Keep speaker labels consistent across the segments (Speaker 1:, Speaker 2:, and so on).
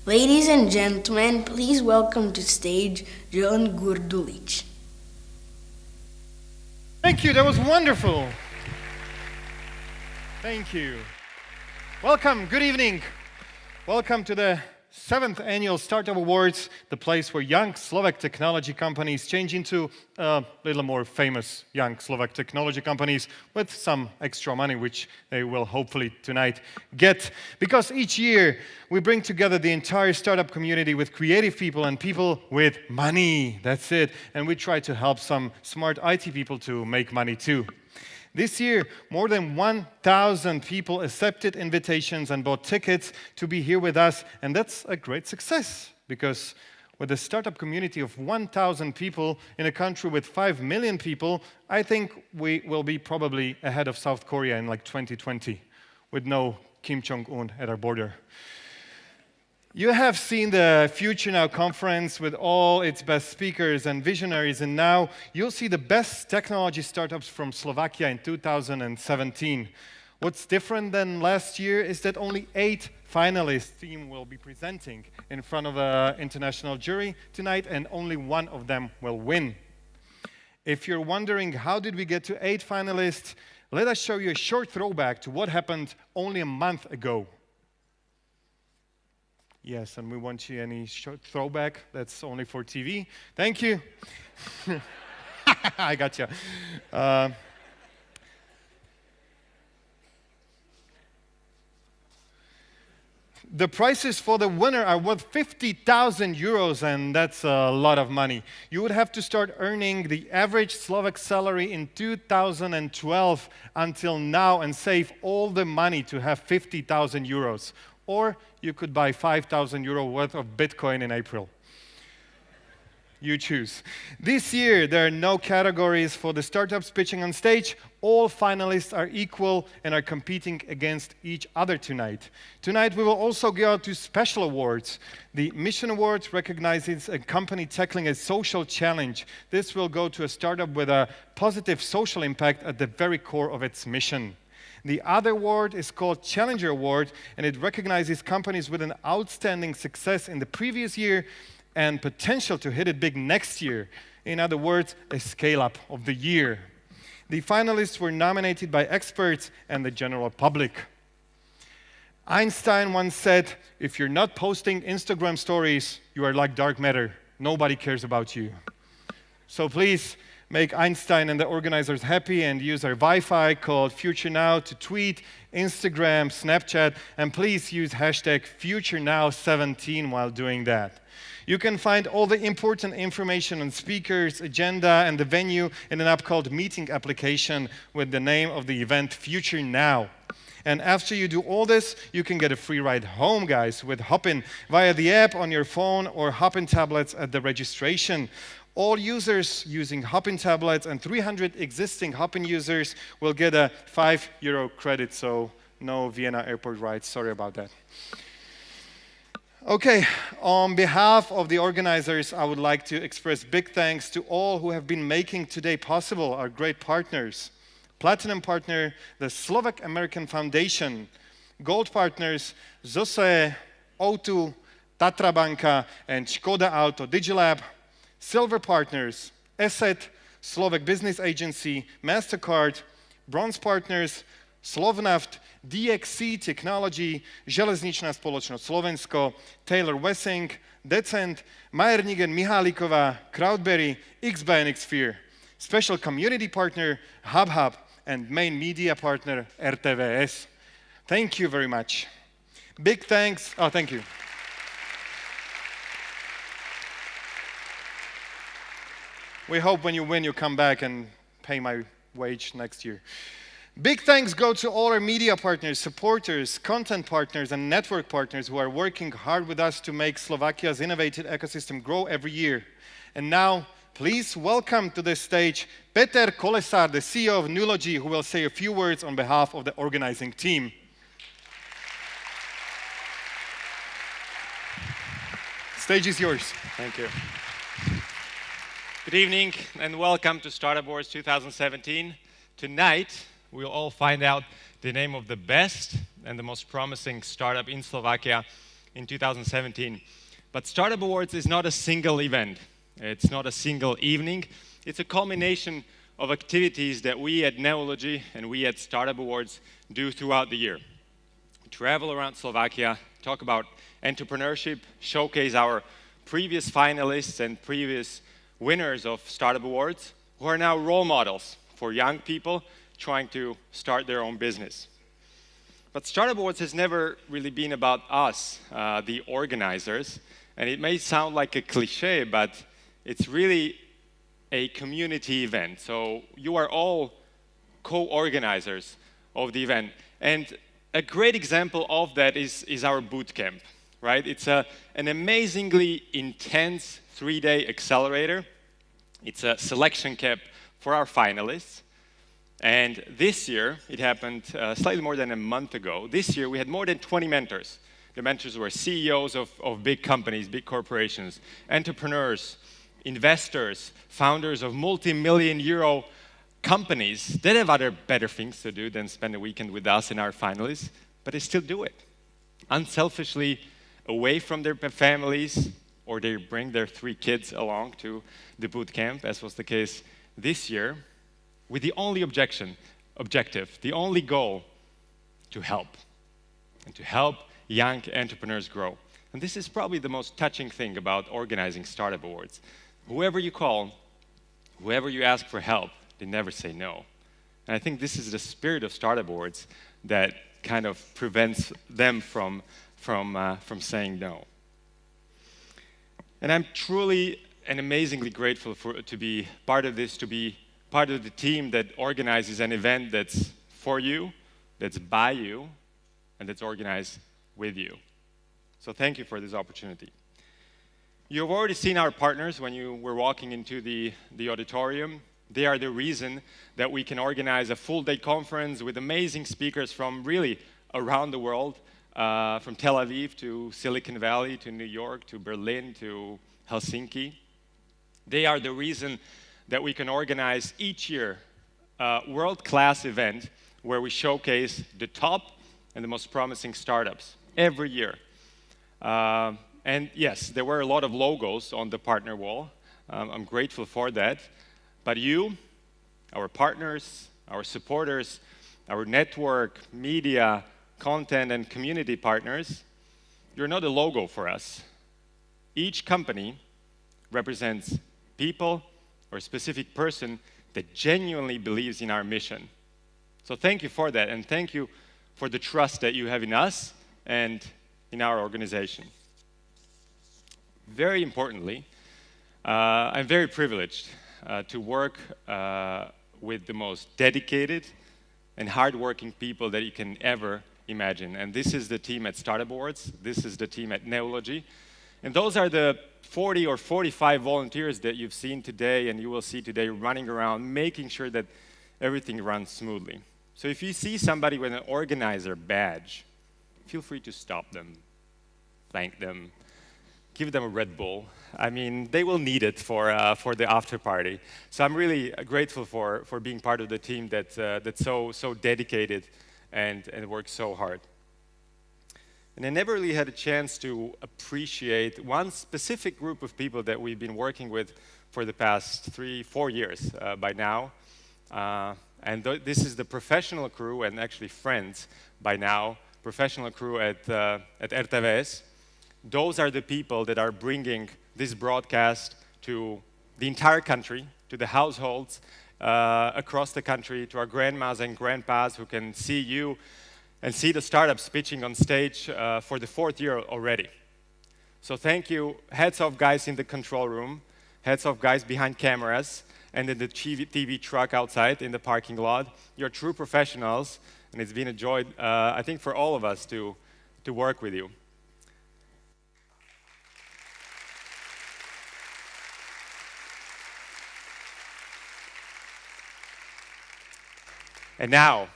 Speaker 1: Ladies and gentlemen, please welcome to stage John Gurdulic.
Speaker 2: Thank you, that was wonderful. Thank you. Welcome, good evening. Welcome to the 7th Annual Startup Awards, the place where young Slovak technology companies change into a little more famous young Slovak technology companies with some extra money, which they will hopefully tonight get. Because each year we bring together the entire startup community with creative people and people with money. That's it. And we try to help some smart IT people to make money too. This year, more than 1,000 people accepted invitations and bought tickets to be here with us, and that's a great success, because with a startup community of 1,000 people in a country with 5 million people, I think we will be probably ahead of South Korea in like 2020, with no Kim Jong-un at our border. You have seen the Future Now conference with all its best speakers and visionaries, and now you'll see the best technology startups from Slovakia in 2017. What's different than last year is that only 8 finalists team will be presenting in front of an international jury tonight, and only 1 of them will win. If you're wondering how did we get to 8 finalists, let us show you a short throwback to what happened only a month ago. Yes, and we won't see any short throwback. That's only for TV. Thank you. I got you. The prizes for the winner are worth 50,000 euros, and that's a lot of money. You would have to start earning the average Slovak salary in 2012 until now and save all the money to have 50,000 euros. Or you could buy 5,000 euro worth of Bitcoin in April. You choose. This year, there are no categories for the startups pitching on stage. All finalists are equal and are competing against each other tonight. Tonight, we will also go to special awards. The Mission Award recognizes a company tackling a social challenge. This will go to a startup with a positive social impact at the very core of its mission. The other award is called Challenger Award, and it recognizes companies with an outstanding success in the previous year and potential to hit it big next year. In other words, a scale-up of the year. The finalists were nominated by experts and the general public. Einstein once said, if you're not posting Instagram stories, you are like dark matter. Nobody cares about you. So please, make Einstein and the organizers happy and use our Wi-Fi called Future Now to tweet, Instagram, Snapchat, and please use hashtag FutureNow17 while doing that. You can find all the important information on speakers, agenda, and the venue in an app called Meeting application with the name of the event Future Now. And after you do all this, you can get a free ride home, guys, with Hopin via the app on your phone or Hopin tablets at the registration. All users using Hopin tablets and 300 existing Hopin users will get a €5 credit, so no Vienna airport rides, sorry about that. Okay, on behalf of the organizers, I would like to express big thanks to all who have been making today possible, our great partners. Platinum partner, the Slovak American Foundation. Gold partners, ZOSE, O2, Tatra Banka, and Škoda Auto Digilab. Silver partners, ESET, Slovak Business Agency, MasterCard. Bronze partners, Slovnaft, DXC Technology, Železničná spoločnosť Slovensko, Taylor Wessing, Decent, Majerník and Mihálíková, Crowdberry, XBay and Xphere. Special community partner, HubHub, and main media partner, RTVS. Thank you very much. Big thanks. Oh, thank you. We hope when you win, you come back and pay my wage next year. Big thanks go to all our media partners, supporters, content partners, and network partners who are working hard with us to make Slovakia's innovative ecosystem grow every year. And now, please welcome to the stage Peter Kolesar, the CEO of Nulogy, who will say a few words on behalf of the organizing team. Stage is yours.
Speaker 3: Thank you. Good evening and welcome to Startup Awards 2017. Tonight, we'll all find out the name of the best and the most promising startup in Slovakia in 2017. But Startup Awards is not a single event. It's not a single evening. It's a culmination of activities that we at Neology and we at Startup Awards do throughout the year. We travel around Slovakia, talk about entrepreneurship, showcase our previous finalists and previous winners of Startup Awards who are now role models for young people trying to start their own business. But Startup Awards has never really been about us, the organizers, and it may sound like a cliche, but it's really a community event. So you are all co-organizers of the event. And a great example of that is our boot camp, right? It's an amazingly intense 3-day accelerator. It's a selection camp for our finalists. And this year, it happened slightly more than a month ago. This year, we had more than 20 mentors. The mentors were CEOs of big companies, big corporations, entrepreneurs, investors, founders of multi-million euro companies that have other better things to do than spend a weekend with us and our finalists, but they still do it. Unselfishly, away from their families, or they bring their 3 kids along to the boot camp, as was the case this year, with the only objective, the only goal, to help, and to help young entrepreneurs grow. And this is probably the most touching thing about organizing Startup Awards. Whoever you call, whoever you ask for help, they never say no. And I think this is the spirit of Startup Awards that kind of prevents them from saying no. And I'm truly and amazingly grateful to be part of this, to be part of the team that organizes an event that's for you, that's by you, and that's organized with you. So thank you for this opportunity. You've already seen our partners when you were walking into the auditorium. They are the reason that we can organize a full-day conference with amazing speakers from really around the world, from Tel Aviv to Silicon Valley to New York to Berlin to Helsinki. They are the reason that we can organize each year a world-class event where we showcase the top and the most promising startups every year. And yes, there were a lot of logos on the partner wall. I'm grateful for that. But you, our partners, our supporters, our network, media, content, and community partners, you're not a logo for us. Each company represents people or a specific person that genuinely believes in our mission. So thank you for that, and thank you for the trust that you have in us and in our organization. Very importantly, I'm very privileged to work with the most dedicated and hardworking people that you can ever imagine. And this is the team at Startup Awards. This is the team at Neology. And those are the 40 or 45 volunteers that you've seen today and you will see today running around, making sure that everything runs smoothly. So if you see somebody with an organizer badge, feel free to stop them, thank them, give them a Red Bull. I mean, they will need it for the after party. So I'm really grateful for being part of the team that's so dedicated and works so hard. And I never really had a chance to appreciate one specific group of people that we've been working with for the past 3-4 years by now. This is the professional crew and actually friends by now, professional crew at RTVS. Those are the people that are bringing this broadcast to the entire country, to the households across the country, to our grandmas and grandpas who can see you and see the startups pitching on stage for the 4th year already. So thank you, heads off guys in the control room, heads off guys behind cameras, and in the TV truck outside in the parking lot. You're true professionals, and it's been a joy, I think, for all of us to work with you. And now,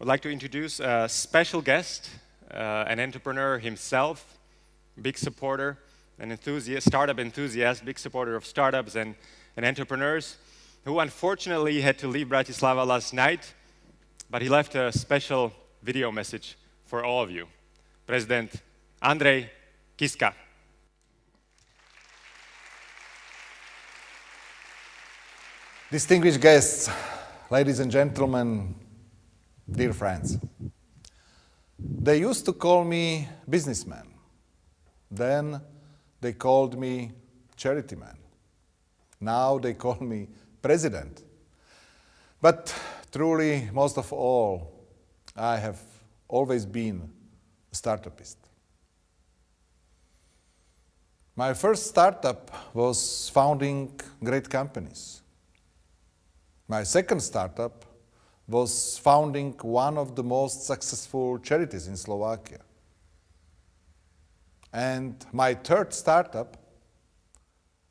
Speaker 3: I'd like to introduce a special guest, an entrepreneur himself, big supporter, an enthusiast, startup enthusiast, big supporter of startups and entrepreneurs, who unfortunately had to leave Bratislava last night, but he left a special video message for all of you. President Andrej Kiska.
Speaker 4: Distinguished guests, ladies and gentlemen, dear friends. They used to call me businessman. Then they called me charity man. Now they call me president. But truly, most of all, I have always been a startupist. My first startup was founding great companies. My second startup was founding one of the most successful charities in Slovakia. And my third startup,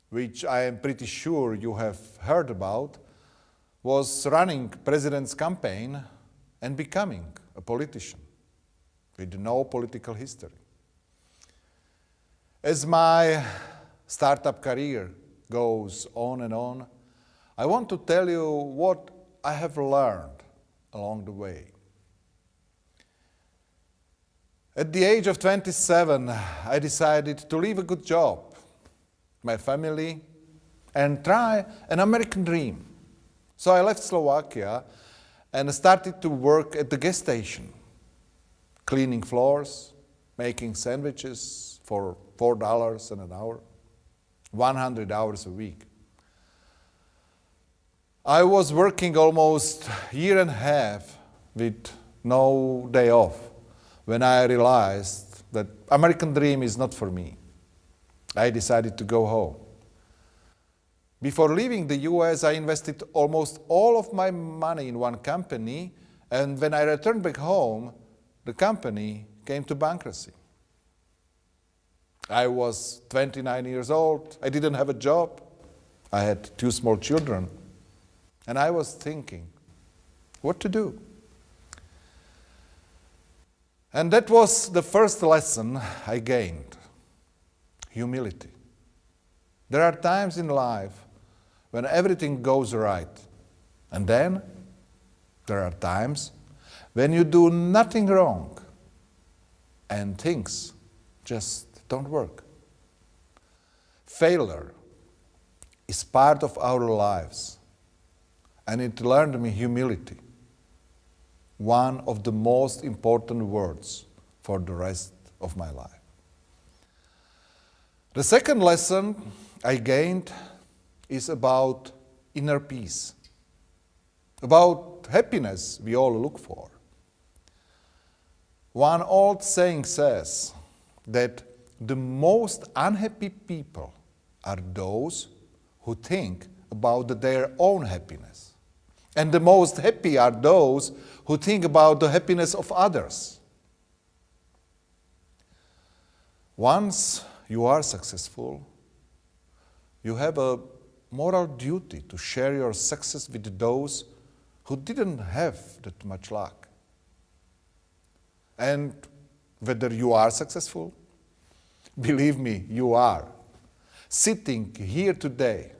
Speaker 4: which I am pretty sure you have heard about, was running president's campaign and becoming a politician with no political history. As my startup career goes on and on, I want to tell you what I have learned along the way. At the age of 27, I decided to leave a good job, my family, and try an American dream. So I left Slovakia and started to work at the gas station, cleaning floors, making sandwiches for $4 an hour, 100 hours a week. I was working almost a year and a half with no day off when I realized that American dream is not for me. I decided to go home. Before leaving the US, I invested almost all of my money in one company, and when I returned back home, the company came to bankruptcy. I was 29 years old, I didn't have a job, I had 2 small children, and I was thinking, what to do? And that was the first lesson I gained, humility. There are times in life when everything goes right, and then there are times when you do nothing wrong and things just don't work. Failure is part of our lives, and it learned me humility, one of the most important words for the rest of my life. The second lesson I gained is about inner peace, about happiness we all look for. One old saying says that the most unhappy people are those who think about their own happiness. And the most happy are those who think about the happiness of others. Once you are successful, you have a moral duty to share your success with those who didn't have that much luck. And whether you are successful, believe me, you are. Sitting here today,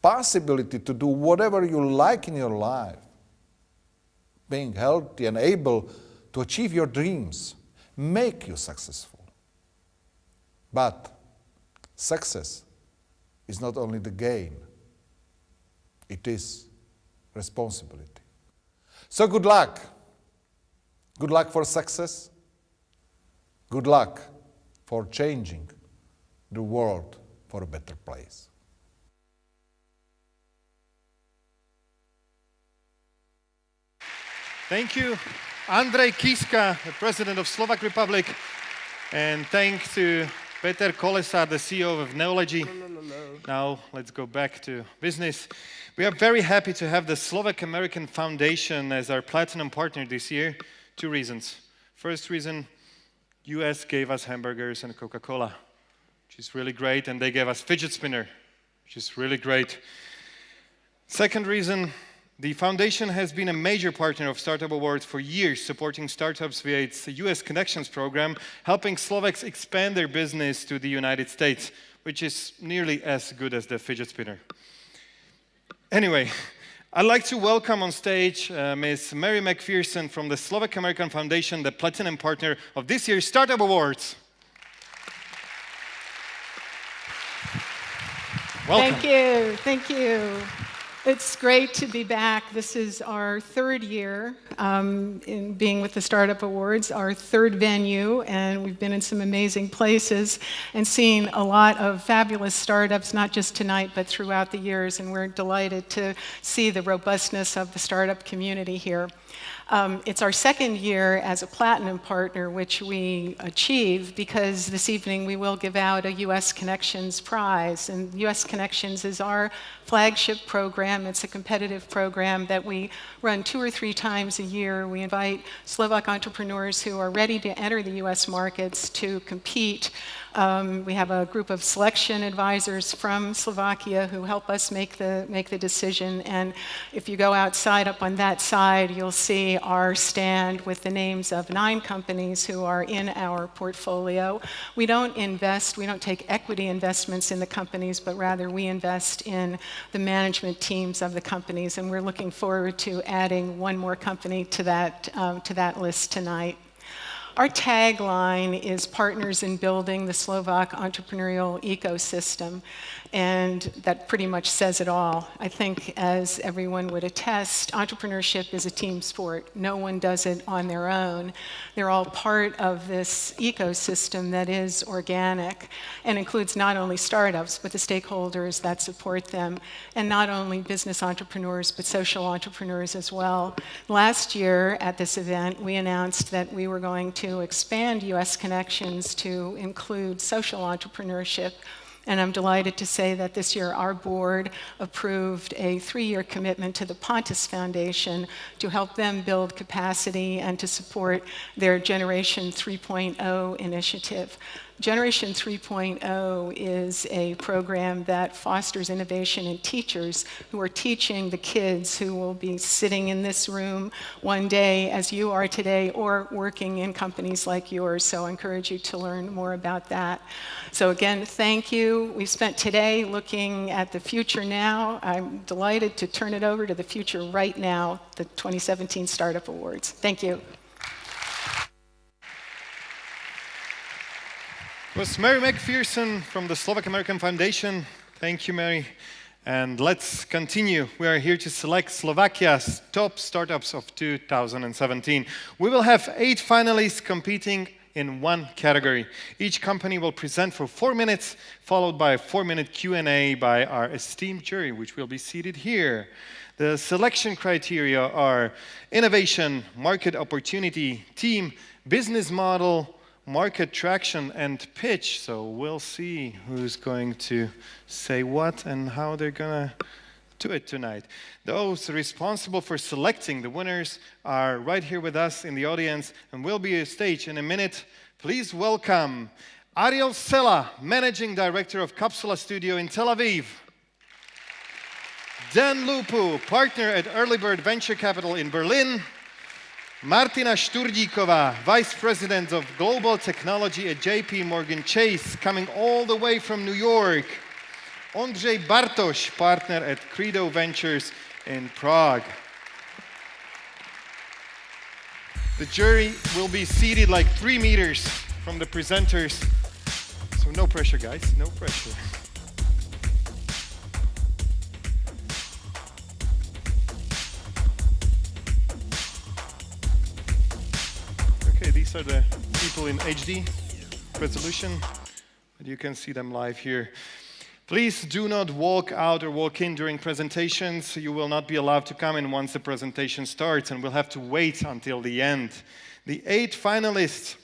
Speaker 4: possibility to do whatever you like in your life, being healthy and able to achieve your dreams, make you successful. But success is not only the gain, it is responsibility. So good luck. Good luck for success. Good luck for changing the world for a better place.
Speaker 2: Thank you, Andrej Kiska, the President of Slovak Republic, and thanks to Peter Kolesar, the CEO of Neology. Now let's go back to business. We are very happy to have the Slovak American Foundation as our platinum partner this year. 2 reasons. First reason, US gave us hamburgers and Coca-Cola, which is really great, and they gave us fidget spinner, which is really great. Second reason, the foundation has been a major partner of Startup Awards for years, supporting startups via its US Connections program, helping Slovaks expand their business to the United States, which is nearly as good as the fidget spinner. Anyway, I'd like to welcome on stage Ms. Mary McPherson from the Slovak American Foundation, the platinum partner of this year's Startup Awards. Welcome.
Speaker 5: Thank you. Thank you. It's great to be back. This is our third year in being with the Startup Awards, our third venue, and we've been in some amazing places and seen a lot of fabulous startups, not just tonight, but throughout the years, and we're delighted to see the robustness of the startup community here. It's our second year as a platinum partner, which we achieve because this evening we will give out a US Connections prize. And US Connections is our flagship program. It's a competitive program that we run 2 or 3 times a year. We invite Slovak entrepreneurs who are ready to enter the US markets to compete. We have a group of selection advisors from Slovakia who help us make the decision. And if you go outside up on that side, you'll see our stand with the names of 9 companies who are in our portfolio. We don't take equity investments in the companies, but rather we invest in the management teams of the companies. And we're looking forward to adding one more company to that list tonight. Our tagline is Partners in Building the Slovak Entrepreneurial Ecosystem, and that pretty much says it all. I think, as everyone would attest, entrepreneurship is a team sport. No one does it on their own. They're all part of this ecosystem that is organic and includes not only startups, but the stakeholders that support them, and not only business entrepreneurs, but social entrepreneurs as well. Last year at this event, we announced that we were going to expand US Connections to include social entrepreneurship. And I'm delighted to say that this year our board approved a 3-year commitment to the Pontus Foundation to help them build capacity and to support their Generation 3.0 initiative. Generation 3.0 is a program that fosters innovation in teachers who are teaching the kids who will be sitting in this room one day as you are today or working in companies like yours. So I encourage you to learn more about that. So again, thank you. We spent today looking at the future now. I'm delighted to turn it over to the future right now, the 2017 Startup Awards. Thank you.
Speaker 2: It was Mary McPherson from the Slovak American Foundation. Thank you, Mary. And let's continue. We are here to select Slovakia's top startups of 2017. We will have 8 finalists competing in one category. Each company will present for 4 minutes, followed by a 4-minute Q&A by our esteemed jury, which will be seated here. The selection criteria are innovation, market opportunity, team, business model, market traction, and pitch. So we'll see who's going to say what and how they're going to do it tonight. Those responsible for selecting the winners are right here with us in the audience and will be on stage in a minute. Please welcome Ariel Sela, Managing Director of Capsula Studio in Tel Aviv. Dan Lupu, Partner at Early Bird Venture Capital in Berlin. Martina Šturdíková, Vice President of Global Technology at JP Morgan Chase, coming all the way from New York. Ondřej Bartoš, Partner at Credo Ventures in Prague. The jury will be seated like 3 meters from the presenters. So no pressure, guys, no pressure. These are the people in HD resolution, and you can see them live here. Please do not walk out or walk in during presentations. You will not be allowed to come in once the presentation starts, and we'll have to wait until the end. The 8 finalists,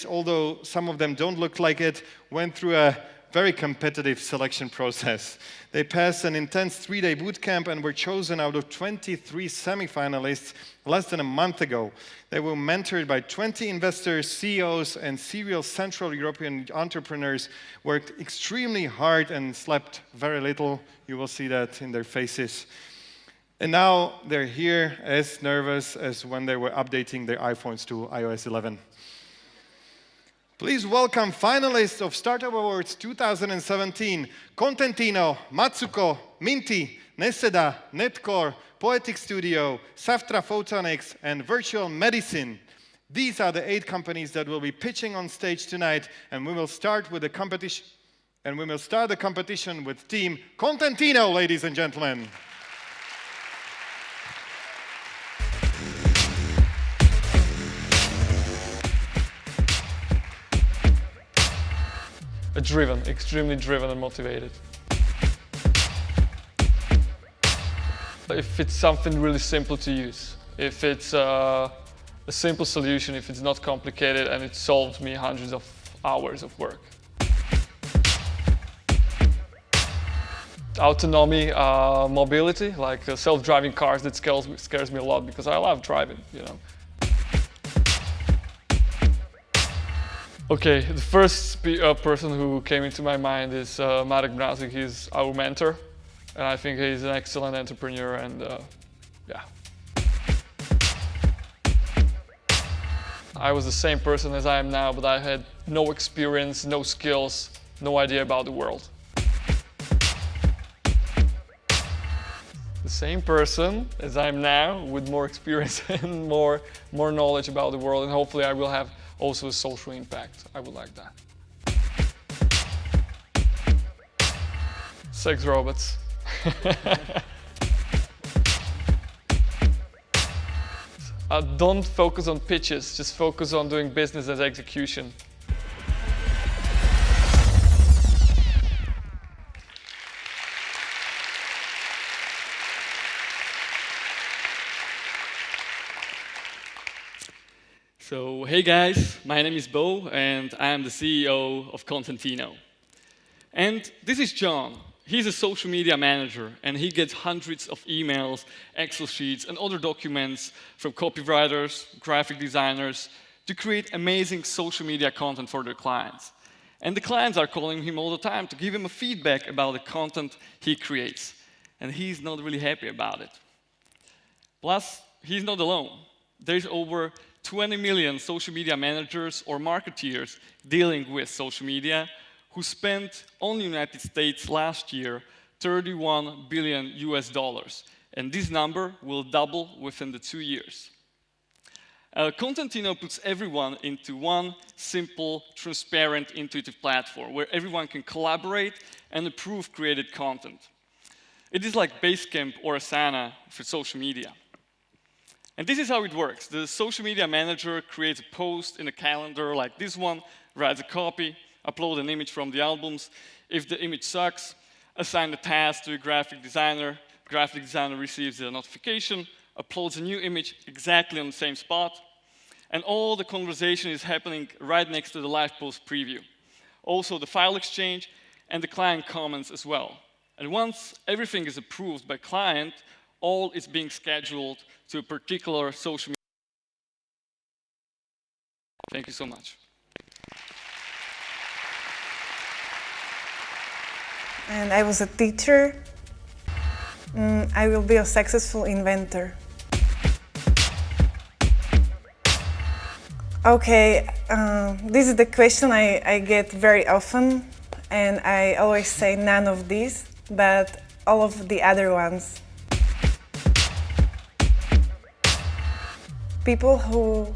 Speaker 2: although some of them don't look like it, went through a very competitive selection process. They passed an intense 3-day boot camp and were chosen out of 23 semifinalists less than a month ago. They were mentored by 20 investors, CEOs, and serial Central European entrepreneurs, worked extremely hard and slept very little. You will see that in their faces. And now they're here as nervous as when they were updating their iPhones to iOS 11. Please welcome finalists of Startup Awards 2017, Contentino, Matsuko, Minty, Neseda, Netcore, Poetic Studio, Saftra Photonics, and Virtual Medicine. These are the 8 companies that will be pitching on stage tonight, and we will start with the competition. And we will start the competition with Team Contentino, ladies and gentlemen.
Speaker 6: Driven, extremely driven and motivated. If it's something really simple to use, if it's a simple solution, if it's not complicated and it solves me hundreds of hours of work. Autonomy, mobility, like self-driving cars, that scares me a lot because I love driving, you know. Okay, the first person who came into my mind is Marek Mrazik. He's our mentor, and I think he's an excellent entrepreneur, and yeah. I was the same person as I am now, but I had no experience, no skills, no idea about the world. The same person as I am now, with more experience and more knowledge about the world, and hopefully I will have also a social impact. I would like that. Sex robots. Don't focus on pitches, just focus on doing business as execution.
Speaker 7: So, hey guys, my name is Bo, and I am the CEO of Contentino. And this is John. He's a social media manager, and he gets hundreds of emails, Excel sheets, and other documents from copywriters, graphic designers to create amazing social media content for their clients. And the clients are calling him all the time to give him a feedback about the content he creates. And he's not really happy about it. Plus, he's not alone. There's over 20 million social media managers or marketeers dealing with social media who spent on the United States last year $31 billion US. And this number will double within the 2 years. Contentino puts everyone into one simple, transparent, intuitive platform where everyone can collaborate and approve created content. It is like Basecamp or Asana for social media. And this is how it works. The social media manager creates a post in a calendar like this one, writes a copy, upload an image from the albums. If the image sucks, assign the task to a graphic designer. Graphic designer receives a notification, uploads a new image exactly on the same spot, and all the conversation is happening right next to the live post preview. Also the file exchange and the client comments as well. And once everything is approved by client, all is being scheduled to a particular social media. Thank you so much.
Speaker 8: And I was a teacher. I will be a successful inventor. Okay, this is the question I get very often, and I always say none of these, but all of the other ones. People who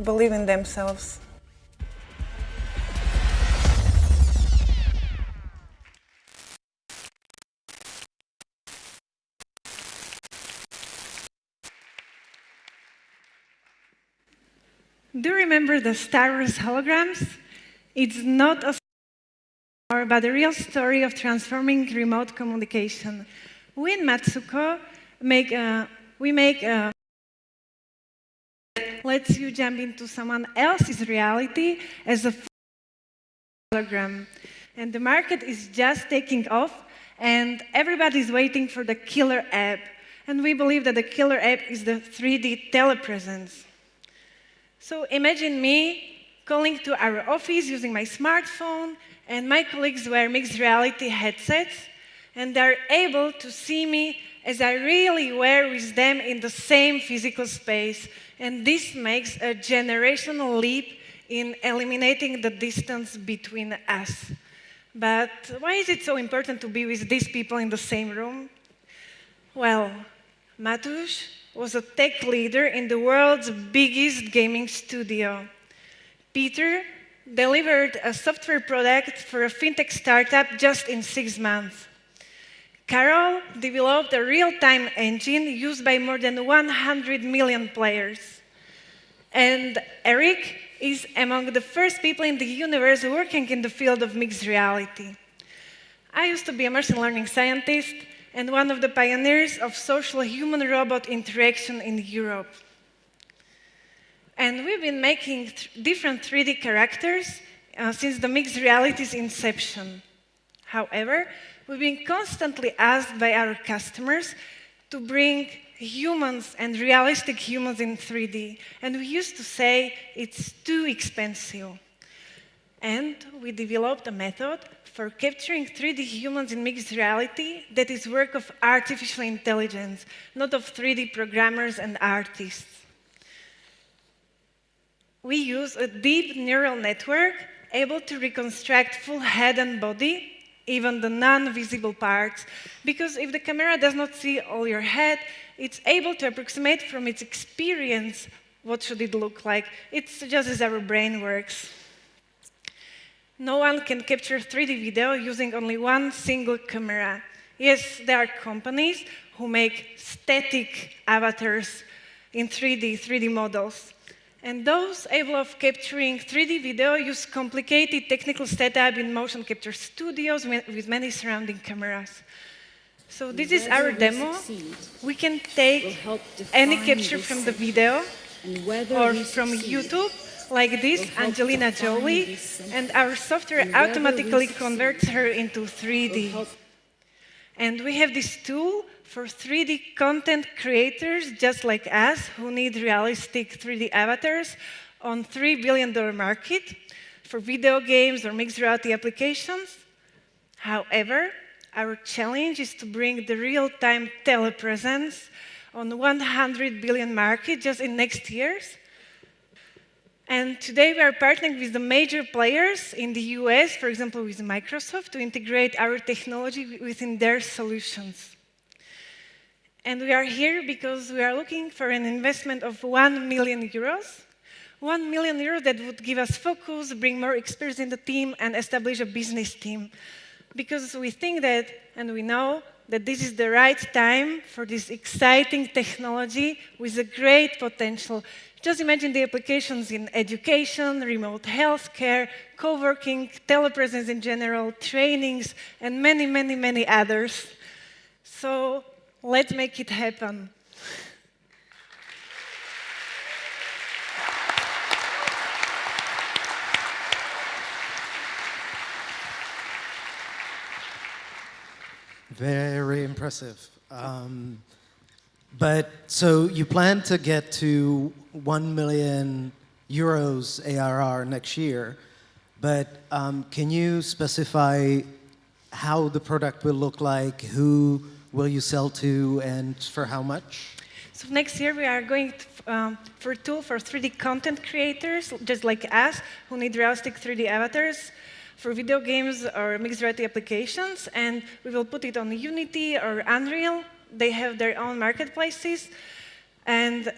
Speaker 8: believe in themselves.
Speaker 9: Do you remember the Star Wars holograms? It's not a story, but a real story of transforming remote communication. We in Matsuko make a lets you jump into someone else's reality as a hologram. And the market is just taking off, and everybody's waiting for the killer app. And we believe that the killer app is the 3D telepresence. So imagine me calling to our office using my smartphone, and my colleagues wear mixed reality headsets, and they're able to see me as I really were with them in the same physical space. And this makes a generational leap in eliminating the distance between us. But why is it so important to be with these people in the same room? Well, Mateusz was a tech leader in the world's biggest gaming studio. Peter delivered a software product for a fintech startup just in 6 months. Carol developed a real-time engine used by more than 100 million players. And Eric is among the first people in the universe working in the field of mixed reality. I used to be a machine learning scientist and one of the pioneers of social human-robot interaction in Europe. And we've been making different 3D characters since the mixed reality's inception. However, we've been constantly asked by our customers to bring humans and realistic humans in 3D. And we used to say it's too expensive. And we developed a method for capturing 3D humans in mixed reality that is work of artificial intelligence, not of 3D programmers and artists. We use a deep neural network able to reconstruct full head and body, even the non-visible parts, because if the camera does not see all your head, it's able to approximate from its experience what should it look like. It's just as our brain works. No one can capture 3D video using only one single camera. Yes, there are companies who make static avatars in 3D models. And those able of capturing 3D video use complicated technical setup in motion capture studios with many surrounding cameras. So this is our demo. We can take any capture from the video or from YouTube, like this, Angelina Jolie, and our software automatically converts her into 3D. And we have this tool for 3D content creators just like us who need realistic 3D avatars on $3 billion market for video games or mixed reality applications. However, our challenge is to bring the real-time telepresence on 100 billion market just in next years. And today we are partnering with the major players in the US, for example, with Microsoft, to integrate our technology within their solutions. And we are here because we are looking for an investment of 1 million euros. 1 million euros that would give us focus, bring more experience in the team, and establish a business team. Because we think that, and we know, that this is the right time for this exciting technology with a great potential. Just imagine the applications in education, remote healthcare, co-working, telepresence in general, trainings, and many, many, many others. So let's make it happen.
Speaker 10: Very impressive. But so you plan to get to 1 million euros ARR next year, but can you specify how the product will look like, who will you sell to, and for how much?
Speaker 9: So next year we are going for a tool for 3D content creators, just like us, who need realistic 3D avatars for video games or mixed reality applications, and we will put it on Unity or Unreal. They have their own marketplaces.
Speaker 10: So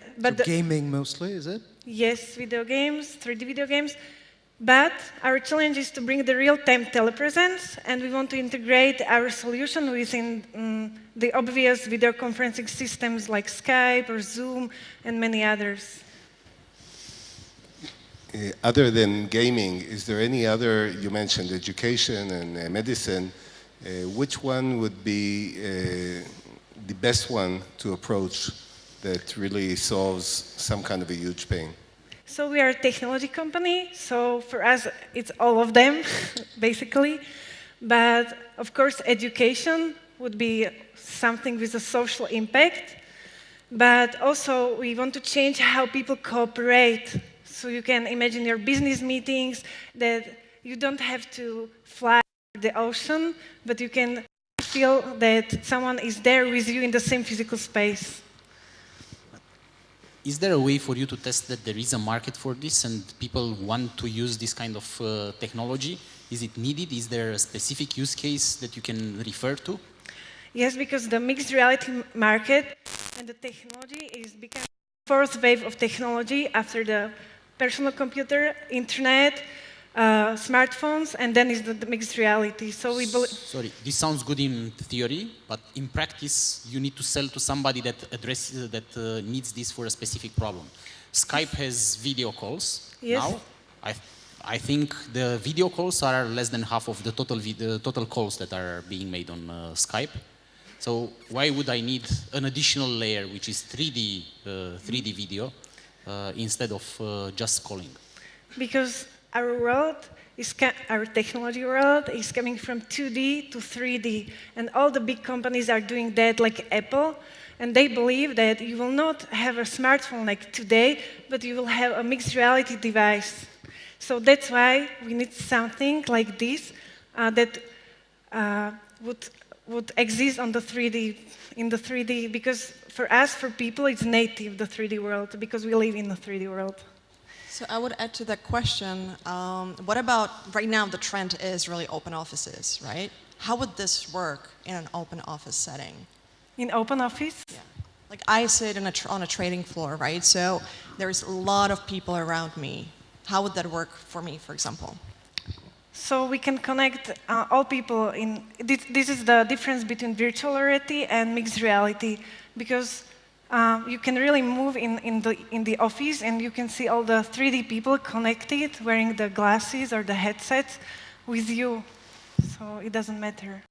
Speaker 10: gaming mostly, is it?
Speaker 9: Yes, video games, 3D video games. But our challenge is to bring the real-time telepresence, and we want to integrate our solution within the obvious video conferencing systems like Skype or Zoom and many others.
Speaker 11: Other than gaming, is there any other, you mentioned education and medicine, which one would be the best one to approach that really solves some kind of a huge pain?
Speaker 9: So we are a technology company, so for us it's all of them, basically. But of course education would be something with a social impact. But also we want to change how people cooperate. So you can imagine your business meetings that you don't have to fly the ocean, but you can feel that someone is there with you in the same physical space.
Speaker 12: Is there a way for you to test that there is a market for this and people want to use this kind of technology? Is it needed? Is there a specific use case that you can refer to?
Speaker 9: Yes, because the mixed reality market and the technology is becoming the fourth wave of technology after the personal computer, internet, smartphones, and then is the mixed reality. So we believe.
Speaker 12: Sorry, this sounds good in theory, but in practice, you need to sell to somebody that needs this for a specific problem. Skype has video calls.
Speaker 9: Yes.
Speaker 12: Now, I think the video calls are less than half of the total calls that are being made on Skype. So why would I need an additional layer, which is 3D video, instead of just calling?
Speaker 9: Because our world our technology world is coming from 2D to 3D, and all the big companies are doing that, like Apple, and they believe that you will not have a smartphone like today, but you will have a mixed reality device. So that's why we need something like this that would exist on the 3D, in the 3D, because for us, for people, it's native, the 3D world, because we live in the 3D world.
Speaker 13: So I would add to that question, what about, right now the trend is really open offices, right? How would this work in an open office setting?
Speaker 9: In open office?
Speaker 13: Yeah. Like I sit on a trading floor, right? So there's a lot of people around me. How would that work for me, for example?
Speaker 9: So we can connect all people in, this is the difference between virtual reality and mixed reality, because you can really move in the office and you can see all the 3D people connected, wearing the glasses or the headsets with you. So it doesn't matter.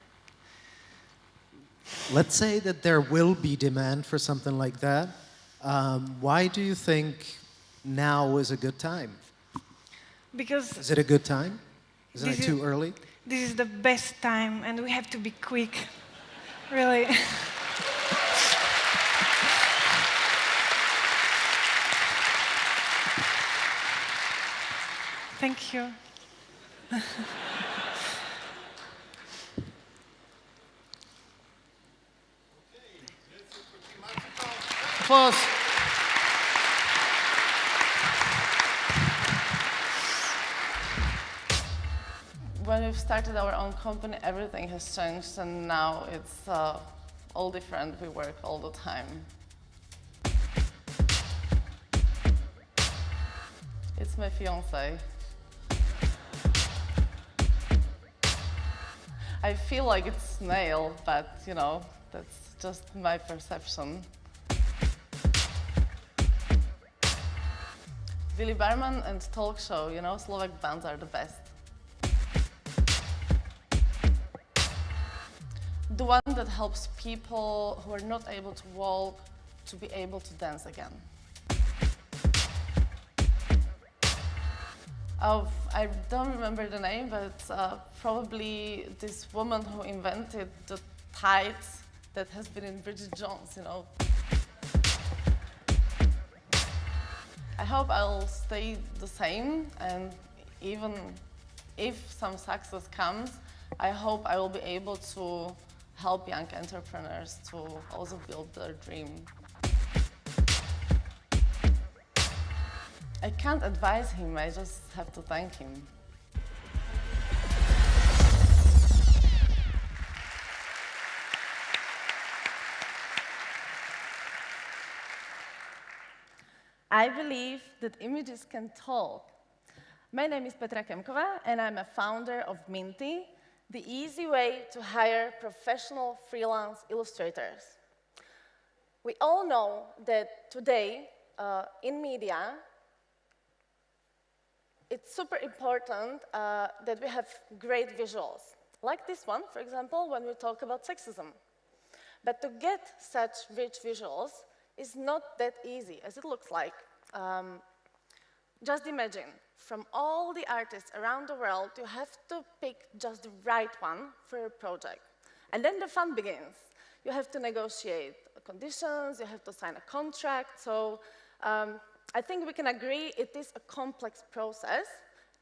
Speaker 10: Let's say that there will be demand for something like that. Why do you think now is a good time?
Speaker 9: Because
Speaker 10: is it a good time? Isn't it too early?
Speaker 9: This is the best time, and we have to be quick, really. Thank you.
Speaker 2: Applause.
Speaker 14: When we've started our own company, everything has changed, and now it's all different. We work all the time. It's my fiance. I feel like it's Snail, but you know, that's just my perception. Billy Barman and Talk Show, you know, Slovak bands are the best. The one that helps people who are not able to walk to be able to dance again. I don't remember the name, but probably this woman who invented the tights that has been in Bridget Jones, you know. I hope I'll stay the same, and even if some success comes, I hope I will be able to help young entrepreneurs to also build their dream. I can't advise him, I just have to thank him. I believe that images can talk. My name is Petra Kemkova, and I'm a founder of Minty, the easy way to hire professional freelance illustrators. We all know that today, in media, it's super important that we have great visuals. Like this one, for example, when we talk about sexism. But to get such rich visuals is not that easy, as it looks like. Just imagine, from all the artists around the world, you have to pick just the right one for your project. And then the fun begins. You have to negotiate conditions, you have to sign a contract. So I think we can agree it is a complex process,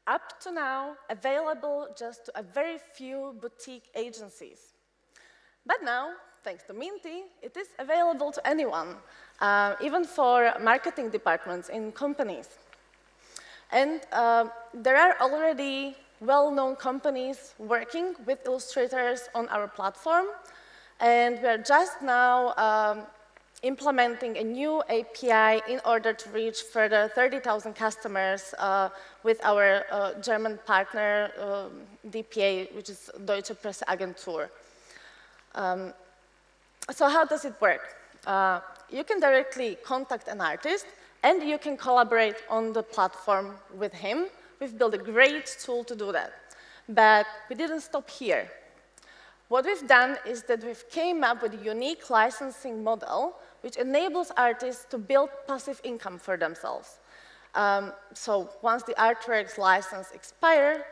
Speaker 14: up to now available just to a very few boutique agencies. But now, thanks to Minty, it is available to anyone, even for marketing departments in companies. And there are already well-known companies working with illustrators on our platform, and we are just now implementing a new API in order to reach further 30,000 customers with our German partner, DPA, which is Deutsche Presseagentur. So how does it work? You can directly contact an artist, and you can collaborate on the platform with him. We've built a great tool to do that. But we didn't stop here. What we've done is that we've came up with a unique licensing model which enables artists to build passive income for themselves. So once the artwork's license expires,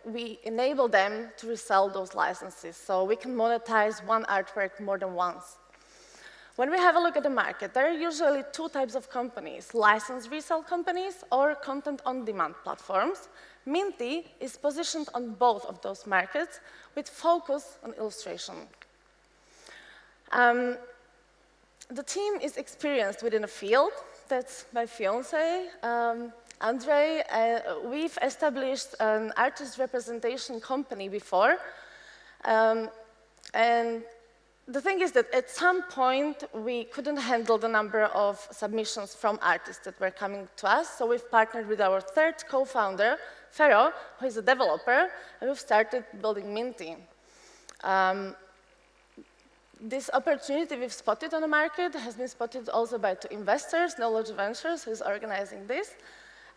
Speaker 14: we enable them to resell those licenses. So we can monetize one artwork more than once. When we have a look at the market, there are usually two types of companies: license resale companies or content-on-demand platforms. Minty is positioned on both of those markets with focus on illustration. The team is experienced within a field. That's my fiance, Andrei. We've established an artist representation company before. And the thing is that at some point, we couldn't handle the number of submissions from artists that were coming to us, so we've partnered with our third co-founder, Fero, who is a developer, and we've started building Minty. This opportunity we've spotted on the market has been spotted also by two investors, Knowledge Ventures, who is organizing this,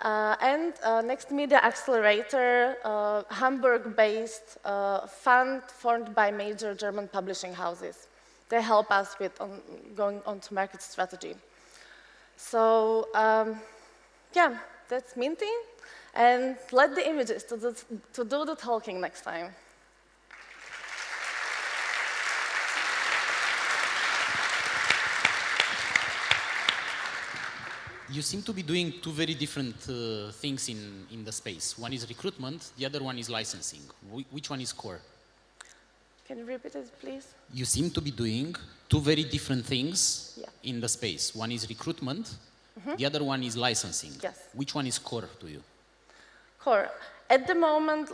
Speaker 14: and Next Media Accelerator, Hamburg-based fund formed by major German publishing houses. They help us with going on to market strategy. So yeah, that's Minty, and let the images to do the talking next time.
Speaker 12: You seem to be doing two very different things in the space. One is recruitment, the other one is licensing. Which one is core?
Speaker 14: Can you repeat it, please?
Speaker 12: You seem to be doing two very different things in the space. One is recruitment, the other one is licensing.
Speaker 14: Yes.
Speaker 12: Which one is core to you?
Speaker 14: Core. At the moment,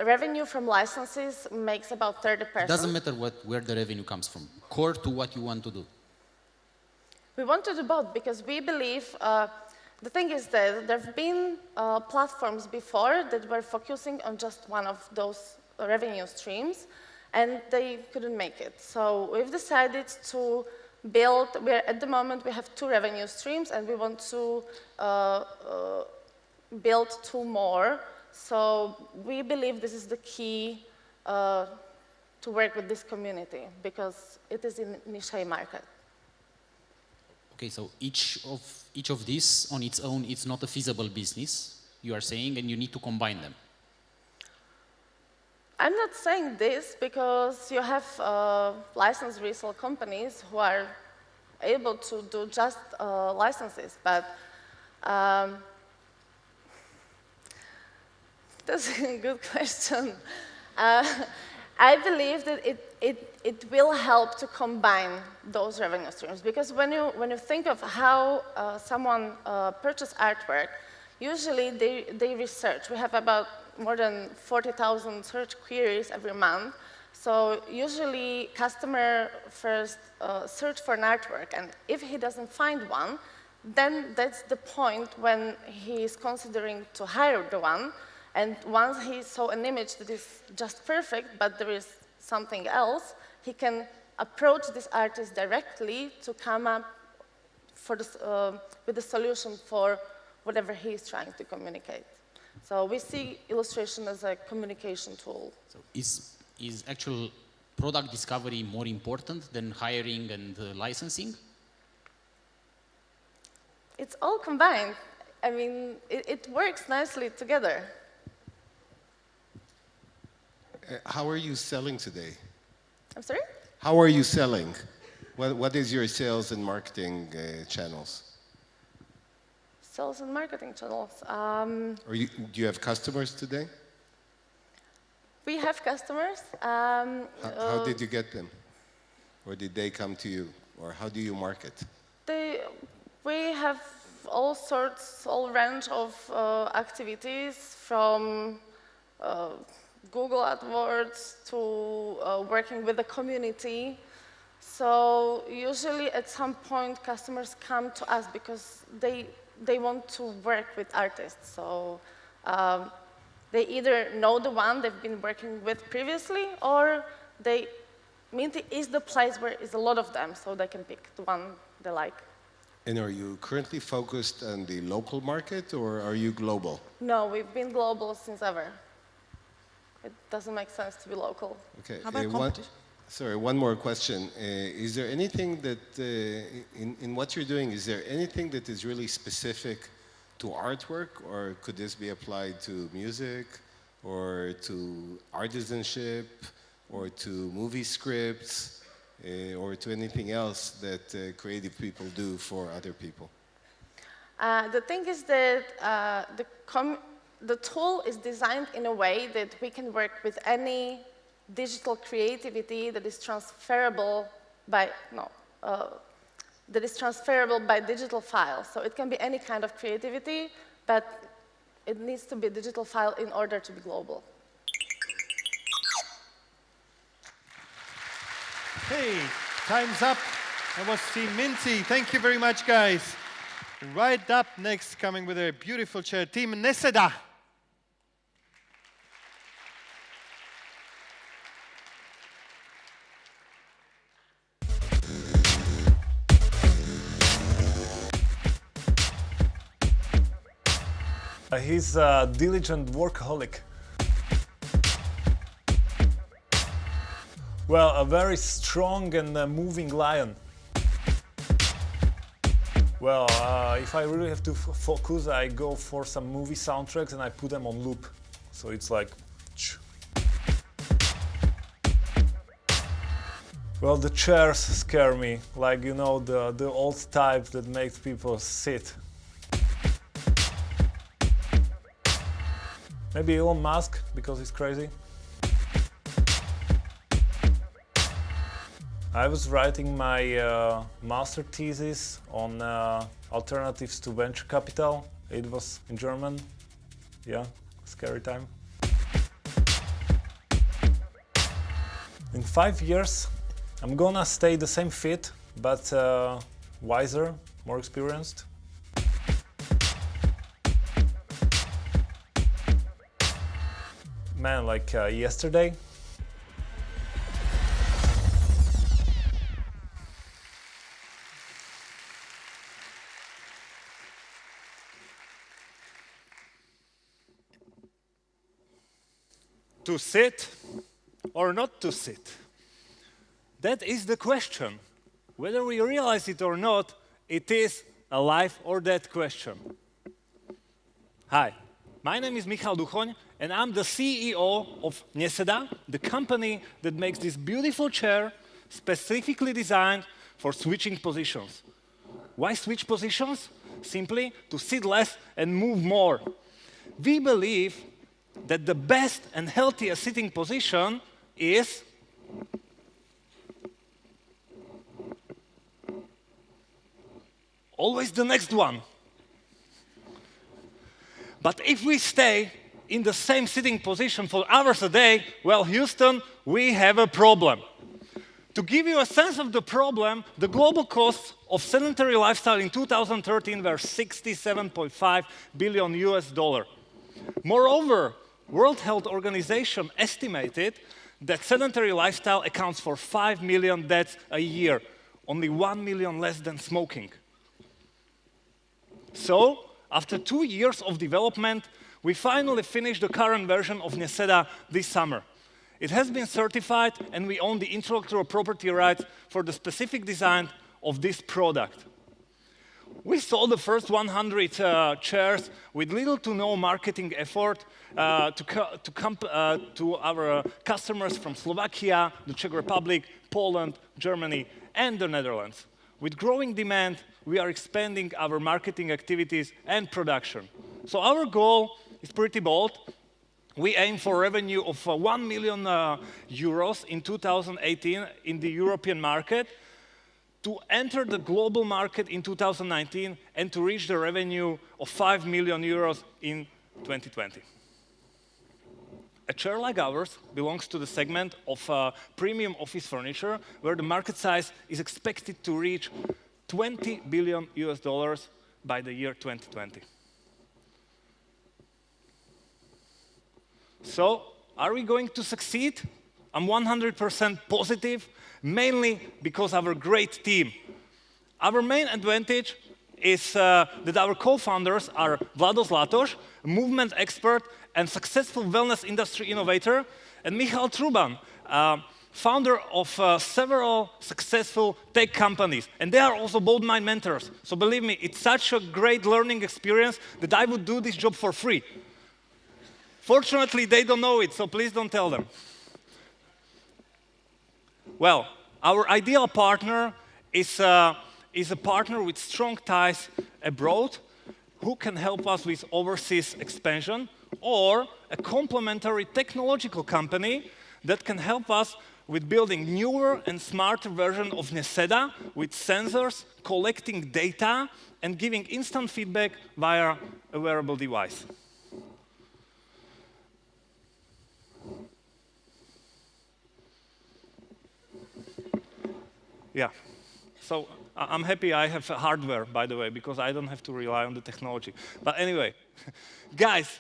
Speaker 14: revenue from licenses makes about 30%.
Speaker 12: It doesn't matter where the revenue comes from. Core to what you want to do.
Speaker 14: We want to do both because we believe, the thing is that there have been platforms before that were focusing on just one of those revenue streams, and they couldn't make it. So we've decided to build, at the moment we have two revenue streams, and we want to build two more. So we believe this is the key to work with this community because it is in niche market.
Speaker 12: Okay, so each of these on its own, it's not a feasible business, you are saying, and you need to combine them.
Speaker 14: I'm not saying this because you have license resale companies who are able to do just licenses, but that's a good question. I believe that it will help to combine those revenue streams because when you think of how someone purchases artwork, usually they research. We have about more than 40,000 search queries every month. So usually customer first search for an artwork, and if he doesn't find one, then that's the point when he is considering to hire the one. And once he saw an image that is just perfect, but there is something else, he can approach this artist directly to come up with a solution for whatever he is trying to communicate. So we see illustration as a communication tool.
Speaker 12: So is actual product discovery more important than hiring and licensing?
Speaker 14: It's all combined. I mean, it works nicely together.
Speaker 11: How are you selling today?
Speaker 14: I'm sorry?
Speaker 11: How are you selling? What is your sales and marketing channels?
Speaker 14: Sales and marketing channels.
Speaker 11: Do you have customers today?
Speaker 14: We have customers.
Speaker 11: How did you get them? Or did they come to you? Or how do you market?
Speaker 14: We have all range of activities from Google AdWords to working with the community. So usually at some point customers come to us because they want to work with artists. So they either know the one they've been working with previously, or Minty is the place where is a lot of them, so they can pick the one they like.
Speaker 11: And are you currently focused on the local market, or are you global?
Speaker 14: No, we've been global since ever. It doesn't make sense to be local.
Speaker 11: Okay.
Speaker 13: How about competition?
Speaker 11: Sorry, one more question. Is there anything that, in what you're doing, is there anything that is really specific to artwork, or could this be applied to music, or to artisanship, or to movie scripts, or to anything else that creative people do for other people?
Speaker 14: The thing is that the tool is designed in a way that we can work with any digital creativity that is transferable by digital files. So it can be any kind of creativity, but it needs to be a digital file in order to be global.
Speaker 2: Hey, time's up. That was Team Minty. Thank you very much, guys. Right up next, coming with a beautiful chair, Team Neseda.
Speaker 15: He's a diligent workaholic. Well, a very strong and moving lion. Well, if I really have to focus, I go for some movie soundtracks and I put them on loop. So it's like... Well, the chairs scare me, like, you know, the old type that makes people sit. Maybe Elon Musk, because he's crazy. I was writing my master thesis on alternatives to venture capital. It was in German. Yeah, scary time. In 5 years, I'm gonna stay the same fit, but wiser, more experienced. Man, like yesterday.
Speaker 2: To sit or not to sit? That is the question. Whether we realize it or not, it is a life or death question. Hi, my name is Michal Duchoň, and I'm the CEO of Neseda, the company that makes this beautiful chair specifically designed for switching positions. Why switch positions? Simply to sit less and move more. We believe that the best and healthiest sitting position is always the next one. But if we stay in the same sitting position for hours a day, well, Houston, we have a problem. To give you a sense of the problem, the global costs of sedentary lifestyle in 2013 were $67.5 billion US. Moreover, World Health Organization estimated that sedentary lifestyle accounts for 5 million deaths a year, only 1 million less than smoking. So, after 2 years of development, we finally finished the current version of Neseda this summer. It has been certified, and we own the intellectual property rights for the specific design of this product. We sold the first 100 chairs with little to no marketing effort to our customers from Slovakia, the Czech Republic, Poland, Germany, and the Netherlands. With growing demand, we are expanding our marketing activities and production. So our goal is pretty bold. We aim for revenue of 1 million euros in 2018 in the European market, to enter the global market in 2019, and to reach the revenue of 5 million euros in 2020.
Speaker 16: a chair like ours belongs to the segment of premium office furniture, where the market size is expected to reach $20 billion by the year 2020. So, are we going to succeed? I'm 100% positive, mainly because of our great team. Our main advantage is that our co-founders are Vlado Zlatoš, a movement expert and successful wellness industry innovator, and Michal Truban, founder of several successful tech companies. And they are also both my mentors. So believe me, it's such a great learning experience that I would do this job for free. Fortunately, they don't know it, so please don't tell them. Well, our ideal partner is a partner with strong ties abroad who can help us with overseas expansion, or a complementary technological company that can help us with building newer and smarter version of Neseda with sensors, collecting data, and giving instant feedback via a wearable device. Yeah, so I'm happy I have hardware, by the way, because I don't have to rely on the technology. But anyway, guys,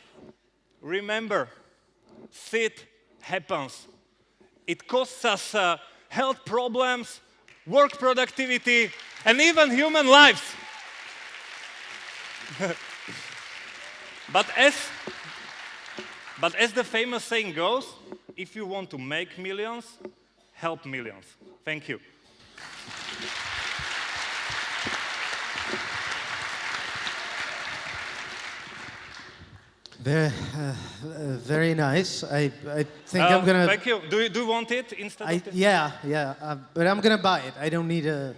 Speaker 16: remember, SIT happens. It costs us health problems, work productivity, and even human lives. But as the famous saying goes, if you want to make millions, help millions. Thank you.
Speaker 10: Very nice. I think I'm gonna.
Speaker 16: Thank you. Do you want it instead of this?
Speaker 10: Yeah. But I'm gonna buy it. I don't need a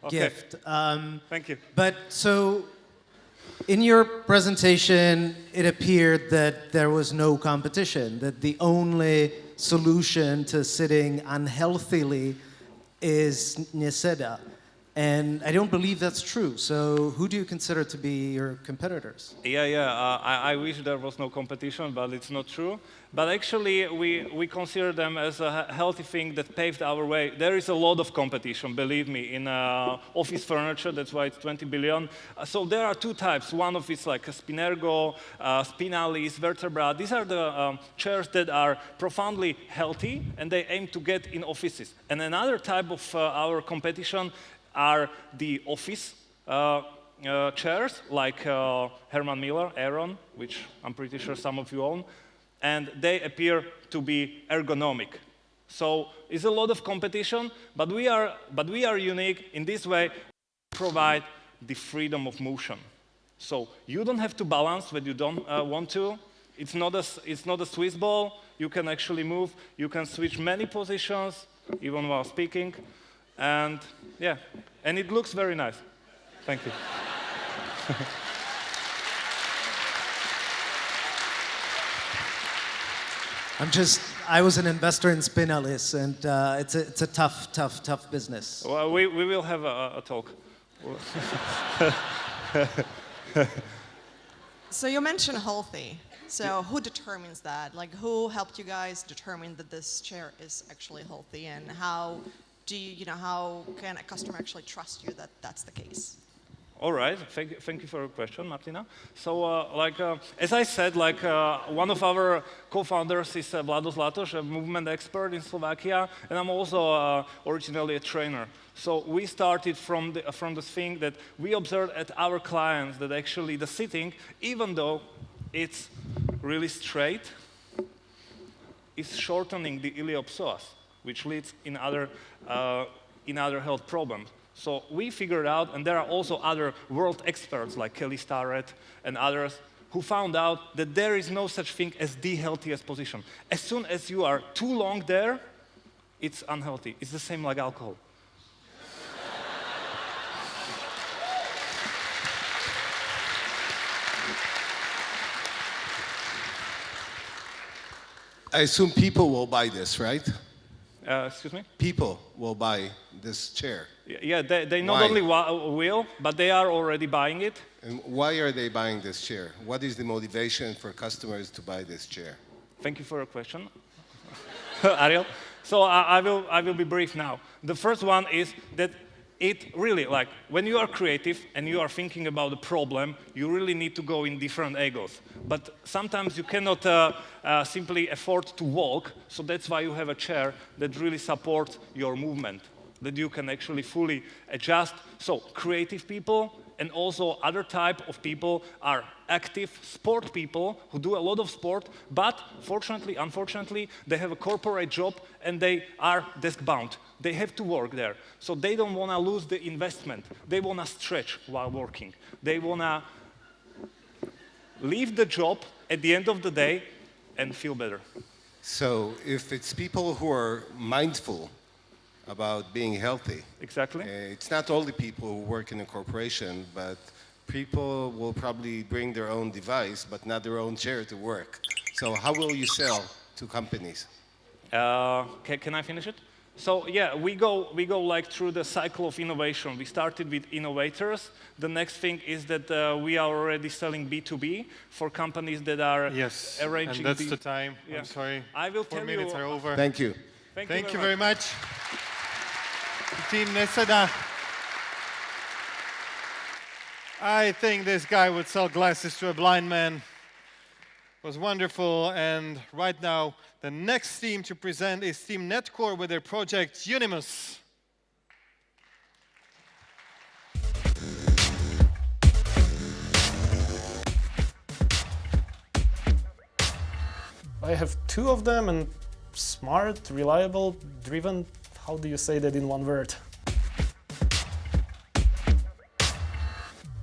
Speaker 10: gift.
Speaker 16: Thank you.
Speaker 10: But so, in your presentation, it appeared that there was no competition. That the only solution to sitting unhealthily is Neseda. And I don't believe that's true. So who do you consider to be your competitors?
Speaker 16: I wish there was no competition, but it's not true. But actually, we consider them as a healthy thing that paved our way. There is a lot of competition, believe me, in office furniture. That's why it's 20 billion. So there are two types. One of it's like a Spinergo, Spinalis, Vertebra. These are the chairs that are profoundly healthy, and they aim to get in offices. And another type of our competition are the office chairs, like Herman Miller, Aeron, which I'm pretty sure some of you own, and they appear to be ergonomic. So it's a lot of competition, but we are unique in this way. We provide the freedom of motion. So you don't have to balance when you don't want to. It's not a Swiss ball. You can actually move. You can switch many positions, even while speaking. And yeah, and it looks very nice. Thank you.
Speaker 10: I was an investor in Spinalis, and it's a tough business.
Speaker 16: Well, we will have a talk.
Speaker 13: So you mentioned healthy. So who determines that? Like, who helped you guys determine that this chair is actually healthy, and how how can a customer actually trust you that that's the case?
Speaker 16: All right, thank you for your question, Martina. So, as I said, one of our co-founders is Vlado Zlatoš, a movement expert in Slovakia, and I'm also originally a trainer. So we started from the thing that we observed at our clients that actually the sitting, even though it's really straight, is shortening the iliopsoas, which leads in other health problems. So we figured out, and there are also other world experts like Kelly Starrett and others who found out that there is no such thing as the healthiest position. As soon as you are too long there, it's unhealthy. It's the same like alcohol.
Speaker 11: I assume people will buy this, right?
Speaker 16: Excuse me?
Speaker 11: People will buy this chair.
Speaker 16: Yeah, they not only will, but they are already buying it.
Speaker 11: And why are they buying this chair? What is the motivation for customers to buy this chair?
Speaker 16: Thank you for your question, Ariel. So I will be brief now. The first one is that it really, like, when you are creative and you are thinking about a problem, you really need to go in different angles. But sometimes you cannot simply afford to walk, so that's why you have a chair that really supports your movement, that you can actually fully adjust. So creative people and also other type of people are active sport people who do a lot of sport, but fortunately, unfortunately, they have a corporate job and they are desk-bound. They have to work there. So they don't want to lose the investment. They want to stretch while working. They want to leave the job at the end of the day and feel better.
Speaker 11: So if it's people who are mindful about being healthy.
Speaker 16: Exactly.
Speaker 11: It's not only people who work in a corporation, but people will probably bring their own device, but not their own chair to work. So how will you sell to companies?
Speaker 16: Can I finish it? So yeah, we go like through the cycle of innovation. We started with innovators. The next thing is that we are already selling B2B for companies that are arranging.
Speaker 2: And that's the time.
Speaker 16: Yeah.
Speaker 2: I'm sorry.
Speaker 16: I will
Speaker 2: 4
Speaker 16: tell
Speaker 2: minutes
Speaker 16: you.
Speaker 2: are over.
Speaker 11: Thank you.
Speaker 2: Thank you very much. Team Neseda. I think this guy would sell glasses to a blind man. It was wonderful. And right now, the next team to present is Team Netcore with their project Unimus.
Speaker 17: I have two of them, and smart, reliable, driven. How do you say that in one word?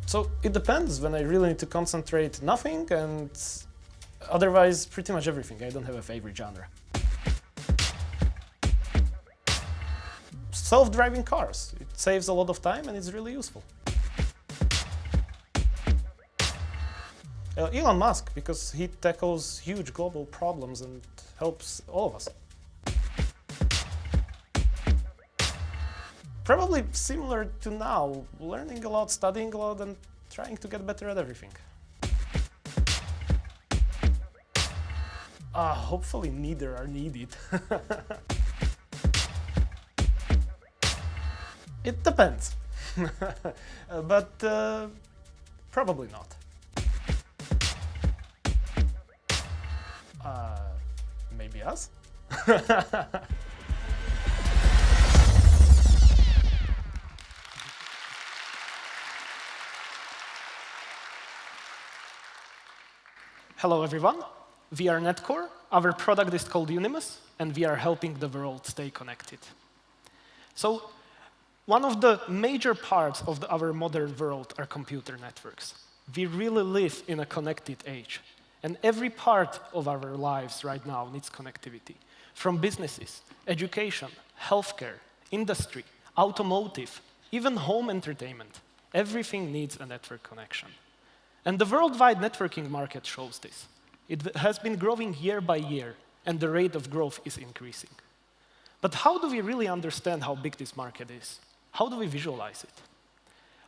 Speaker 17: So it depends. When I really need to concentrate, nothing, and otherwise pretty much everything. I don't have a favorite genre. Self-driving cars. It saves a lot of time and it's really useful. Elon Musk, because he tackles huge global problems and helps all of us. Probably similar to now, learning a lot, studying a lot, and trying to get better at everything. Hopefully neither are needed. It depends, but probably not. Maybe us? Hello everyone, we are Netcore. Our product is called Unimus, and we are helping the world stay connected. So, one of the major parts of our modern world are computer networks. We really live in a connected age, and every part of our lives right now needs connectivity. From businesses, education, healthcare, industry, automotive, even home entertainment, everything needs a network connection. And the worldwide networking market shows this. It has been growing year by year, and the rate of growth is increasing. But how do we really understand how big this market is? How do we visualize it?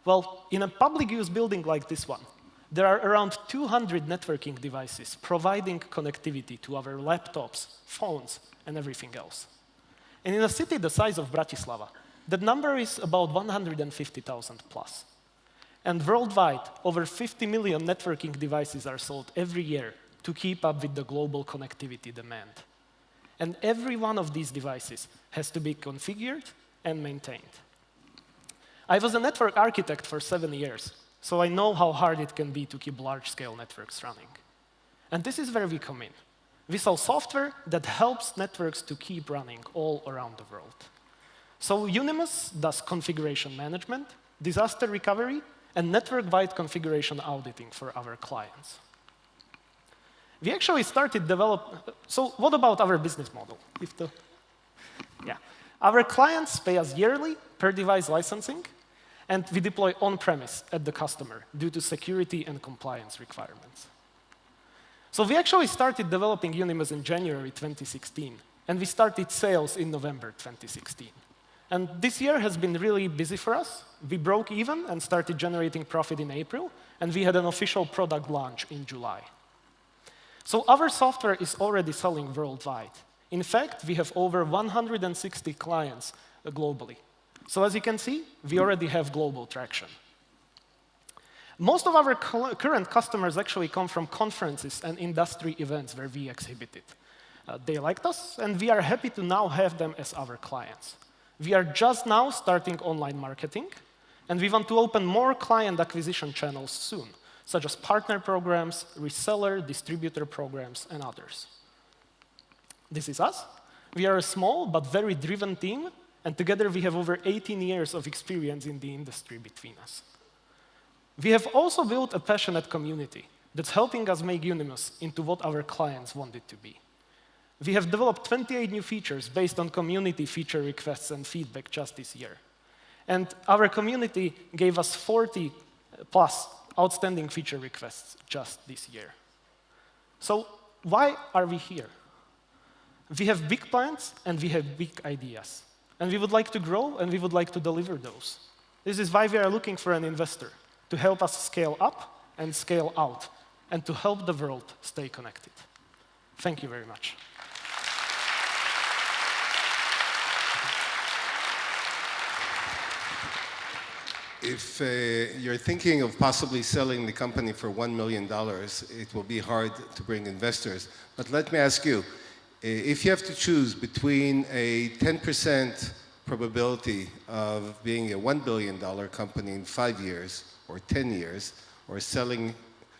Speaker 17: Well, in a public use building like this one, there are around 200 networking devices providing connectivity to our laptops, phones, and everything else. And in a city the size of Bratislava, that number is about 150,000 plus. And worldwide, over 50 million networking devices are sold every year to keep up with the global connectivity demand. And every one of these devices has to be configured and maintained. I was a network architect for 7 years, so I know how hard it can be to keep large-scale networks running. And this is where we come in. We sell software that helps networks to keep running all around the world. So Unimus does configuration management, disaster recovery, and network-wide configuration auditing for our clients. We actually started so what about our business model? Our clients pay us yearly per device licensing, and we deploy on-premise at the customer due to security and compliance requirements. So we actually started developing Unimus in January 2016, and we started sales in November 2016. And this year has been really busy for us. We broke even and started generating profit in April, and we had an official product launch in July. So our software is already selling worldwide. In fact, we have over 160 clients globally. So as you can see, we already have global traction. Most of our current customers actually come from conferences and industry events where we exhibited. They liked us, and we are happy to now have them as our clients. We are just now starting online marketing, and we want to open more client acquisition channels soon, such as partner programs, reseller, distributor programs, and others. This is us. We are a small but very driven team, and together we have over 18 years of experience in the industry between us. We have also built a passionate community that's helping us make Unimus into what our clients want it to be. We have developed 28 new features based on community feature requests and feedback just this year. And our community gave us 40+ outstanding feature requests just this year. So why are we here? We have big plans and we have big ideas. And we would like to grow and we would like to deliver those. This is why we are looking for an investor to help us scale up and scale out and to help the world stay connected. Thank you very much.
Speaker 11: If you're thinking of possibly selling the company for $1 million, it will be hard to bring investors. But let me ask you, if you have to choose between a 10% probability of being a $1 billion company in 5 years or 10 years, or selling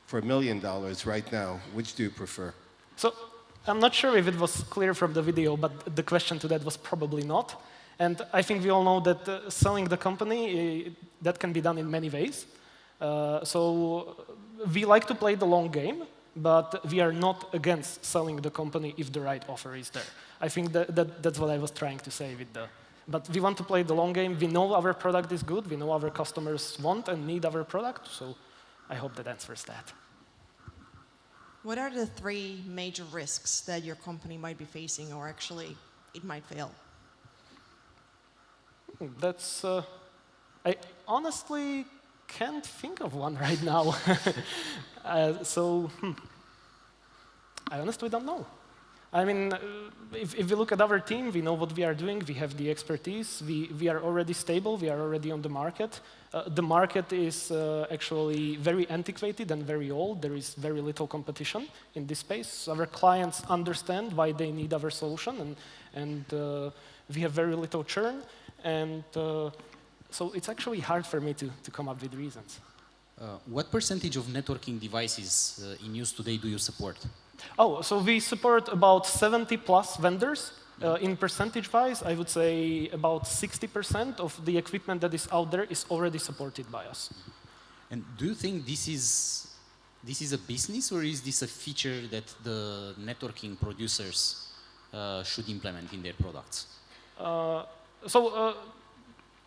Speaker 11: for $1 million right now, which do you prefer?
Speaker 17: So I'm not sure if it was clear from the video, but the question to that was probably not. And I think we all know that selling the company, that can be done in many ways. So we like to play the long game, but we are not against selling the company if the right offer is there. I think that's what I was trying to say with the... But we want to play the long game. We know our product is good. We know our customers want and need our product. So I hope that answers that.
Speaker 13: What are the 3 major risks that your company might be facing, or actually it might fail?
Speaker 17: That's... I honestly can't think of one right now. I honestly don't know. I mean, if we look at our team, we know what we are doing. We have the expertise. We are already stable. We are already on the market. The market is actually very antiquated and very old. There is very little competition in this space. Our clients understand why they need our solution, and we have very little churn. And so it's actually hard for me to come up with reasons.
Speaker 12: What percentage of networking devices in use today do you support?
Speaker 17: Oh, so we support about 70+ vendors. In percentage-wise, I would say about 60% of the equipment that is out there is already supported by us.
Speaker 12: And do you think this is a business, or is this a feature that the networking producers should implement in their products?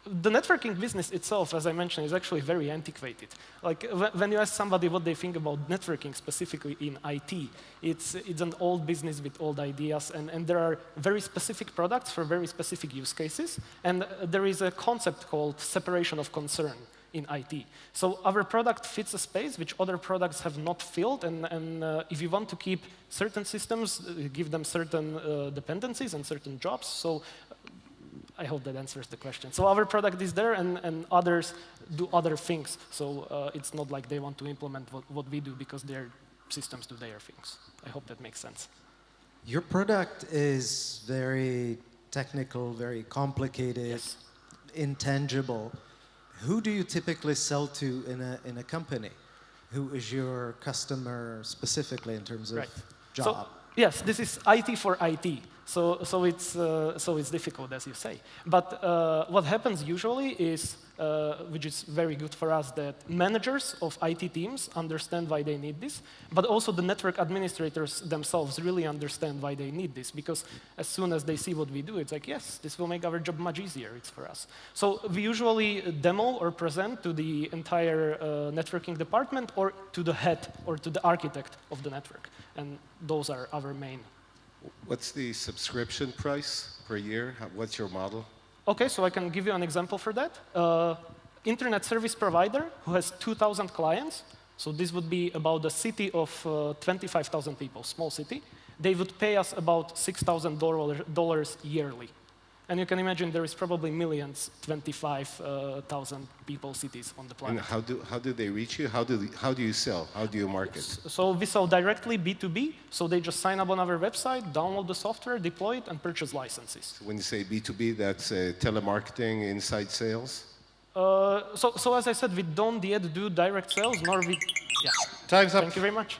Speaker 17: The networking business itself, as I mentioned, is actually very antiquated. Like when you ask somebody what they think about networking specifically in IT, it's an old business with old ideas, and there are very specific products for very specific use cases, and there is a concept called separation of concern in IT. So our product fits a space which other products have not filled, and if you want to keep certain systems, give them certain dependencies and certain jobs, so I hope that answers the question. So our product is there, and others do other things. So it's not like they want to implement what we do because their systems do their things. I hope that makes sense.
Speaker 10: Your product is very technical, very complicated, yes, intangible. Who do you typically sell to in a company? Who is your customer specifically in terms of job?
Speaker 17: So, yes, this is IT for IT. So it's difficult, as you say. But what happens usually is, which is very good for us, that managers of IT teams understand why they need this, but also the network administrators themselves really understand why they need this, because as soon as they see what we do, it's like, yes, this will make our job much easier, it's for us. So we usually demo or present to the entire networking department or to the head or to the architect of the network, and those are our main.
Speaker 11: What's the subscription price per year? What's your model?
Speaker 17: Okay, so I can give you an example for that. Internet service provider who has 2,000 clients So this would be about a city of 25,000 people, small city. They would pay us about $6,000 yearly. And you can imagine there is probably millions, 25,000 people, cities on the planet.
Speaker 11: And how do they reach you? How do you sell? How do you market?
Speaker 17: So we sell directly B2B. So they just sign up on our website, download the software, deploy it, and purchase licenses.
Speaker 11: When you say B2B, that's telemarketing, inside sales?
Speaker 17: So as I said, we don't yet do direct sales, nor we... Yeah.
Speaker 2: Time's up.
Speaker 17: Thank you very much.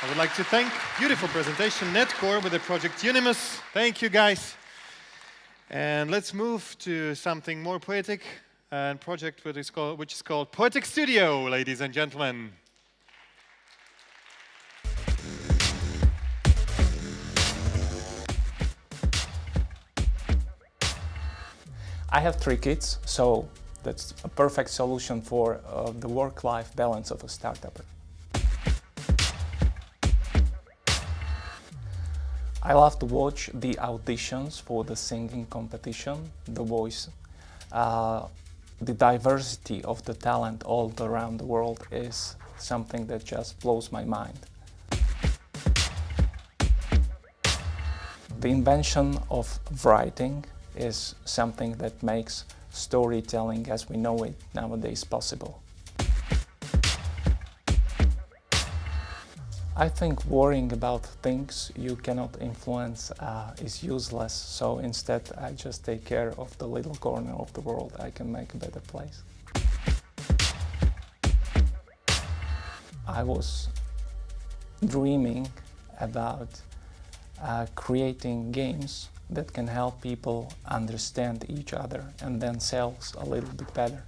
Speaker 2: I would like to thank, beautiful presentation, Netcore with the project Unimus. Thank you, guys. And let's move to something more poetic, and project which is called Poetic Studio, ladies and gentlemen.
Speaker 18: I have 3 kids, so that's a perfect solution for the work-life balance of a startupper. I love to watch the auditions for the singing competition, The Voice. The diversity of the talent all around the world is something that just blows my mind. The invention of writing is something that makes storytelling as we know it nowadays possible. I think worrying about things you cannot influence is useless, so instead I just take care of the little corner of the world I can make a better place. I was dreaming about creating games that can help people understand each other and themselves a little bit better.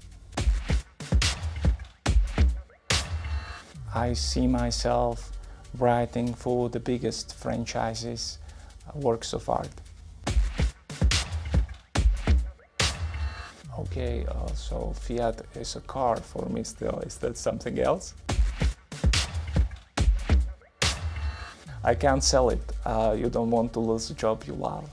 Speaker 18: I see myself writing for the biggest franchises, works of art. Okay, so Fiat is a car for me still. Is that something else? I can't sell it. You don't want to lose a job you love.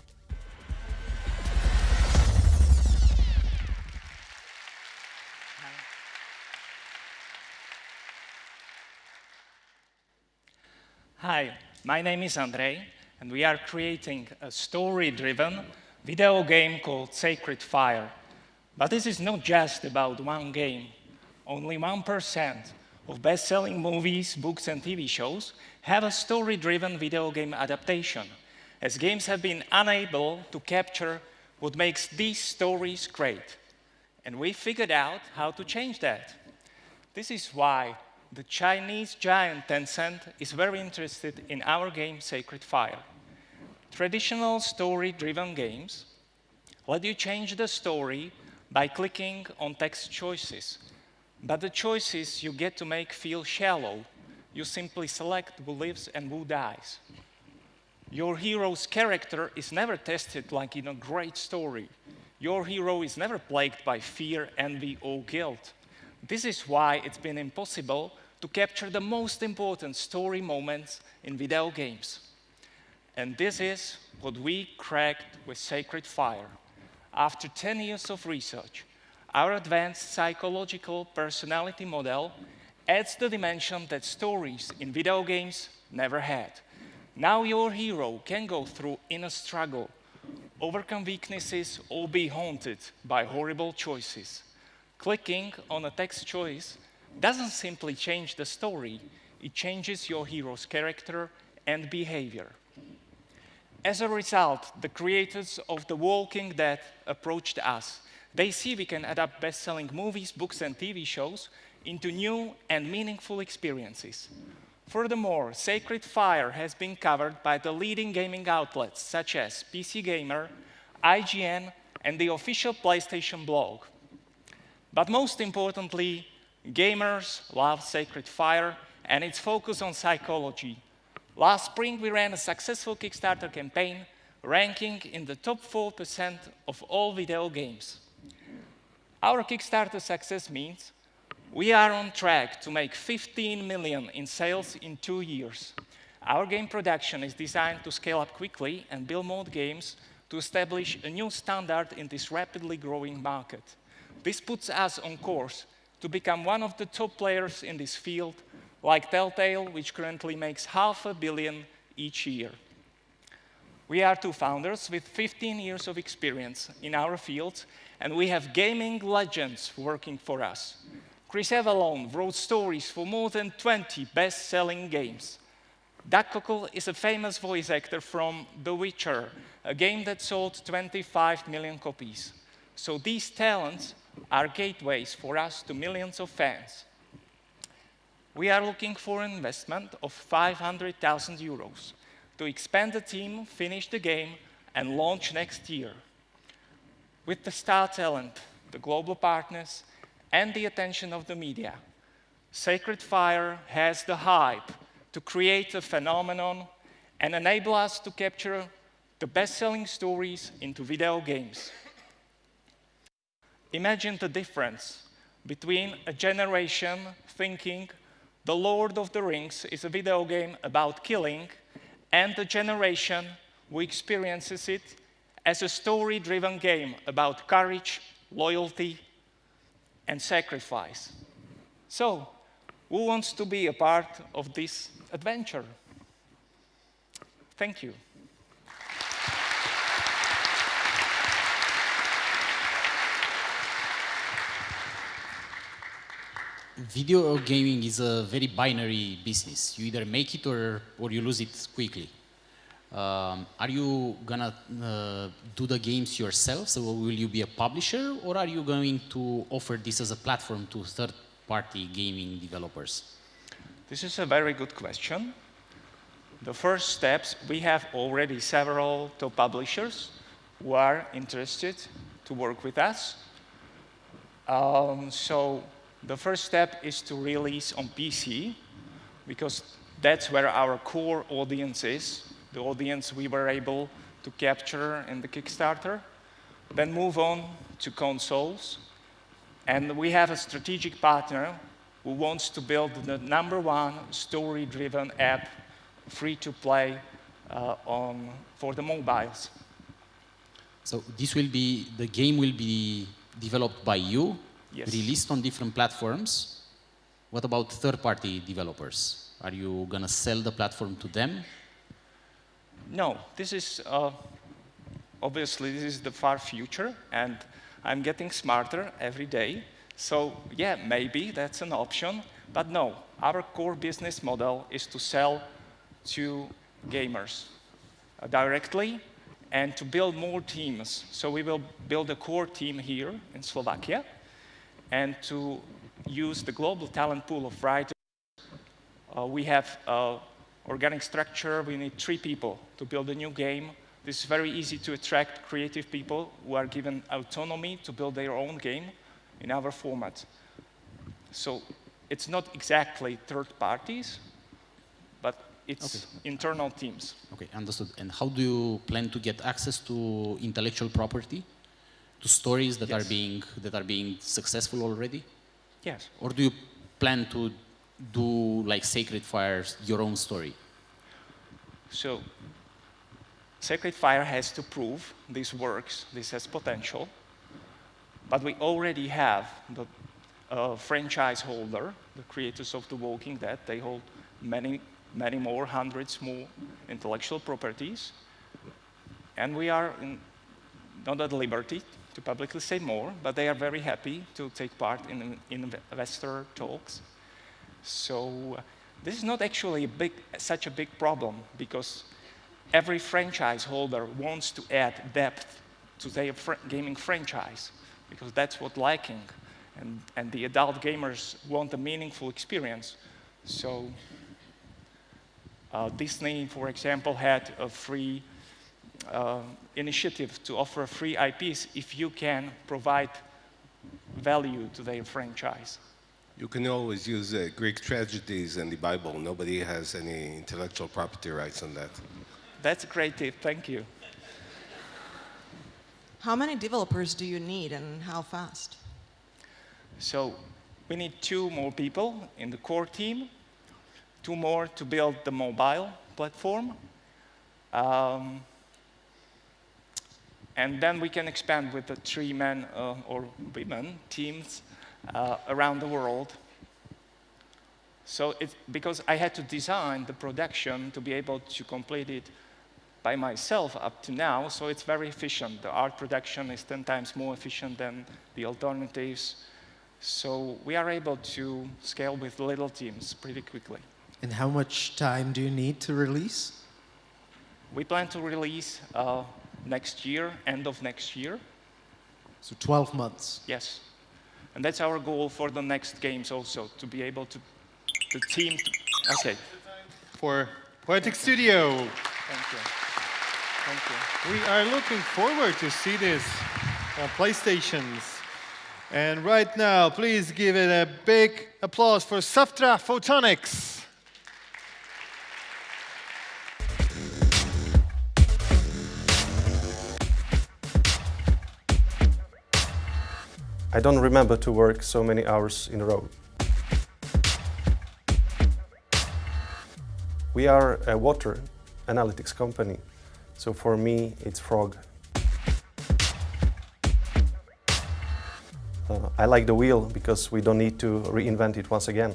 Speaker 19: Hi, my name is Andrei, and we are creating a story-driven video game called Sacred Fire. But this is not just about one game. Only 1% of best-selling movies, books, and TV shows have a story-driven video game adaptation, as games have been unable to capture what makes these stories great. And we figured out how to change that. This is why the Chinese giant Tencent is very interested in our game Sacred Fire. Traditional story-driven games let you change the story by clicking on text choices. But the choices you get to make feel shallow. You simply select who lives and who dies. Your hero's character is never tested like in a great story. Your hero is never plagued by fear, envy, or guilt. This is why it's been impossible to capture the most important story moments in video games. And this is what we cracked with Sacred Fire. After 10 years of research, our advanced psychological personality model adds the dimension that stories in video games never had. Now your hero can go through inner struggle, overcome weaknesses, or be haunted by horrible choices. Clicking on a text choice doesn't simply change the story, it changes your hero's character and behavior. As a result, the creators of The Walking Dead approached us. They see we can adapt best-selling movies, books, and TV shows into new and meaningful experiences. Furthermore, Sacred Fire has been covered by the leading gaming outlets such as PC Gamer, IGN, and the official PlayStation blog. But most importantly, gamers love Sacred Fire and its focus on psychology. Last spring, we ran a successful Kickstarter campaign, ranking in the top 4% of all video games. Our Kickstarter success means we are on track to make 15 million in sales in 2 years. Our game production is designed to scale up quickly and build more games to establish a new standard in this rapidly growing market. This puts us on course to become one of the top players in this field, like Telltale, which currently makes $500 million each year. We are two founders with 15 years of experience in our field, and we have gaming legends working for us. Chris Avallone wrote stories for more than 20 best-selling games. Doug Cockle is a famous voice actor from The Witcher, a game that sold 25 million copies. So these talents are gateways for us to millions of fans. We are looking for an investment of 500,000 euros to expand the team, finish the game, and launch next year. With the star talent, the global partners, and the attention of the media, Sacred Fire has the hype to create a phenomenon and enable us to capture the best-selling stories into video games. Imagine the difference between a generation thinking The Lord of the Rings is a video game about killing and the generation who experiences it as a story-driven game about courage, loyalty, and sacrifice. So, who wants to be a part of this adventure? Thank you.
Speaker 12: Video gaming is a very binary business. You either make it or you lose it quickly. Are you gonna do the games yourself? So will you be a publisher, or are you going to offer this as a platform to third-party gaming developers?
Speaker 19: This is a very good question. The first steps, we have already several top publishers who are interested to work with us. So the first step is to release on PC, because that's where our core audience is, the audience we were able to capture in the Kickstarter. Then move on to consoles. And we have a strategic partner who wants to build the #1 story-driven app, free-to-play for the mobiles.
Speaker 12: So this will be, the game will be developed by you,
Speaker 19: yes,
Speaker 12: released on different platforms. What about third-party developers? Are you going to sell the platform to them?
Speaker 19: No, this is, obviously, this is the far future, and I'm getting smarter every day. So, yeah, maybe that's an option, but no, our core business model is to sell to gamers directly and to build more teams. So we will build a core team here in Slovakia and to use the global talent pool of writers. We have organic structure. We need 3 people to build a new game. This is very easy to attract creative people who are given autonomy to build their own game in our format. So it's not exactly third parties, but it's internal teams.
Speaker 12: Okay, understood. And how do you plan to get access to intellectual property, to stories that are being successful already?
Speaker 19: Yes.
Speaker 12: Or do you plan to do, like Sacred Fire, your own story?
Speaker 19: So Sacred Fire has to prove this works, this has potential, but we already have the franchise holder, the creators of The Walking Dead. They hold many more, hundreds more intellectual properties, and we are not at liberty to publicly say more, but they are very happy to take part in investor talks. So this is not actually such a big problem, because every franchise holder wants to add depth to their gaming franchise, because that's what liking, and the adult gamers want a meaningful experience. So Disney, for example, had a free initiative to offer free IPs if you can provide value to their franchise.
Speaker 11: You can always use Greek tragedies and the Bible. Nobody has any intellectual property rights on that.
Speaker 19: That's a great tip, thank you.
Speaker 13: How many developers do you need and how fast?
Speaker 19: So we need 2 more people in the core team, 2 more to build the mobile platform. And then we can expand with the 3 men or women teams around the world. So because I had to design the production to be able to complete it by myself up to now, so it's very efficient. The art production is 10 times more efficient than the alternatives. So we are able to scale with little teams pretty quickly.
Speaker 10: And how much time do you need to release?
Speaker 19: We plan to release next year, end of next year.
Speaker 10: So 12 months.
Speaker 19: Yes. And that's our goal for the next games also, to be able to, the team, okay.
Speaker 2: For Poetic Studio.
Speaker 19: Thank you. Thank you.
Speaker 2: We are looking forward to see these PlayStations. And right now, please give it a big applause for Saftra Photonics.
Speaker 20: I don't remember to work so many hours in a row. We are a water analytics company, so for me it's frog. I like the wheel because we don't need to reinvent it once again.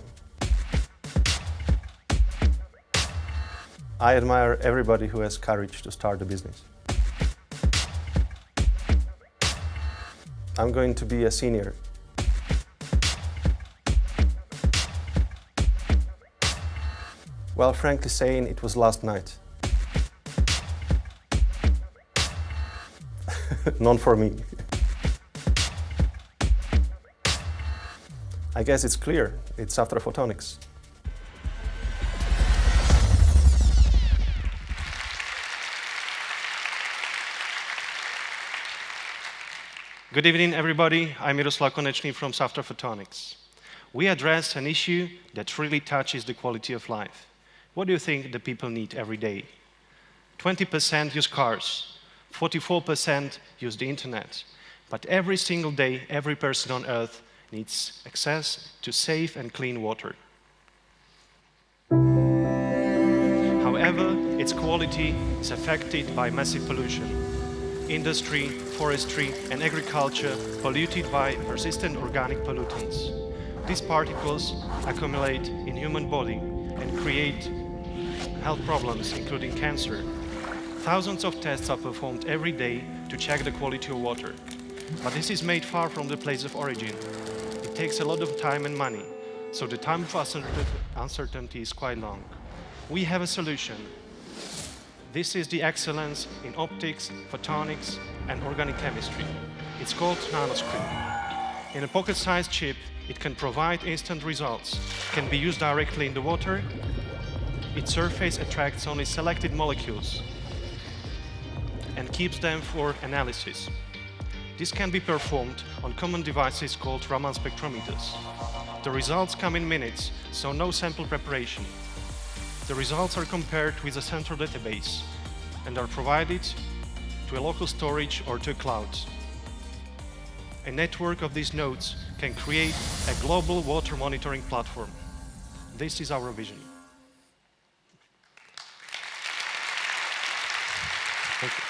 Speaker 20: I admire everybody who has courage to start a business. I'm going to be a senior. Well, frankly saying, it was last night. None for me. I guess it's clear, it's Saftra Photonics.
Speaker 21: Good evening, everybody. I'm Miroslav Konečný from Saftra Photonics. We address an issue that really touches the quality of life. What do you think the people need every day? 20% use cars, 44% use the internet, but every single day, every person on Earth needs access to safe and clean water. However, its quality is affected by massive pollution. Industry, forestry, and agriculture polluted by persistent organic pollutants. These particles accumulate in human body and create health problems, including cancer. Thousands of tests are performed every day to check the quality of water. But this is made far from the place of origin. It takes a lot of time and money, so the time of uncertainty is quite long. We have a solution. This is the excellence in optics, photonics, and organic chemistry. It's called nanoscreen. In a pocket-sized chip, it can provide instant results. It can be used directly in the water. Its surface attracts only selected molecules and keeps them for analysis. This can be performed on common devices called Raman spectrometers. The results come in minutes, so no sample preparation. The results are compared with a central database and are provided to a local storage or to a cloud. A network of these nodes can create a global water monitoring platform. This is our vision. Thank you.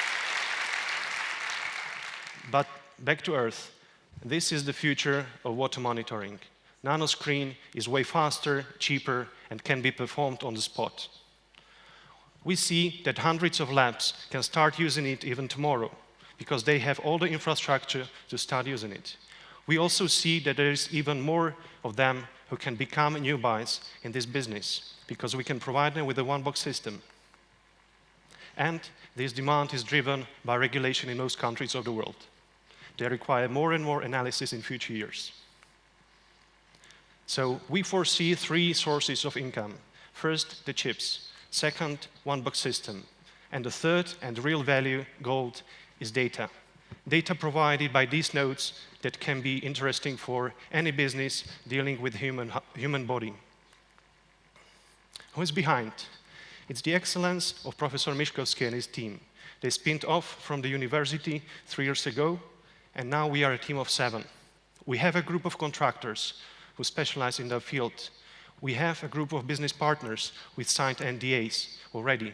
Speaker 21: But back to Earth. This is the future of water monitoring. Nanoscreen is way faster, cheaper, and can be performed on the spot. We see that hundreds of labs can start using it even tomorrow because they have all the infrastructure to start using it. We also see that there is even more of them who can become newbies in this business because we can provide them with a one-box system. And this demand is driven by regulation in most countries of the world. They require more and more analysis in future years. So we foresee three sources of income. First, the chips. Second, one-box system. And the third and real value gold is data. Data provided by these nodes that can be interesting for any business dealing with human body. Who is behind? It's the excellence of Professor Miškovský and his team. They spinned off from the university 3 years ago, and now we are a team of 7. We have a group of contractors who specialize in their field. We have a group of business partners with signed NDAs already.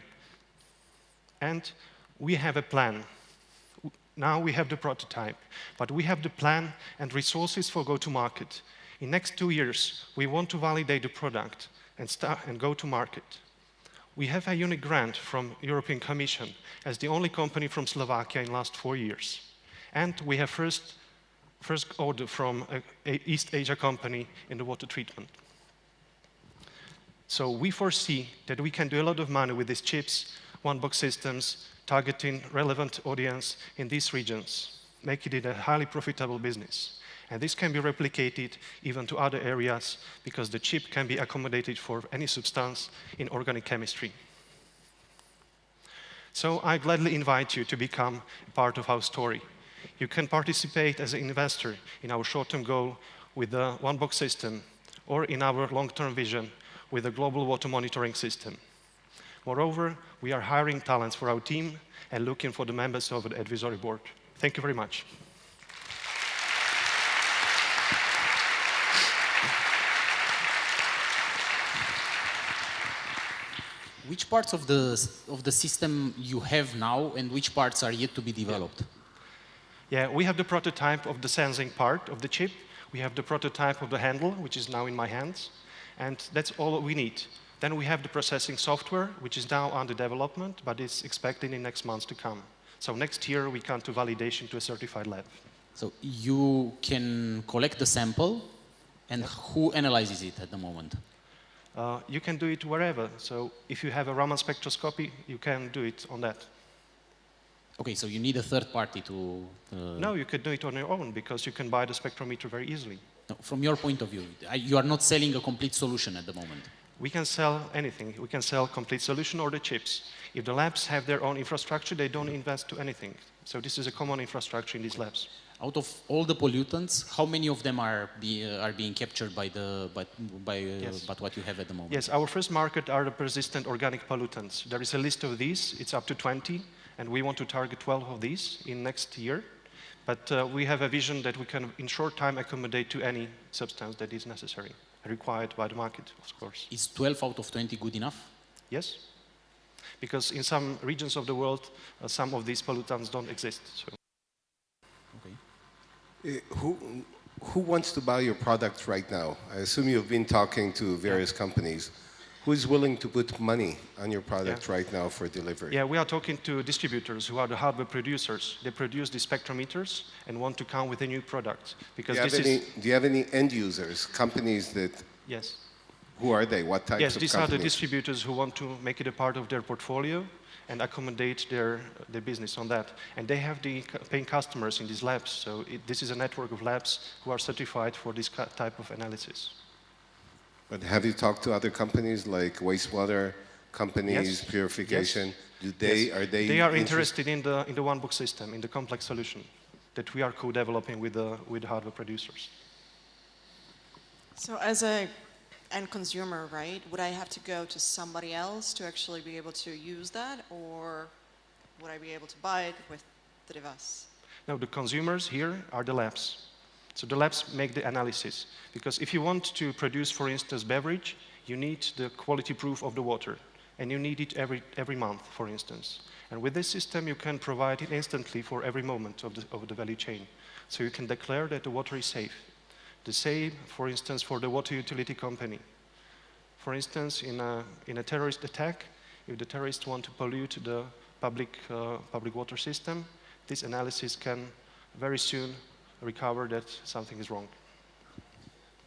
Speaker 21: And we have a plan. Now we have the prototype, but we have the plan and resources for go-to-market. In next 2 years, we want to validate the product and go to market. We have a unique grant from European Commission as the only company from Slovakia in last 4 years. And we have first order from a East Asia company in the water treatment. So we foresee that we can do a lot of money with these chips, one-box systems, targeting relevant audience in these regions, making it a highly profitable business. And this can be replicated even to other areas because the chip can be accommodated for any substance in organic chemistry. So I gladly invite you to become part of our story. You can participate as an investor in our short-term goal with the one-box system or in our long-term vision with a global water monitoring system. Moreover, we are hiring talents for our team and looking for the members of the advisory board. Thank you very much.
Speaker 12: Which parts of the system you have now and which parts are yet to be developed?
Speaker 21: Yeah, we have the prototype of the sensing part of the chip. We have the prototype of the handle, which is now in my hands. And that's all we need. Then we have the processing software, which is now under development, but it's expected in next months to come. So next year, we come to validation to a certified lab.
Speaker 12: So you can collect the sample, and who analyzes it at the moment?
Speaker 21: You can do it wherever. So if you have a Raman spectroscopy, you can do it on that.
Speaker 12: Okay, so you need a third party to...
Speaker 21: No, you could do it on your own because you can buy the spectrometer very easily.
Speaker 12: No, from your point of view, you are not selling a complete solution at the moment.
Speaker 21: We can sell anything. We can sell complete solution or the chips. If the labs have their own infrastructure, they don't invest to anything. So this is a common infrastructure in these labs.
Speaker 12: Out of all the pollutants, how many of them are being captured by what you have at the moment?
Speaker 21: Yes, our first market are the persistent organic pollutants. There is a list of these. It's up to 20, and we want to target 12 of these in next year. But we have a vision that we can, in short time, accommodate to any substance that is necessary, required by the market, of course.
Speaker 12: Is 12 out of 20 good enough?
Speaker 21: Yes, because in some regions of the world, some of these pollutants don't exist. So.
Speaker 11: Who wants to buy your product right now? I assume you've been talking to various companies. Who is willing to put money on your product right now for delivery?
Speaker 21: Yeah, we are talking to distributors who are the hardware producers. They produce the spectrometers and want to come with a new product. Because
Speaker 11: do you have any end users, companies that...
Speaker 21: Yes.
Speaker 11: Who are they? What types of companies?
Speaker 21: Yes, these are the distributors who want to make it a part of their portfolio and accommodate their business on that. And they have the paying customers in these labs. So this is a network of labs who are certified for this type of analysis.
Speaker 11: But have you talked to other companies like wastewater companies,
Speaker 21: Yes.
Speaker 11: purification?
Speaker 21: Yes.
Speaker 11: Are they?
Speaker 21: They are interested in the one-box system, in the complex solution that we are co-developing with the hardware producers.
Speaker 13: So as a end consumer, right, would I have to go to somebody else to actually be able to use that, or would I be able to buy it with the device?
Speaker 21: No, the consumers here are the labs. So the labs make the analysis. Because if you want to produce, for instance, beverage, you need the quality proof of the water. And you need it every month, for instance. And with this system, you can provide it instantly for every moment of the value chain. So you can declare that the water is safe. The same, for instance, for the water utility company. For instance, in a terrorist attack, if the terrorists want to pollute the public water system, this analysis can very soon recover that something is wrong.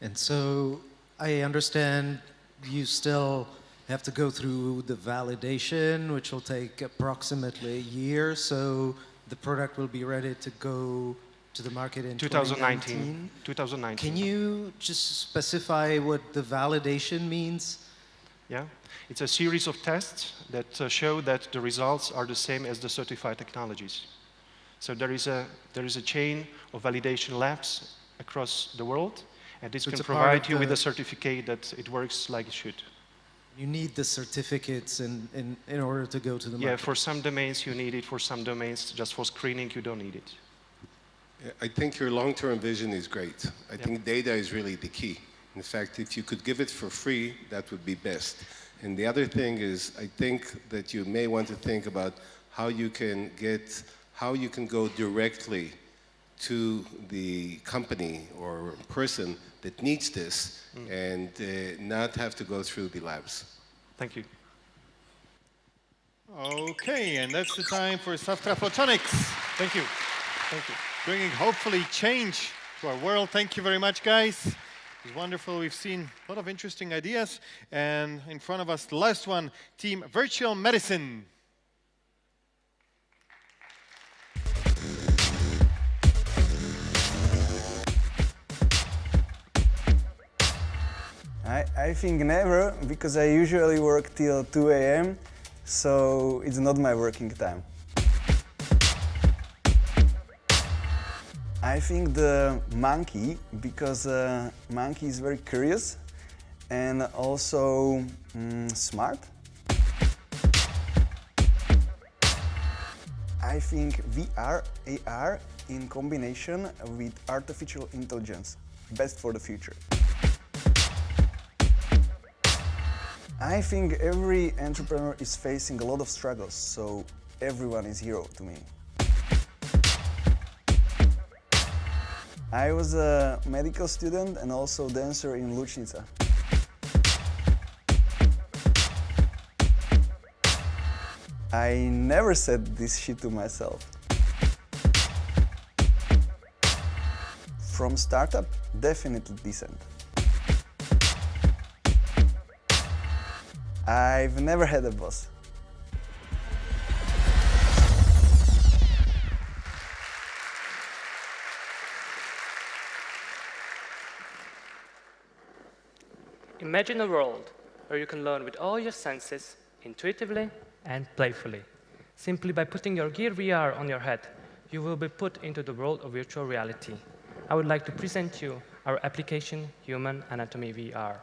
Speaker 10: And so I understand you still have to go through the validation, which will take approximately a year, so the product will be ready to go to the market in 2019.
Speaker 21: 2019.
Speaker 10: Can you just specify what the validation means?
Speaker 21: Yeah, it's a series of tests that show that the results are the same as the certified technologies. So there is a chain of validation labs across the world, and this can provide you with a certificate that it works like it should.
Speaker 10: You need the certificates in order to go to the market.
Speaker 21: Yeah, for some domains you need it, for some domains, just for screening, you don't need it.
Speaker 11: I think your long-term vision is great. I think data is really the key. In fact, if you could give it for free, that would be best. And the other thing is, I think that you may want to think about how you can go directly to the company or person that needs this and not have to go through the labs.
Speaker 21: Thank you.
Speaker 2: Okay, and that's the time for Saftra Photonics.
Speaker 21: Thank you. Thank you.
Speaker 2: Bringing hopefully change to our world. Thank you very much, guys. It was wonderful. We've seen a lot of interesting ideas. And in front of us, the last one, Team Virtual Medicine.
Speaker 1: I think never, because I usually work till 2 a.m., so it's not my working time. I think the monkey, because monkey is very curious and also smart. I think VR, AR in combination with artificial intelligence, best for the future. I think every entrepreneur is facing a lot of struggles, so everyone is hero to me. I was a medical student and also dancer in Lučnica. I never said this shit to myself. From startup, definitely decent. I've never had a boss.
Speaker 22: Imagine a world where you can learn with all your senses, intuitively and playfully. Simply by putting your Gear VR on your head, you will be put into the world of virtual reality. I would like to present you our application, Human Anatomy VR.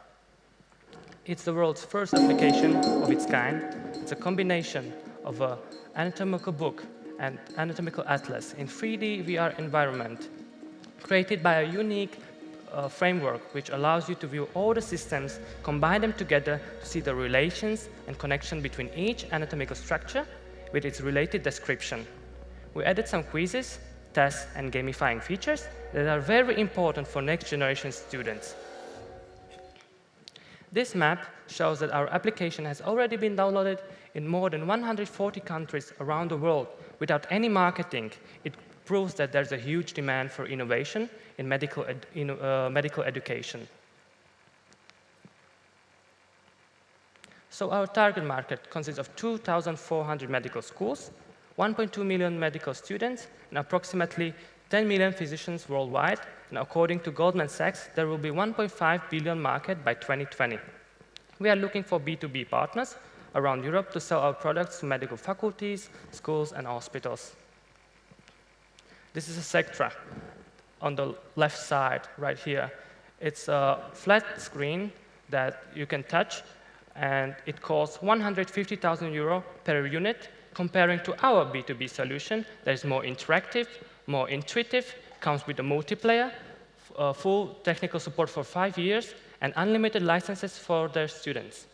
Speaker 22: It's the world's first application of its kind. It's a combination of an anatomical book and anatomical atlas in 3D VR environment, created by a unique framework which allows you to view all the systems, combine them together to see the relations and connection between each anatomical structure with its related description. We added some quizzes, tests, and gamifying features that are very important for next generation students. This map shows that our application has already been downloaded in more than 140 countries around the world without any marketing. It proves that there's a huge demand for innovation in medical education. So our target market consists of 2,400 medical schools, 1.2 million medical students, and approximately 10 million physicians worldwide. And according to Goldman Sachs, there will be 1.5 billion market by 2020. We are looking for B2B partners around Europe to sell our products to medical faculties, schools, and hospitals. This is a Sectra on the left side right here. It's a flat screen that you can touch, and it costs 150,000 euro per unit, comparing to our B2B solution that is more interactive, more intuitive, comes with a multiplayer, full technical support for 5 years, and unlimited licenses for their students.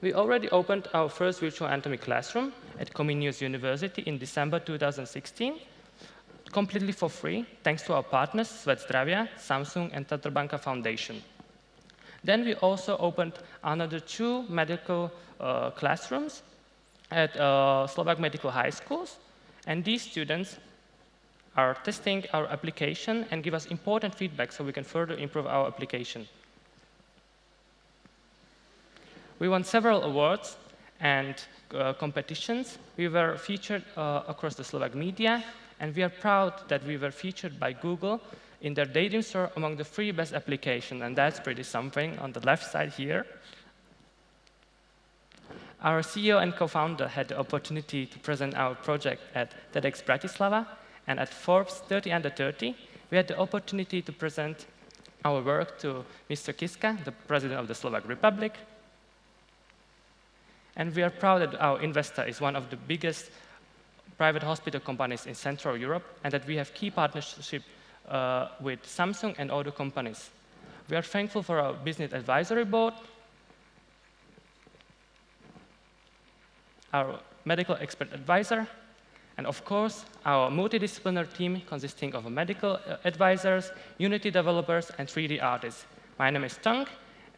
Speaker 22: We already opened our first virtual anatomy classroom at Comenius University in December 2016, completely for free, thanks to our partners, Svet Zdravia, Samsung, and Tatra Banka Foundation. Then we also opened another 2 medical classrooms at Slovak medical high schools, and these students are testing our application and give us important feedback so we can further improve our application. We won several awards and competitions. We were featured across the Slovak media, and we are proud that we were featured by Google in their dating store among the 3 best applications, and that's pretty something on the left side here. Our CEO and co-founder had the opportunity to present our project at TEDx Bratislava, and at Forbes 30 Under 30, we had the opportunity to present our work to Mr. Kiska, the President of the Slovak Republic. And we are proud that our investor is one of the biggest private hospital companies in Central Europe, and that we have key partnership with Samsung and other companies. We are thankful for our business advisory board, our medical expert advisor, And of course, our multidisciplinary team consisting of medical advisors, Unity developers, and 3D artists. My name is Tung,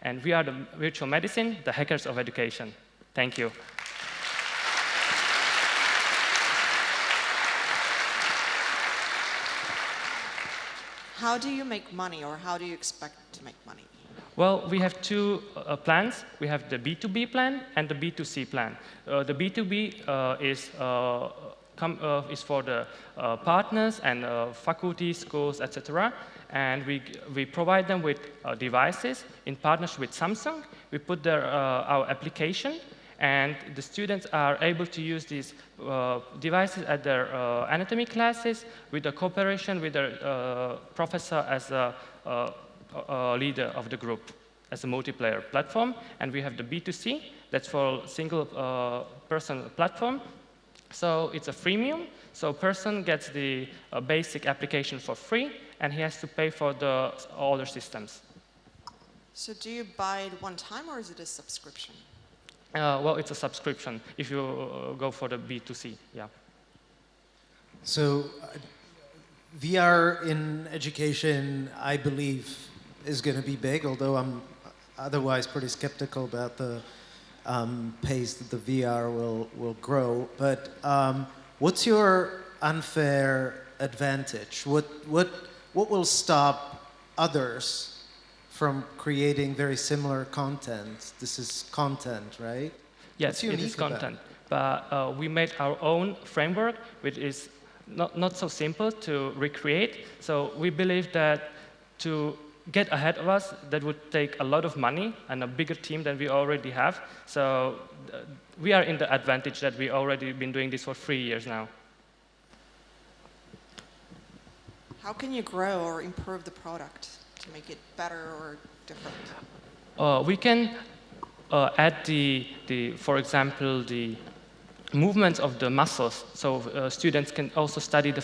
Speaker 22: and we are the Virtual Medicine, the hackers of education. Thank you.
Speaker 13: How do you make money, or how do you expect to make money?
Speaker 22: Well, we have two plans. We have the B2B plan and the B2C plan. The B2B is for the partners and faculties, schools, etc. And we provide them with devices in partnership with Samsung. We put our application, and the students are able to use these devices at their anatomy classes with the cooperation with their professor as a leader of the group, as a multiplayer platform. And we have the B2C, that's for single person platform. So it's a freemium, so a person gets the basic application for free, and he has to pay for the other systems.
Speaker 13: So do you buy it one time, or is it a subscription?
Speaker 22: Well, it's a subscription if you go for the B2C, yeah.
Speaker 10: So VR in education, I believe, is going to be big, although I'm otherwise pretty skeptical about the pace that the VR will grow. But what's your unfair advantage? What will stop others from creating very similar content? This is content, right?
Speaker 22: Yes, it is content. But we made our own framework, which is not so simple to recreate. So we believe that to get ahead of us, that would take a lot of money and a bigger team than we already have. So we are in the advantage that we already been doing this for 3 years now.
Speaker 13: How can you grow or improve the product to make it better or different?
Speaker 22: We can add for example, the movements of the muscles. So students can also study the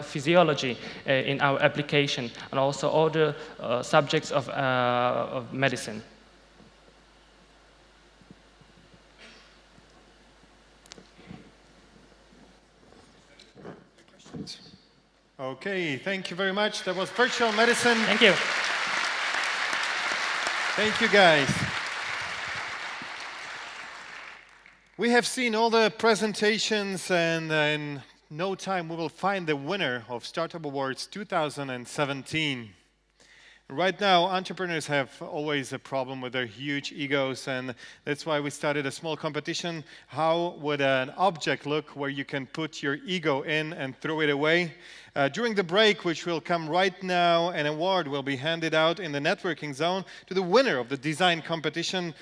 Speaker 22: physiology in our application, and also all the subjects of medicine.
Speaker 2: Okay, thank you very much. That was Virtual Medicine.
Speaker 22: Thank you.
Speaker 2: Thank you, guys. We have seen all the presentations, and in no time we will find the winner of Startup Awards 2017. Right now, entrepreneurs have always a problem with their huge egos, and that's why we started a small competition. How would an object look where you can put your ego in and throw it away? During the break, which will come right now, an award will be handed out in the networking zone to the winner of the design competition,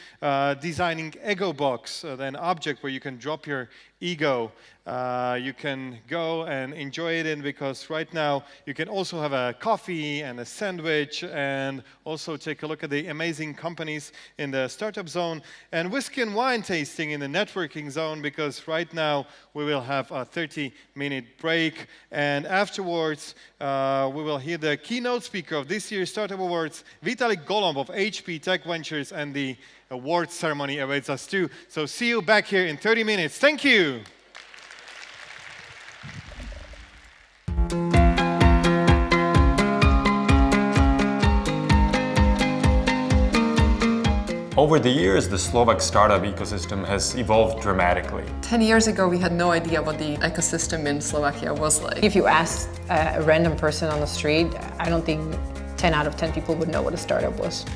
Speaker 2: designing EgoBox, an object where you can drop your ego. You can go and enjoy it in, because right now you can also have a coffee and a sandwich, and also take a look at the amazing companies in the startup zone, and whiskey and wine tasting in the networking zone, because right now we will have a 30-minute break, and afterwards we will hear the keynote speaker of this year's Startup Awards, Vitalik Golomb of HP Tech Ventures, and the awards ceremony awaits us too. So see you back here in 30 minutes. Thank you.
Speaker 3: Over the years, the Slovak startup ecosystem has evolved dramatically.
Speaker 4: 10 years ago, we had no idea what the ecosystem in Slovakia was like.
Speaker 23: If you asked a random person on the street, I don't think 10 out of 10 people would know what a startup was,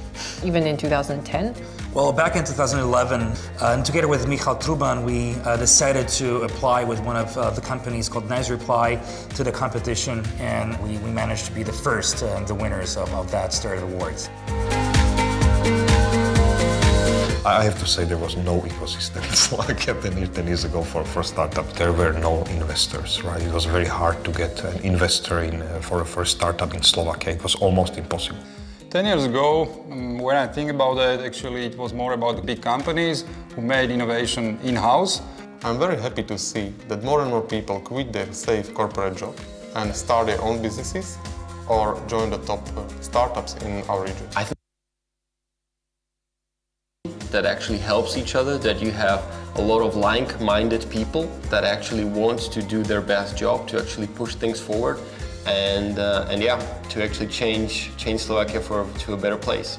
Speaker 23: even in 2010.
Speaker 24: Well, back in 2011, and together with Michal Truban, we decided to apply with one of the companies called Nice Reply to the competition, and we managed to be the first, the winners of that Startup Awards.
Speaker 25: I have to say there was no ecosystem in Slovakia 10 years ago for startup. There were no investors, right? It was very hard to get an investor in for a first startup in Slovakia. It was almost impossible.
Speaker 26: 10 years ago, when I think about it, actually it was more about the big companies who made innovation in-house.
Speaker 20: I'm very happy to see that more and more people quit their safe corporate job and start their own businesses or join the top startups in our region.
Speaker 27: I think that actually helps each other, that you have
Speaker 5: a lot of like-minded people that actually want to do their best job to actually push things forward and yeah, to actually change Slovakia to a better place.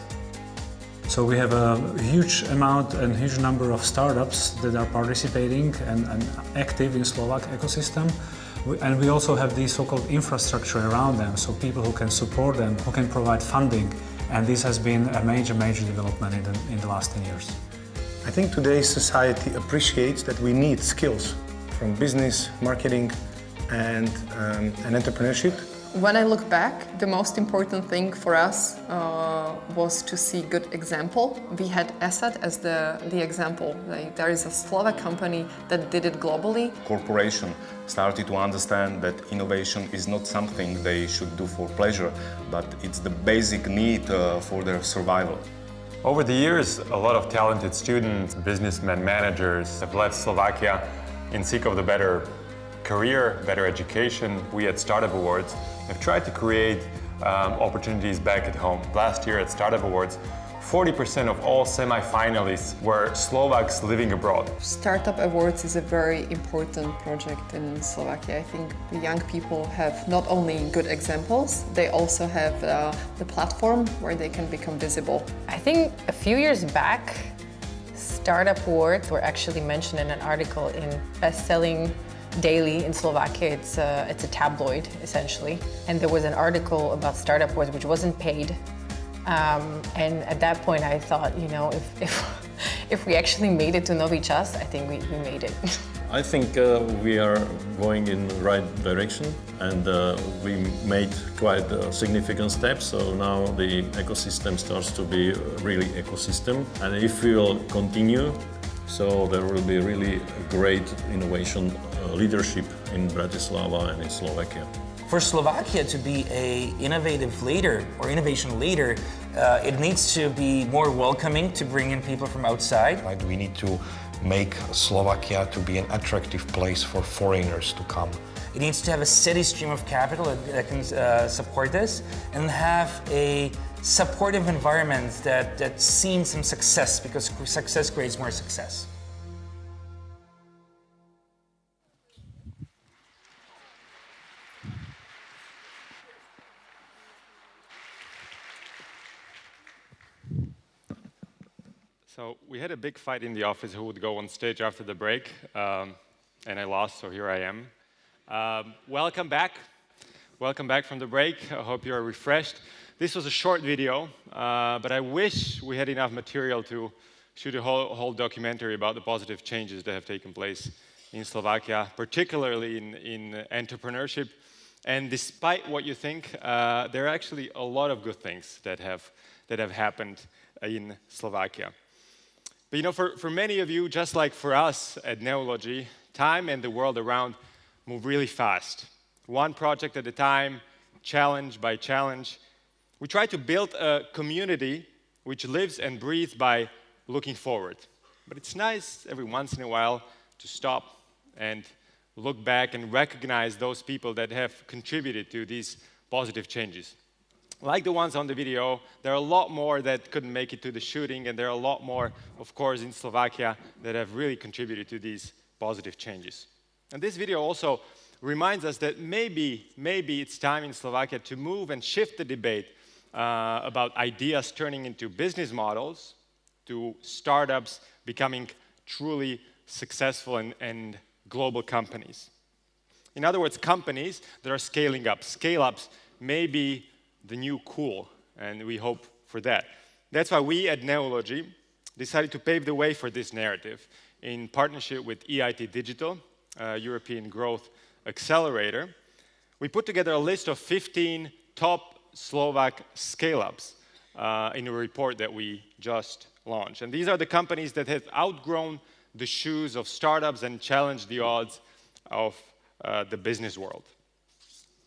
Speaker 6: So we have a huge amount and huge number of startups that are participating and active in Slovak ecosystem. And we also have the so-called infrastructure around them, so people who can support them, who can provide funding. And this has been a major development in the last 10 years.
Speaker 7: I think today's society appreciates that we need skills from business, marketing, and entrepreneurship.
Speaker 4: When I look back, the most important thing for us was to see good example. We had ESET as the example. Like, there is a Slovak company that did it globally.
Speaker 8: Corporation started to understand that innovation is not something they should do for pleasure, but it's the basic need for their survival.
Speaker 3: Over the years, a lot of talented students, businessmen, managers have left Slovakia in seek of the better career, better education. We at Startup Awards have tried to create opportunities back at home. Last year at Startup Awards, 40% of all semi-finalists were Slovaks living abroad.
Speaker 4: Startup Awards is a very important project in Slovakia. I think the young people have not only good examples, they also have the platform where they can become visible.
Speaker 23: I think a few years back, Startup Awards were actually mentioned in an article in Best-Selling Daily in Slovakia. It's a tabloid, essentially. And there was an article about Startup Awards which wasn't paid. And at that point I thought, you know, if we actually made it to Novi Čas, I think we made it.
Speaker 9: I think we are going in the right direction, and we made quite significant steps. So now the ecosystem starts to be really ecosystem. And if we will continue, so there will be really great innovation leadership in Bratislava and in Slovakia.
Speaker 24: For Slovakia to be an innovative leader or innovation leader, it needs to be more welcoming to bring in people from outside.
Speaker 25: Right? We need to make Slovakia to be an attractive place for foreigners to come.
Speaker 24: It needs to have a steady stream of capital that can support this, and have a supportive environment that's seen some success, because success creates more success.
Speaker 3: So we had a big fight in the office who would go on stage after the break, and I lost, so here I am. Welcome back. Welcome back from the break. I hope you are refreshed. This was a short video, but I wish we had enough material to shoot a whole documentary about the positive changes that have taken place in Slovakia, particularly in entrepreneurship. And despite what you think, there are actually a lot of good things that have happened in Slovakia. But you know, for many of you, just like for us at Neology, time and the world around move really fast. One project at a time, challenge by challenge. We try to build a community which lives and breathes by looking forward. But it's nice every once in a while to stop and look back and recognize those people that have contributed to these positive changes. Like the ones on the video, there are a lot more that couldn't make it to the shooting, and there are a lot more, of course, in Slovakia that have really contributed to these positive changes. And this video also reminds us that maybe it's time in Slovakia to move and shift the debate about ideas turning into business models, to startups becoming truly successful and global companies. In other words, companies that are scaling up. Scale-ups may be the new cool, and we hope for that. That's why we at Neology decided to pave the way for this narrative in partnership with EIT Digital, a European Growth Accelerator. We put together a list of 15 top Slovak scale-ups in a report that we just launched. And these are the companies that have outgrown the shoes of startups and challenged the odds of the business world.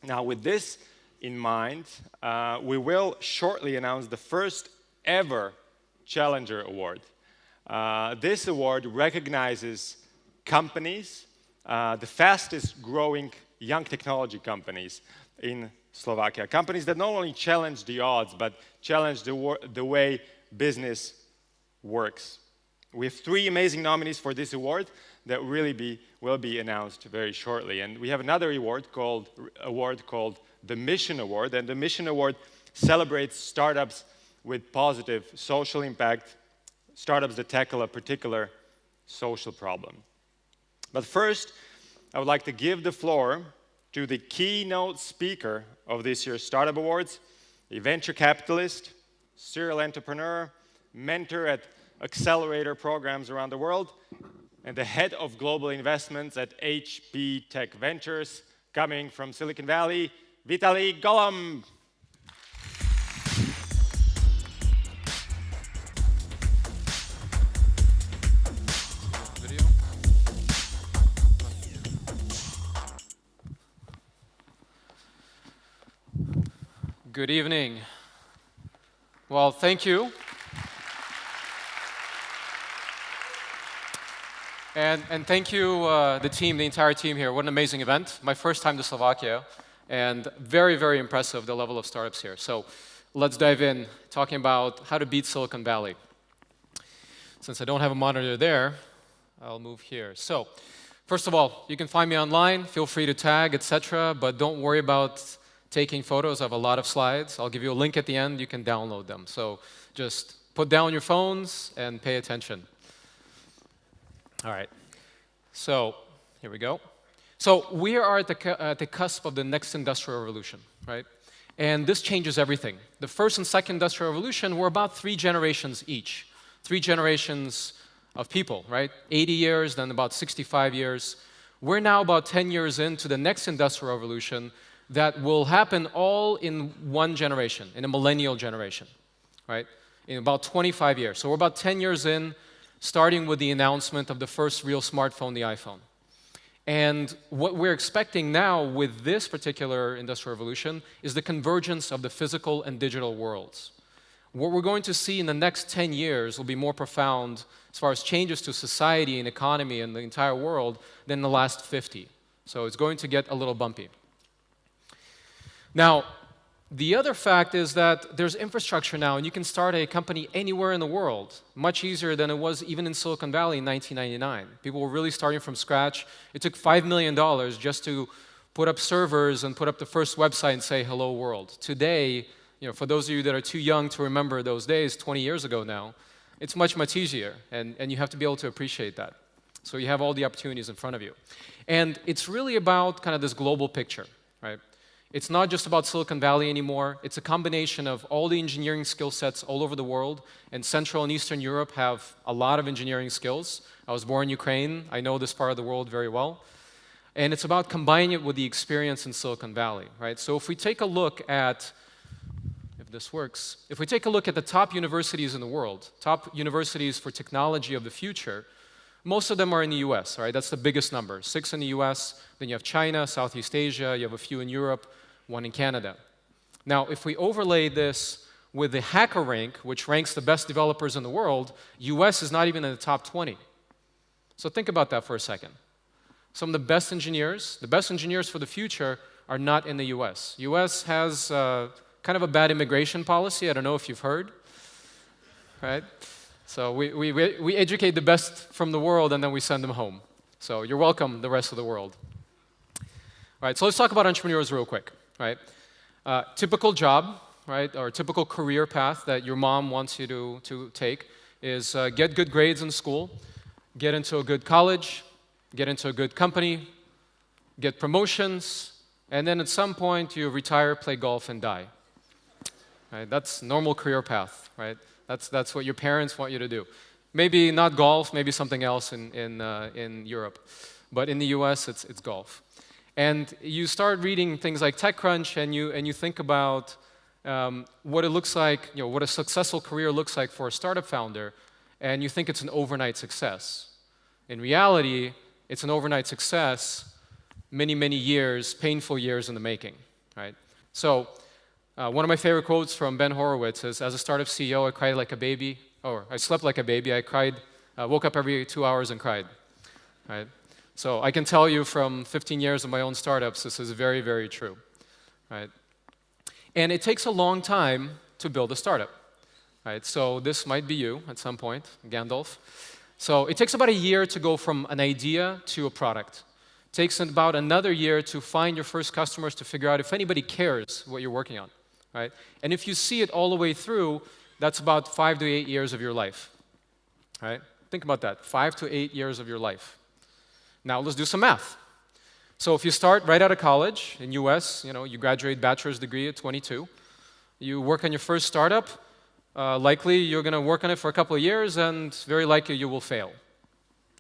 Speaker 3: Now, with this in mind, we will shortly announce the first ever Challenger Award. This award recognizes companies, the fastest growing young technology companies in Slovakia. Companies that not only challenge the odds, but challenge the way business works. We have 3 amazing nominees for this award that will be announced very shortly. And we have another award called the Mission Award. And the Mission Award celebrates startups with positive social impact, startups that tackle a particular social problem. But first, I would like to give the floor to the keynote speaker of this year's Startup Awards, a venture capitalist, serial entrepreneur, mentor at accelerator programs around the world, and the head of global investments at HP Tech Ventures, coming from Silicon Valley, Vitaly Golomb.
Speaker 14: Good evening. Well, thank you. And thank you, the team, the entire team here. What an amazing event. My first time to Slovakia, and very, very impressive, the level of startups here. So let's dive in, talking about how to beat Silicon Valley. Since I don't have a monitor there, I'll move here. So first of all, you can find me online. Feel free to tag, etc., but don't worry about taking photos. I have a lot of slides. I'll give you a link at the end. You can download them. So just put down your phones and pay attention. All right. So here we go. So we are at the cusp of the next industrial revolution, right? And this changes everything. The first and second industrial revolution were about 3 generations each. 3 generations of people, right? 80 years, then about 65 years. We're now about 10 years into the next industrial revolution that will happen all in 1 generation, in a millennial generation, right? In about 25 years. So we're about 10 years in, starting with the announcement of the first real smartphone, the iPhone. And what we're expecting now with this particular industrial revolution is the convergence of the physical and digital worlds. What we're going to see in the next 10 years will be more profound as far as changes to society and economy and the entire world than the last 50. So it's going to get a little bumpy. Now, the other fact is that there's infrastructure now, and you can start a company anywhere in the world, much easier than it was even in Silicon Valley in 1999. People were really starting from scratch. It took $5 million just to put up servers and put up the first website and say, hello world. Today, for those of you that are too young to remember those days, 20 years ago now, it's much, much easier, and you have to be able to appreciate that. So you have all the opportunities in front of you. And it's really about kind of this global picture, right? It's not just about Silicon Valley anymore. It's a combination of all the engineering skill sets all over the world, and Central and Eastern Europe have a lot of engineering skills. I was born in Ukraine. I know this part of the world very well. And it's about combining it with the experience in Silicon Valley, right? So if we take a look at, if this works, if we take a look at the top universities in the world, top universities for technology of the future, most of them are in the US, right? That's the biggest number. 6 in the US, then you have China, Southeast Asia, you have a few in Europe, 1 in Canada. Now, if we overlay this with the HackerRank, which ranks the best developers in the world, US is not even in the top 20. So think about that for a second. Some of the best engineers for the future are not in the US. US has kind of a bad immigration policy. I don't know if you've heard, right? So we educate the best from the world and then we send them home. So you're welcome, the rest of the world. All right, so let's talk about entrepreneurs real quick, right? Typical job, right, or typical career path that your mom wants you to take is get good grades in school, get into a good college, get into a good company, get promotions, and then at some point you retire, play golf, and die. Right? That's normal career path, right? That's what your parents want you to do. Maybe not golf, maybe something else in Europe. But in the US, it's golf. And you start reading things like TechCrunch, and you think about what it looks like, what a successful career looks like for a startup founder, and you think it's an overnight success. In reality, it's an overnight success, many, many years, painful years in the making, right? So one of my favorite quotes from Ben Horowitz is, as a startup CEO, I cried like a baby, or I slept like a baby, I cried, woke up every 2 hours and cried, right? So I can tell you from 15 years of my own startups, this is very, very true, right? And it takes a long time to build a startup, right? So this might be you at some point, Gandalf. So it takes about a year to go from an idea to a product. It takes about another year to find your first customers, to figure out if anybody cares what you're working on, right? And if you see it all the way through, that's about 5 to 8 years of your life, right? Think about that, 5 to 8 years of your life. Now let's do some math. So if you start right out of college in US, you graduate bachelor's degree at 22, you work on your first startup, likely you're going to work on it for a couple of years, and very likely you will fail.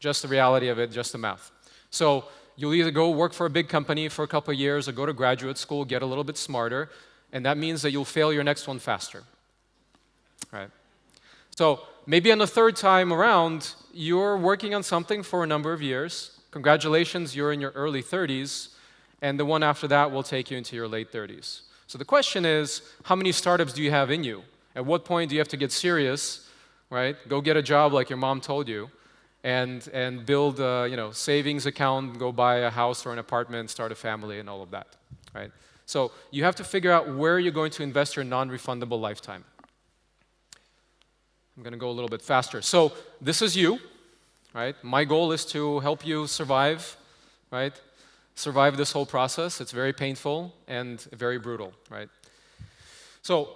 Speaker 14: Just the reality of it, just the math. So you'll either go work for a big company for a couple of years or go to graduate school, get a little bit smarter, and that means that you'll fail your next one faster. Right? So maybe on the third time around, you're working on something for a number of years. Congratulations, you're in your early 30s, and the one after that will take you into your late 30s. So the question is, how many startups do you have in you? At what point do you have to get serious, right? Go get a job like your mom told you, and build a savings account, go buy a house or an apartment, start a family, and all of that, right? So you have to figure out where you're going to invest your non-refundable lifetime. I'm going to go a little bit faster. So this is you. Right? My goal is to help you survive, right? Survive this whole process. It's very painful and very brutal, right? So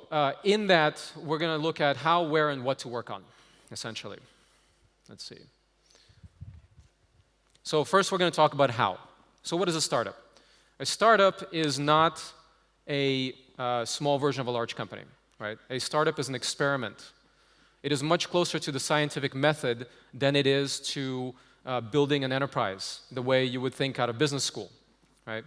Speaker 14: in that, we're going to look at how, where, and what to work on, essentially. Let's see. So first, we're going to talk about how. So what is a startup? A startup is not a small version of a large company, right? A startup is an experiment. It is much closer to the scientific method than it is to building an enterprise, the way you would think out of business school, right?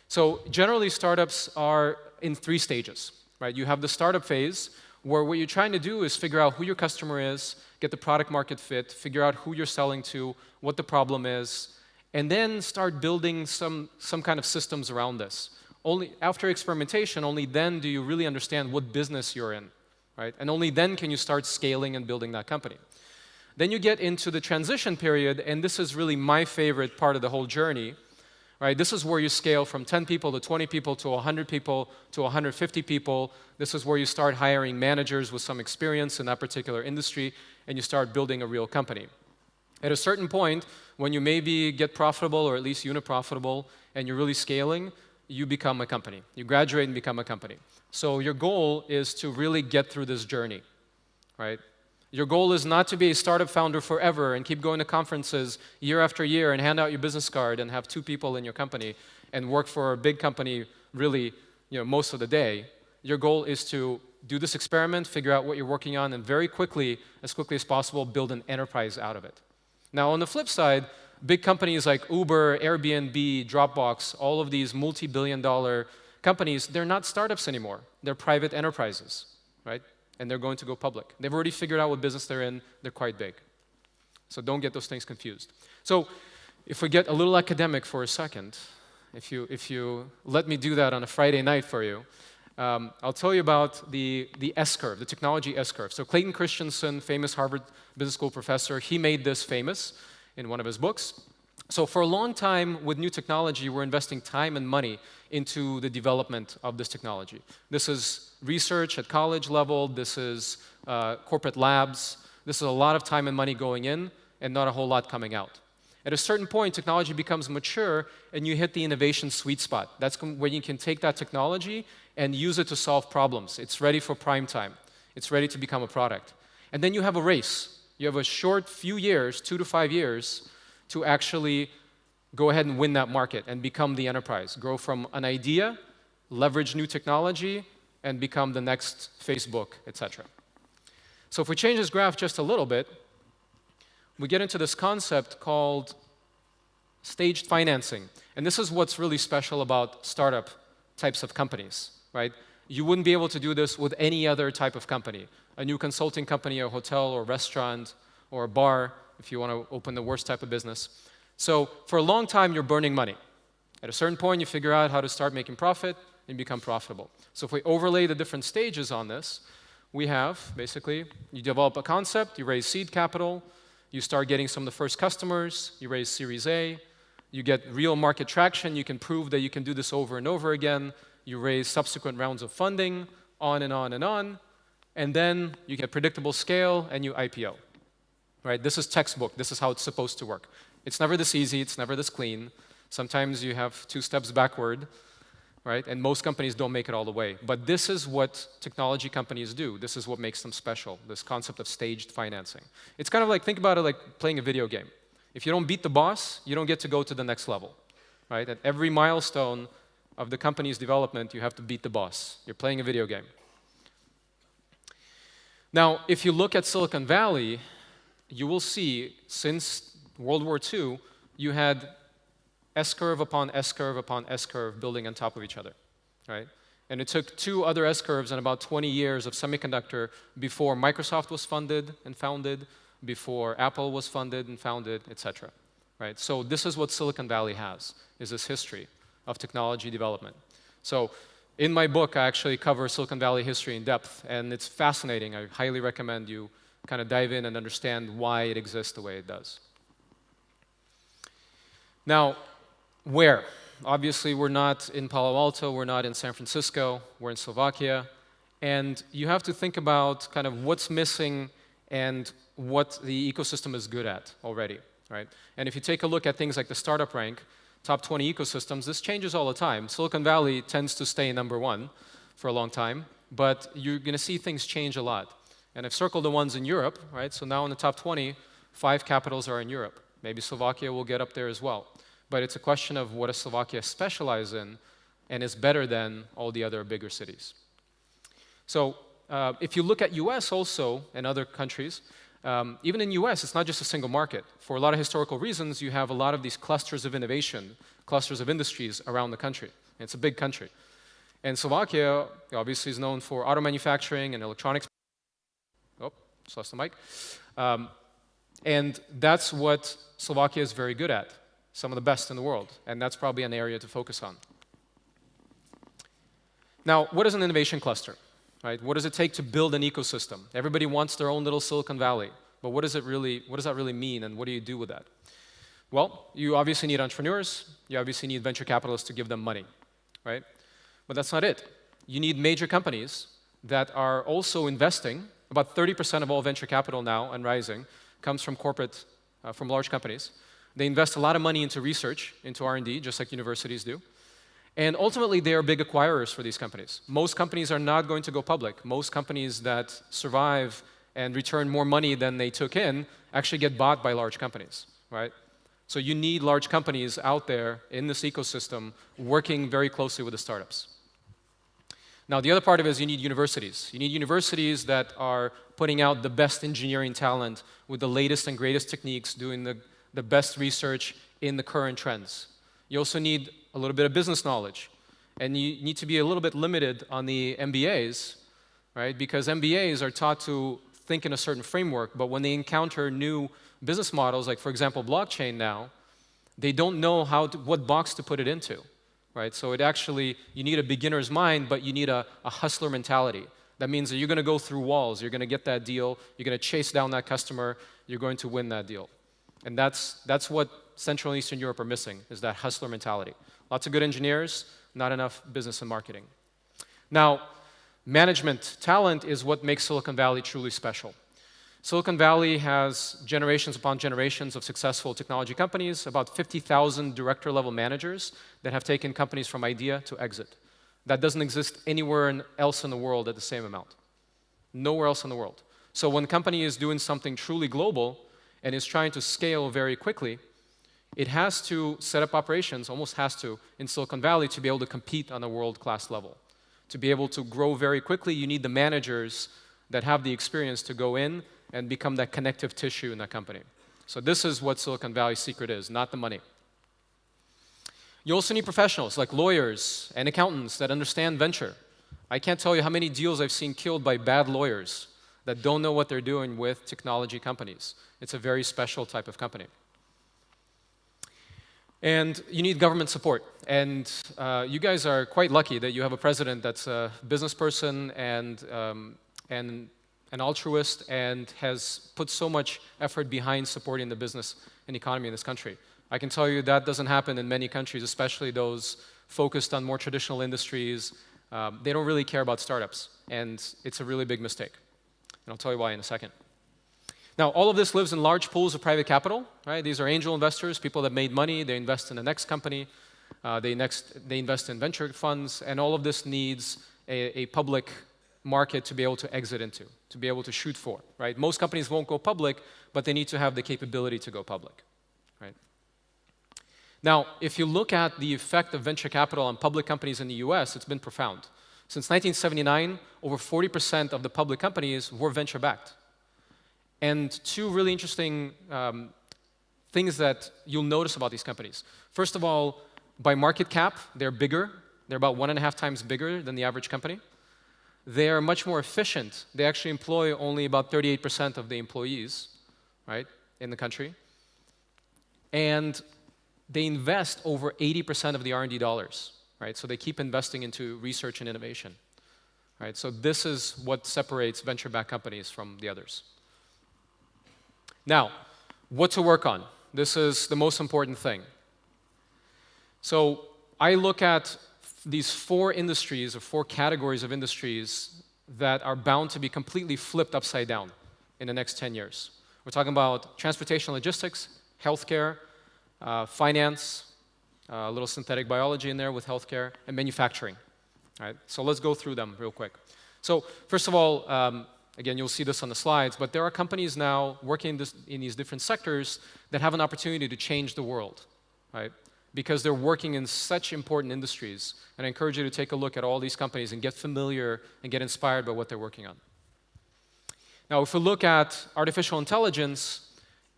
Speaker 14: So generally, startups are in 3 stages, right? You have the startup phase, where what you're trying to do is figure out who your customer is, get the product market fit, figure out who you're selling to, what the problem is, and then start building some kind of systems around this. Only after experimentation, only then do you really understand what business you're in. Right? And only then can you start scaling and building that company. Then you get into the transition period, and this is really my favorite part of the whole journey. Right? This is where you scale from 10 people to 20 people to 100 people to 150 people. This is where you start hiring managers with some experience in that particular industry, and you start building a real company. At a certain point, when you maybe get profitable, or at least unit profitable, and you're really scaling, you become a company. You graduate and become a company. So your goal is to really get through this journey, right? Your goal is not to be a startup founder forever and keep going to conferences year after year and hand out your business card and have 2 people in your company and work for a big company really, most of the day. Your goal is to do this experiment, figure out what you're working on, and very quickly, as quickly as possible, build an enterprise out of it. Now, on the flip side, big companies like Uber, Airbnb, Dropbox, all of these multi-billion-dollar companies, they're not startups anymore. They're private enterprises, right? And they're going to go public. They've already figured out what business they're in. They're quite big. So don't get those things confused. So if we get a little academic for a second, if you let me do that on a Friday night for you, I'll tell you about the S-curve, the technology S-curve. So Clayton Christensen, famous Harvard Business School professor, he made this famous in one of his books. So for a long time, with new technology, we're investing time and money into the development of this technology. This is research at college level. This is corporate labs. This is a lot of time and money going in and not a whole lot coming out. At a certain point, technology becomes mature, and you hit the innovation sweet spot. That's where you can take that technology and use it to solve problems. It's ready for prime time. It's ready to become a product. And then you have a race. You have a short few years, 2 to 5 years, to actually go ahead and win that market and become the enterprise. Grow from an idea, leverage new technology, and become the next Facebook, etc. So if we change this graph just a little bit, we get into this concept called staged financing. And this is what's really special about startup types of companies, right? You wouldn't be able to do this with any other type of company. A new consulting company, a hotel or restaurant or a bar, if you want to open the worst type of business. So for a long time, you're burning money. At a certain point, you figure out how to start making profit and become profitable. So if we overlay the different stages on this, we have, basically, you develop a concept, you raise seed capital, you start getting some of the first customers, you raise Series A, you get real market traction, you can prove that you can do this over and over again, you raise subsequent rounds of funding, on and on and on, and then you get predictable scale and you IPO. right? This is textbook. This is how it's supposed to work. It's never this easy. It's never this clean. Sometimes you have 2 steps backward, right? And most companies don't make it all the way. But this is what technology companies do. This is what makes them special, this concept of staged financing. It's kind of like, think about it like playing a video game. If you don't beat the boss, you don't get to go to the next level, right? At every milestone of the company's development, you have to beat the boss. You're playing a video game. Now, if you look at Silicon Valley, you will see since World War II, you had S-curve upon S-curve upon S-curve building on top of each other, right? And it took 2 other S-curves and about 20 years of semiconductor before Microsoft was funded and founded, before Apple was funded and founded, etc. Right? So this is what Silicon Valley has, is this history of technology development. So in my book, I actually cover Silicon Valley history in depth, and it's fascinating. I highly recommend you kind of dive in and understand why it exists the way it does. Now, where? Obviously, we're not in Palo Alto, we're not in San Francisco, we're in Slovakia, and you have to think about kind of what's missing and what the ecosystem is good at already, right? And if you take a look at things like the startup rank, top 20 ecosystems, this changes all the time. Silicon Valley tends to stay #1 for a long time, but you're going to see things change a lot. And I've circled the ones in Europe, right? So now in the top 20, 5 capitals are in Europe. Maybe Slovakia will get up there as well. But it's a question of what does Slovakia specialize in and is better than all the other bigger cities. So if you look at US also and other countries, even in US, it's not just a single market. For a lot of historical reasons, you have a lot of these clusters of innovation, clusters of industries around the country. And it's a big country. And Slovakia obviously is known for auto manufacturing and electronics. Oh, just lost the mic. And that's what Slovakia is very good at. Some of the best in the world, and that's probably an area to focus on. Now, what is an innovation cluster? Right? What does it take to build an ecosystem? Everybody wants their own little Silicon Valley, but what does that really mean, and what do you do with that? Well, you obviously need entrepreneurs, you obviously need venture capitalists to give them money, right? But that's not it. You need major companies that are also investing. About 30% of all venture capital now, and rising, comes from from large companies. They invest a lot of money into research, into R&D, just like universities do. And ultimately, they are big acquirers for these companies. Most companies are not going to go public. Most companies that survive and return more money than they took in actually get bought by large companies, right? So you need large companies out there in this ecosystem working very closely with the startups. Now, the other part of it is you need universities. You need universities that are putting out the best engineering talent with the latest and greatest techniques, doing the best research in the current trends. You also need a little bit of business knowledge. And you need to be a little bit limited on the MBAs, right? Because MBAs are taught to think in a certain framework, but when they encounter new business models, like for example, blockchain now, they don't know what box to put it into, right? So you need a beginner's mind, but you need a hustler mentality. That means that you're going to go through walls, you're going to get that deal, you're going to chase down that customer, you're going to win that deal. And that's what Central and Eastern Europe are missing, is that hustler mentality. Lots of good engineers, not enough business and marketing. Now, management talent is what makes Silicon Valley truly special. Silicon Valley has generations upon generations of successful technology companies, about 50,000 director-level managers that have taken companies from idea to exit. That doesn't exist anywhere else in the world at the same amount. Nowhere else in the world. So when a company is doing something truly global and is trying to scale very quickly, it has to set up operations, almost has to, in Silicon Valley to be able to compete on a world-class level. To be able to grow very quickly, you need the managers that have the experience to go in and become that connective tissue in that company. So this is what Silicon Valley's secret is, not the money. You also need professionals like lawyers and accountants that understand venture. I can't tell you how many deals I've seen killed by bad lawyers that don't know what they're doing with technology companies. It's a very special type of company. And you need government support. And you guys are quite lucky that you have a president that's a business person and an altruist and has put so much effort behind supporting the business and economy in this country. I can tell you that doesn't happen in many countries, especially those focused on more traditional industries. They don't really care about startups, and it's a really big mistake. And I'll tell you why in a second. Now, all of this lives in large pools of private capital, right? These are angel investors, people that made money, they invest in the next company, they invest in venture funds, and all of this needs a public market to be able to exit into, to be able to shoot for, right? Most companies won't go public, but they need to have the capability to go public, right? Now, if you look at the effect of venture capital on public companies in the US, it's been profound. Since 1979, over 40% of the public companies were venture-backed. And two really interesting things that you'll notice about these companies. First of all, by market cap, they're bigger. They're about 1.5 times bigger than the average company. They are much more efficient. They actually employ only about 38% of the employees, right, in the country. And they invest over 80% of the R&D dollars, right? So they keep investing into research and innovation, right? So this is what separates venture-backed companies from the others. Now, what to work on? This is the most important thing. So I look at these 4 industries or 4 categories of industries that are bound to be completely flipped upside down in the next 10 years. We're talking about transportation logistics, healthcare, finance, a little synthetic biology in there with healthcare, and manufacturing. All right, so let's go through them real quick. So first of all, again, you'll see this on the slides, but there are companies now working in these different sectors that have an opportunity to change the world, right? Because they're working in such important industries. And I encourage you to take a look at all these companies and get familiar and get inspired by what they're working on. Now, if we look at artificial intelligence,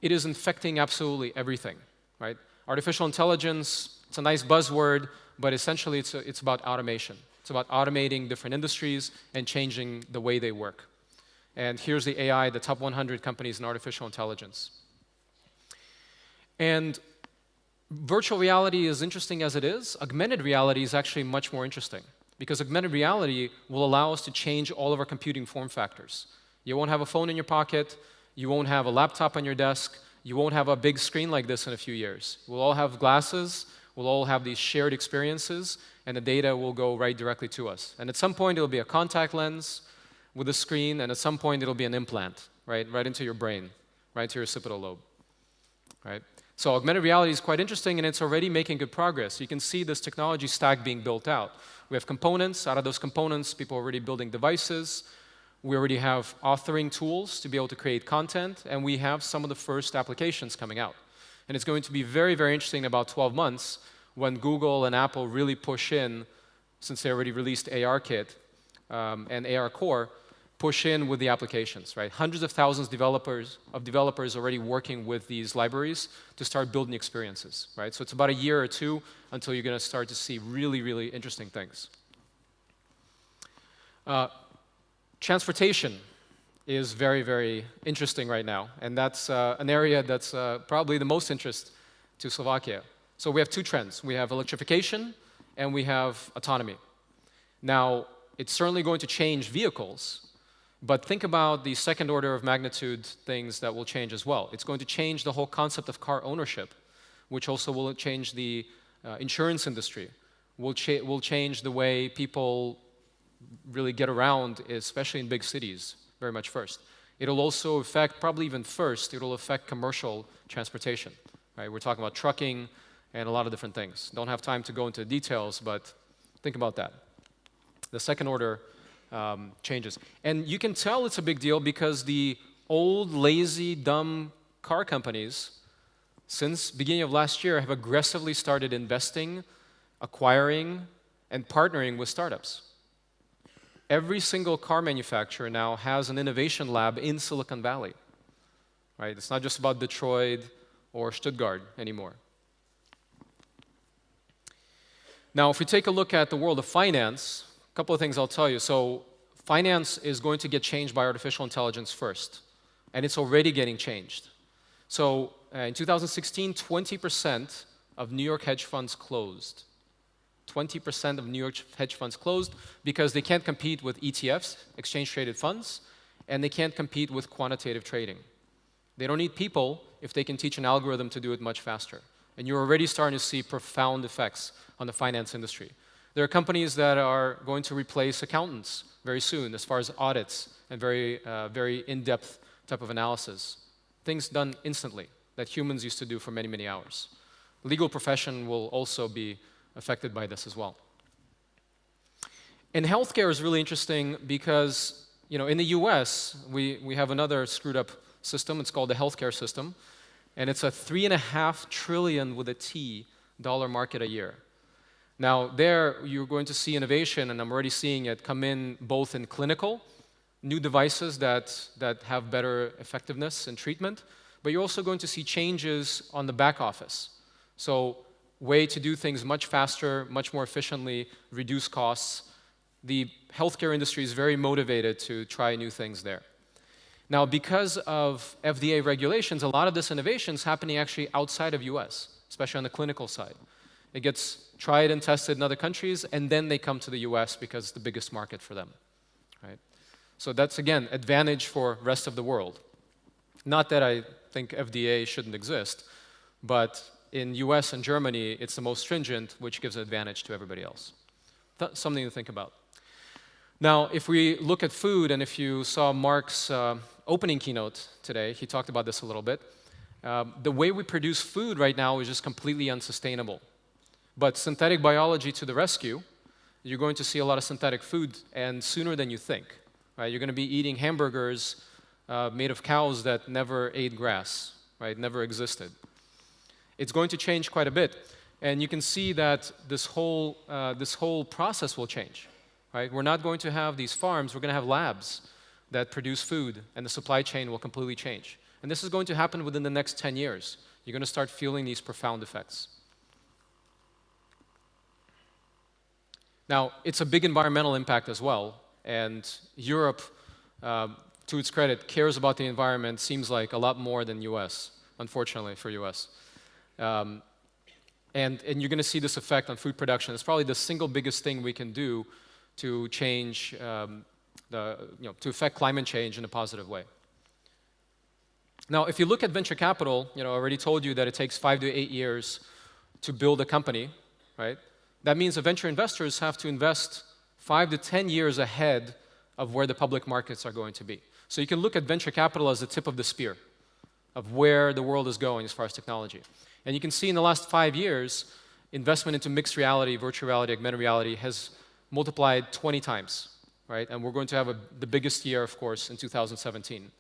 Speaker 14: it is infecting absolutely everything, right? Artificial intelligence, it's a nice buzzword, but essentially it's about automation. It's about automating different industries and changing the way they work. And here's the AI, the top 100 companies in artificial intelligence. And virtual reality is interesting as it is. Augmented reality is actually much more interesting because augmented reality will allow us to change all of our computing form factors. You won't have a phone in your pocket. You won't have a laptop on your desk. You won't have a big screen like this in a few years. We'll all have glasses. We'll all have these shared experiences, and the data will go right directly to us. And at some point, it'll be a contact lens with a screen, and at some point, it'll be an implant, right into your brain, right to your occipital lobe, right? So augmented reality is quite interesting, and it's already making good progress. You can see this technology stack being built out. We have components. Out of those components, people are already building devices. We already have authoring tools to be able to create content, and we have some of the first applications coming out. And it's going to be very, very interesting in about 12 months when Google and Apple really push in, since they already released ARKit and AR Core, push in with the applications, right? Hundreds of thousands of developers already working with these libraries to start building experiences, right? So it's about a year or 2 until you're going to start to see really, really interesting things. Transportation is very, very interesting right now, and that's an area that's probably the most interest to Slovakia. So we have 2 trends. We have electrification, and we have autonomy. Now, it's certainly going to change vehicles, but think about the second order of magnitude things that will change as well. It's going to change the whole concept of car ownership, which also will change the insurance industry, will change the way people really get around, especially in big cities, very much first. It'll also affect, probably even first, it'll affect commercial transportation, right? We're talking about trucking and a lot of different things. Don't have time to go into details, but think about that. The second order changes. And you can tell it's a big deal because the old, lazy, dumb car companies, since beginning of last year, have aggressively started investing, acquiring, and partnering with startups. Every single car manufacturer now has an innovation lab in Silicon Valley, right? It's not just about Detroit or Stuttgart anymore. Now, if we take a look at the world of finance, a couple of things I'll tell you. So finance is going to get changed by artificial intelligence first, and it's already getting changed. So in 2016, 20% of New York hedge funds closed. 20% of New York hedge funds closed because they can't compete with ETFs, exchange-traded funds, and they can't compete with quantitative trading. They don't need people if they can teach an algorithm to do it much faster. And you're already starting to see profound effects on the finance industry. There are companies that are going to replace accountants very soon as far as audits and very in-depth type of analysis things done instantly that humans used to do for many, many hours. The legal profession will also be affected by this as well. And healthcare is really interesting because, in the US, we have another screwed up system. It's called the healthcare system. And it's a $3.5 trillion with a T dollar market a year. Now, there you're going to see innovation, and I'm already seeing it come in both in clinical, new devices that have better effectiveness in treatment, but you're also going to see changes on the back office. So, way to do things much faster, much more efficiently, reduce costs. The healthcare industry is very motivated to try new things there. Now, because of FDA regulations, a lot of this innovation is happening actually outside of US, especially on the clinical side. It gets tried and tested in other countries, and then they come to the US because it's the biggest market for them, right? So that's, again, advantage for rest of the world. Not that I think FDA shouldn't exist, but in US and Germany, it's the most stringent, which gives an advantage to everybody else. Something to think about. Now, if we look at food, and if you saw Mark's opening keynote today, he talked about this a little bit. The way we produce food right now is just completely unsustainable. But synthetic biology to the rescue, you're going to see a lot of synthetic food, and sooner than you think. Right? You're going to be eating hamburgers made of cows that never ate grass, right? Never existed. It's going to change quite a bit, and you can see that this whole process will change. Right? We're not going to have these farms, we're going to have labs that produce food, and the supply chain will completely change. And this is going to happen within the next 10 years. You're going to start feeling these profound effects. Now, it's a big environmental impact as well, and Europe, to its credit, cares about the environment, seems like a lot more than US, unfortunately for US. And you're going to see this effect on food production. It's probably the single biggest thing we can do to change, to affect climate change in a positive way. Now, if you look at venture capital, I already told you that it takes 5 to 8 years to build a company, right? That means the venture investors have to invest 5 to 10 years ahead of where the public markets are going to be. So you can look at venture capital as the tip of the spear of where the world is going as far as technology. And you can see in the last 5 years, investment into mixed reality, virtual reality, augmented reality has multiplied 20 times, right? And we're going to have the biggest year, of course, in 2017.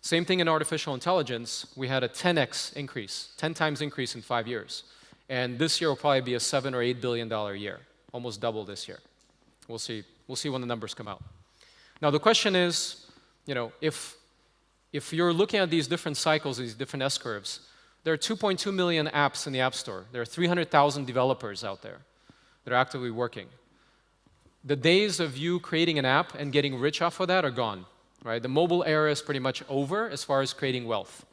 Speaker 14: Same thing in artificial intelligence. We had a 10x increase, 10 times increase in 5 years. And this year will probably be a $7 or $8 billion year, almost double this year. We'll see when the numbers come out. Now, the question is, if you're looking at these different cycles, these different S-curves, there are 2.2 million apps in the App Store. There are 300,000 developers out there that are actively working. The days of you creating an app and getting rich off of that are gone, right? The mobile era is pretty much over as far as creating wealth.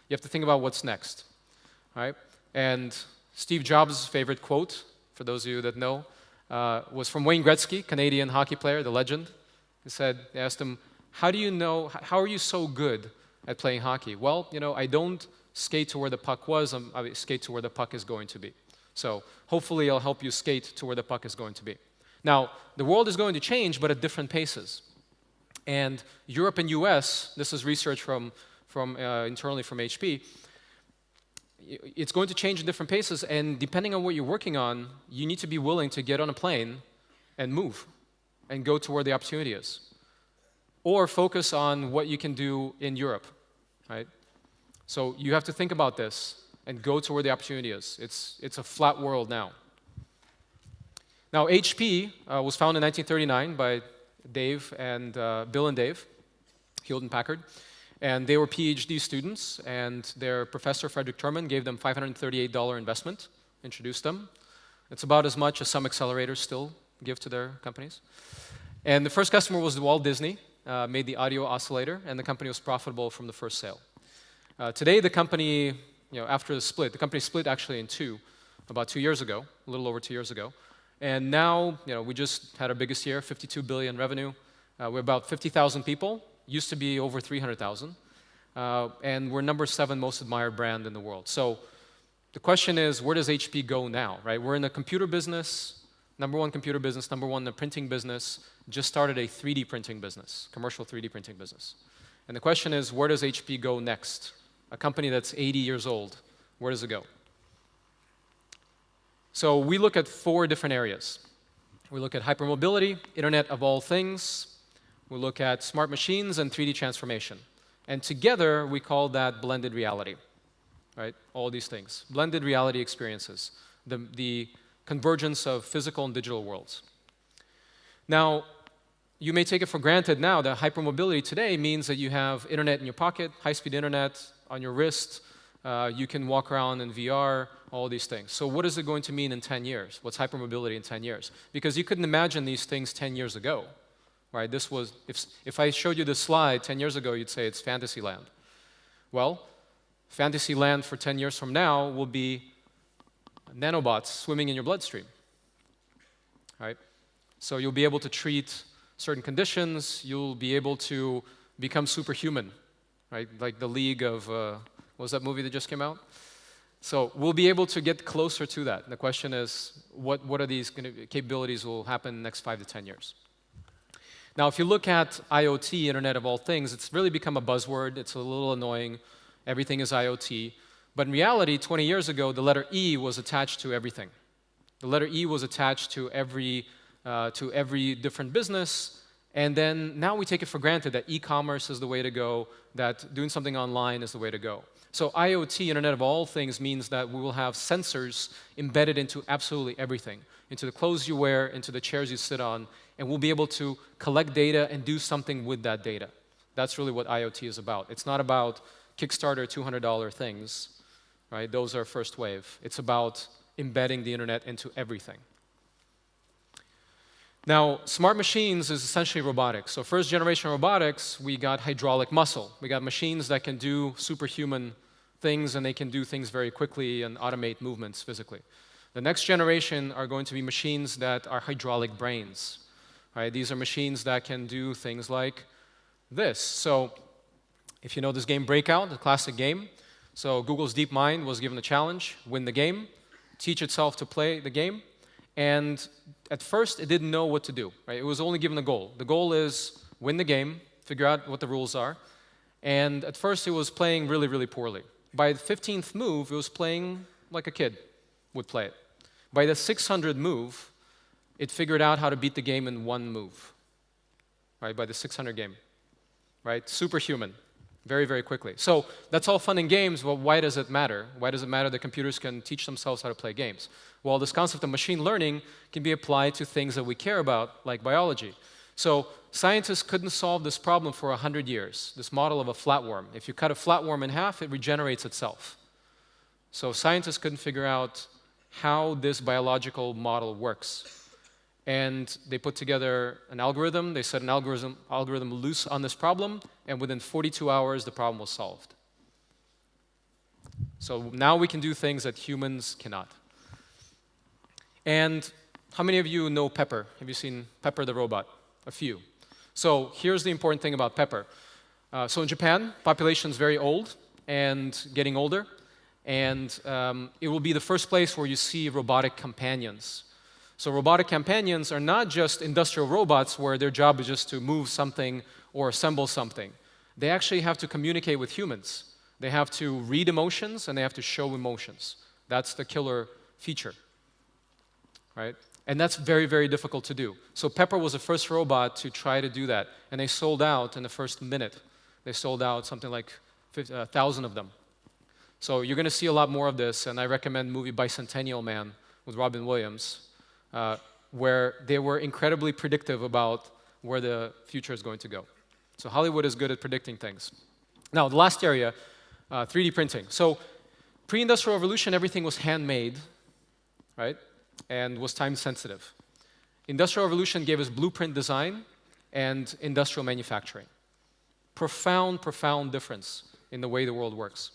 Speaker 14: You have to think about what's next, right? And Steve Jobs' favorite quote, for those of you that know, was from Wayne Gretzky, Canadian hockey player, the legend. They asked him, how are you so good at playing hockey? Well, I don't skate to where the puck was, I skate to where the puck is going to be. So hopefully I'll help you skate to where the puck is going to be. Now, the world is going to change, but at different paces. And Europe and US, this is research from internally from HP, it's going to change in different paces, and depending on what you're working on, you need to be willing to get on a plane and move and go to where the opportunity is. Or focus on what you can do in Europe, right? So you have to think about this and go to where the opportunity is. It's a flat world now. Now, HP was founded in 1939 by Bill and Dave, Hewlett-Packard. And they were PhD students, and their professor, Frederick Terman, gave them $538 investment, introduced them. It's about as much as some accelerators still give to their companies. And the first customer was Walt Disney, made the audio oscillator, and the company was profitable from the first sale. Today, the company, after the split, the company split actually in two, about 2 years ago, a little over 2 years ago. And now, we just had our biggest year, $52 billion revenue. We're about 50,000 people. Used to be over 300,000. And we're number 7 most admired brand in the world. So the question is, where does HP go now, right? We're in the computer business, number 1 computer business, number 1 in the printing business, just started a 3D printing business, commercial 3D printing business. And the question is, where does HP go next? a company that's 80 years old, where does it go? So we look at 4 different areas. We look at hypermobility, Internet of all things. We look at smart machines and 3D transformation. And together, we call that blended reality, right? All these things. Blended reality experiences, the convergence of physical and digital worlds. Now, you may take it for granted now that hypermobility today means that you have internet in your pocket, high-speed internet on your wrist, you can walk around in VR, all these things. So what is it going to mean in 10 years? What's hypermobility in 10 years? Because you couldn't imagine these things 10 years ago, right? This was, if I showed you this slide 10 years ago, you'd say it's Fantasyland. Well, Fantasyland for 10 years from now will be nanobots swimming in your bloodstream, right? So you'll be able to treat certain conditions, you'll be able to become superhuman, right? Like the League of, what was that movie that just came out? So we'll be able to get closer to that. The question is, what are these capabilities will happen in the next 5 to 10 years? Now, if you look at IoT, Internet of all things, it's really become a buzzword. It's a little annoying. Everything is IoT. But in reality, 20 years ago, the letter E was attached to everything. The letter E was attached to every different business. And then now we take it for granted that e-commerce is the way to go, that doing something online is the way to go. So IoT, Internet of all things, means that we will have sensors embedded into absolutely everything, into the clothes you wear, into the chairs you sit on, and we'll be able to collect data and do something with that data. That's really what IoT is about. It's not about Kickstarter $200 things, right? Those are first wave. It's about embedding the internet into everything. Now, smart machines is essentially robotics. So first generation robotics, we got hydraulic muscle. We got machines that can do superhuman things, and they can do things very quickly and automate movements physically. The next generation are going to be machines that are hydraulic brains. Right? These are machines that can do things like this. So if you know this game Breakout, a classic game, so Google's DeepMind was given a challenge, win the game, teach itself to play the game, and at first it didn't know what to do. Right? It was only given a goal. The goal is win the game, figure out what the rules are, and at first it was playing really, really poorly. By the 15th move, it was playing like a kid would play it. By the 600th move, it figured out how to beat the game in 1 move, right, by the 600 game, right? Superhuman, very, very quickly. So that's all fun and games, but why does it matter? Why does it matter that computers can teach themselves how to play games? Well, this concept of machine learning can be applied to things that we care about, like biology. So scientists couldn't solve this problem for 100 years, this model of a flatworm. If you cut a flatworm in half, it regenerates itself. So scientists couldn't figure out how this biological model works. And they put together an algorithm. They set an algorithm loose on this problem, and within 42 hours, the problem was solved. So now we can do things that humans cannot. And how many of you know Pepper? Have you seen Pepper the robot? A few. So here's the important thing about Pepper. So in Japan, population is very old and getting older, and it will be the first place where you see robotic companions. So robotic companions are not just industrial robots where their job is just to move something or assemble something. They actually have to communicate with humans. They have to read emotions and they have to show emotions. That's the killer feature, right? And that's very, very difficult to do. So Pepper was the first robot to try to do that, and they sold out in the first minute. They sold out something like 1,000 of them. So you're going to see a lot more of this, and I recommend the movie Bicentennial Man with Robin Williams, where they were incredibly predictive about where the future is going to go. So Hollywood is good at predicting things. Now, the last area, 3D printing. So pre-industrial revolution, everything was handmade, right, and was time sensitive. Industrial revolution gave us blueprint design and industrial manufacturing. Profound, profound difference in the way the world works,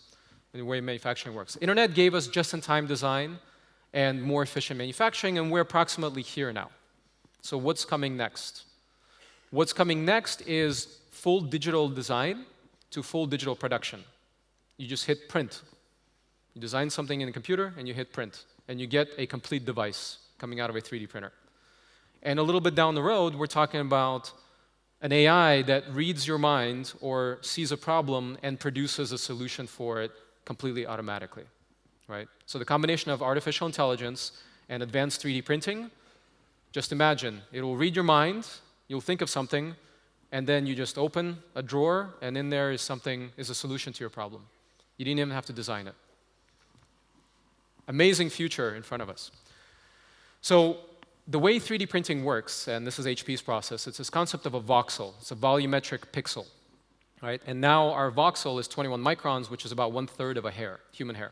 Speaker 14: in the way manufacturing works. Internet gave us just-in-time design and more efficient manufacturing, and we're approximately here now. So what's coming next? What's coming next is full digital design to full digital production. You just hit print. You design something in a computer, and you hit print, and you get a complete device coming out of a 3D printer. And a little bit down the road, we're talking about an AI that reads your mind or sees a problem and produces a solution for it completely automatically, right? So the combination of artificial intelligence and advanced 3D printing, just imagine, it will read your mind, you'll think of something, and then you just open a drawer, and in there is a solution to your problem. You didn't even have to design it. Amazing future in front of us. So the way 3D printing works, and this is HP's process, it's this concept of a voxel. It's a volumetric pixel, right? And now our voxel is 21 microns, which is about 1/3 of a hair, human hair,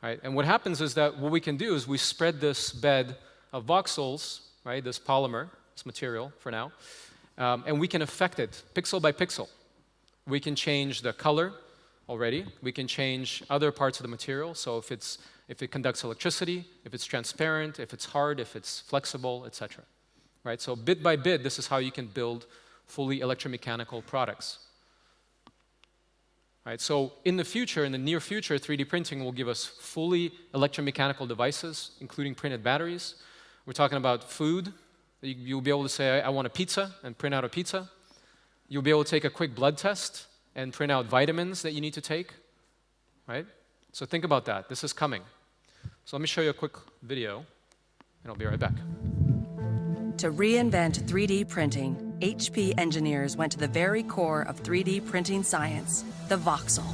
Speaker 14: right? And what happens is that what we can do is we spread this bed of voxels, right, this polymer, this material for now, and we can affect it pixel by pixel. We can change the color already. We can change other parts of the material. So if it conducts electricity, if it's transparent, if it's hard, if it's flexible, etc. Right? So bit by bit, this is how you can build fully electromechanical products. Right? So in the future, in the near future, 3D printing will give us fully electromechanical devices, including printed batteries. We're talking about food. You'll be able to say, I want a pizza, and print out a pizza. You'll be able to take a quick blood test and print out vitamins that you need to take, right? So think about that. This is coming. So let me show you a quick video, and I'll be right back.
Speaker 12: To reinvent 3D printing, HP engineers went to the very core of 3D printing science, the voxel.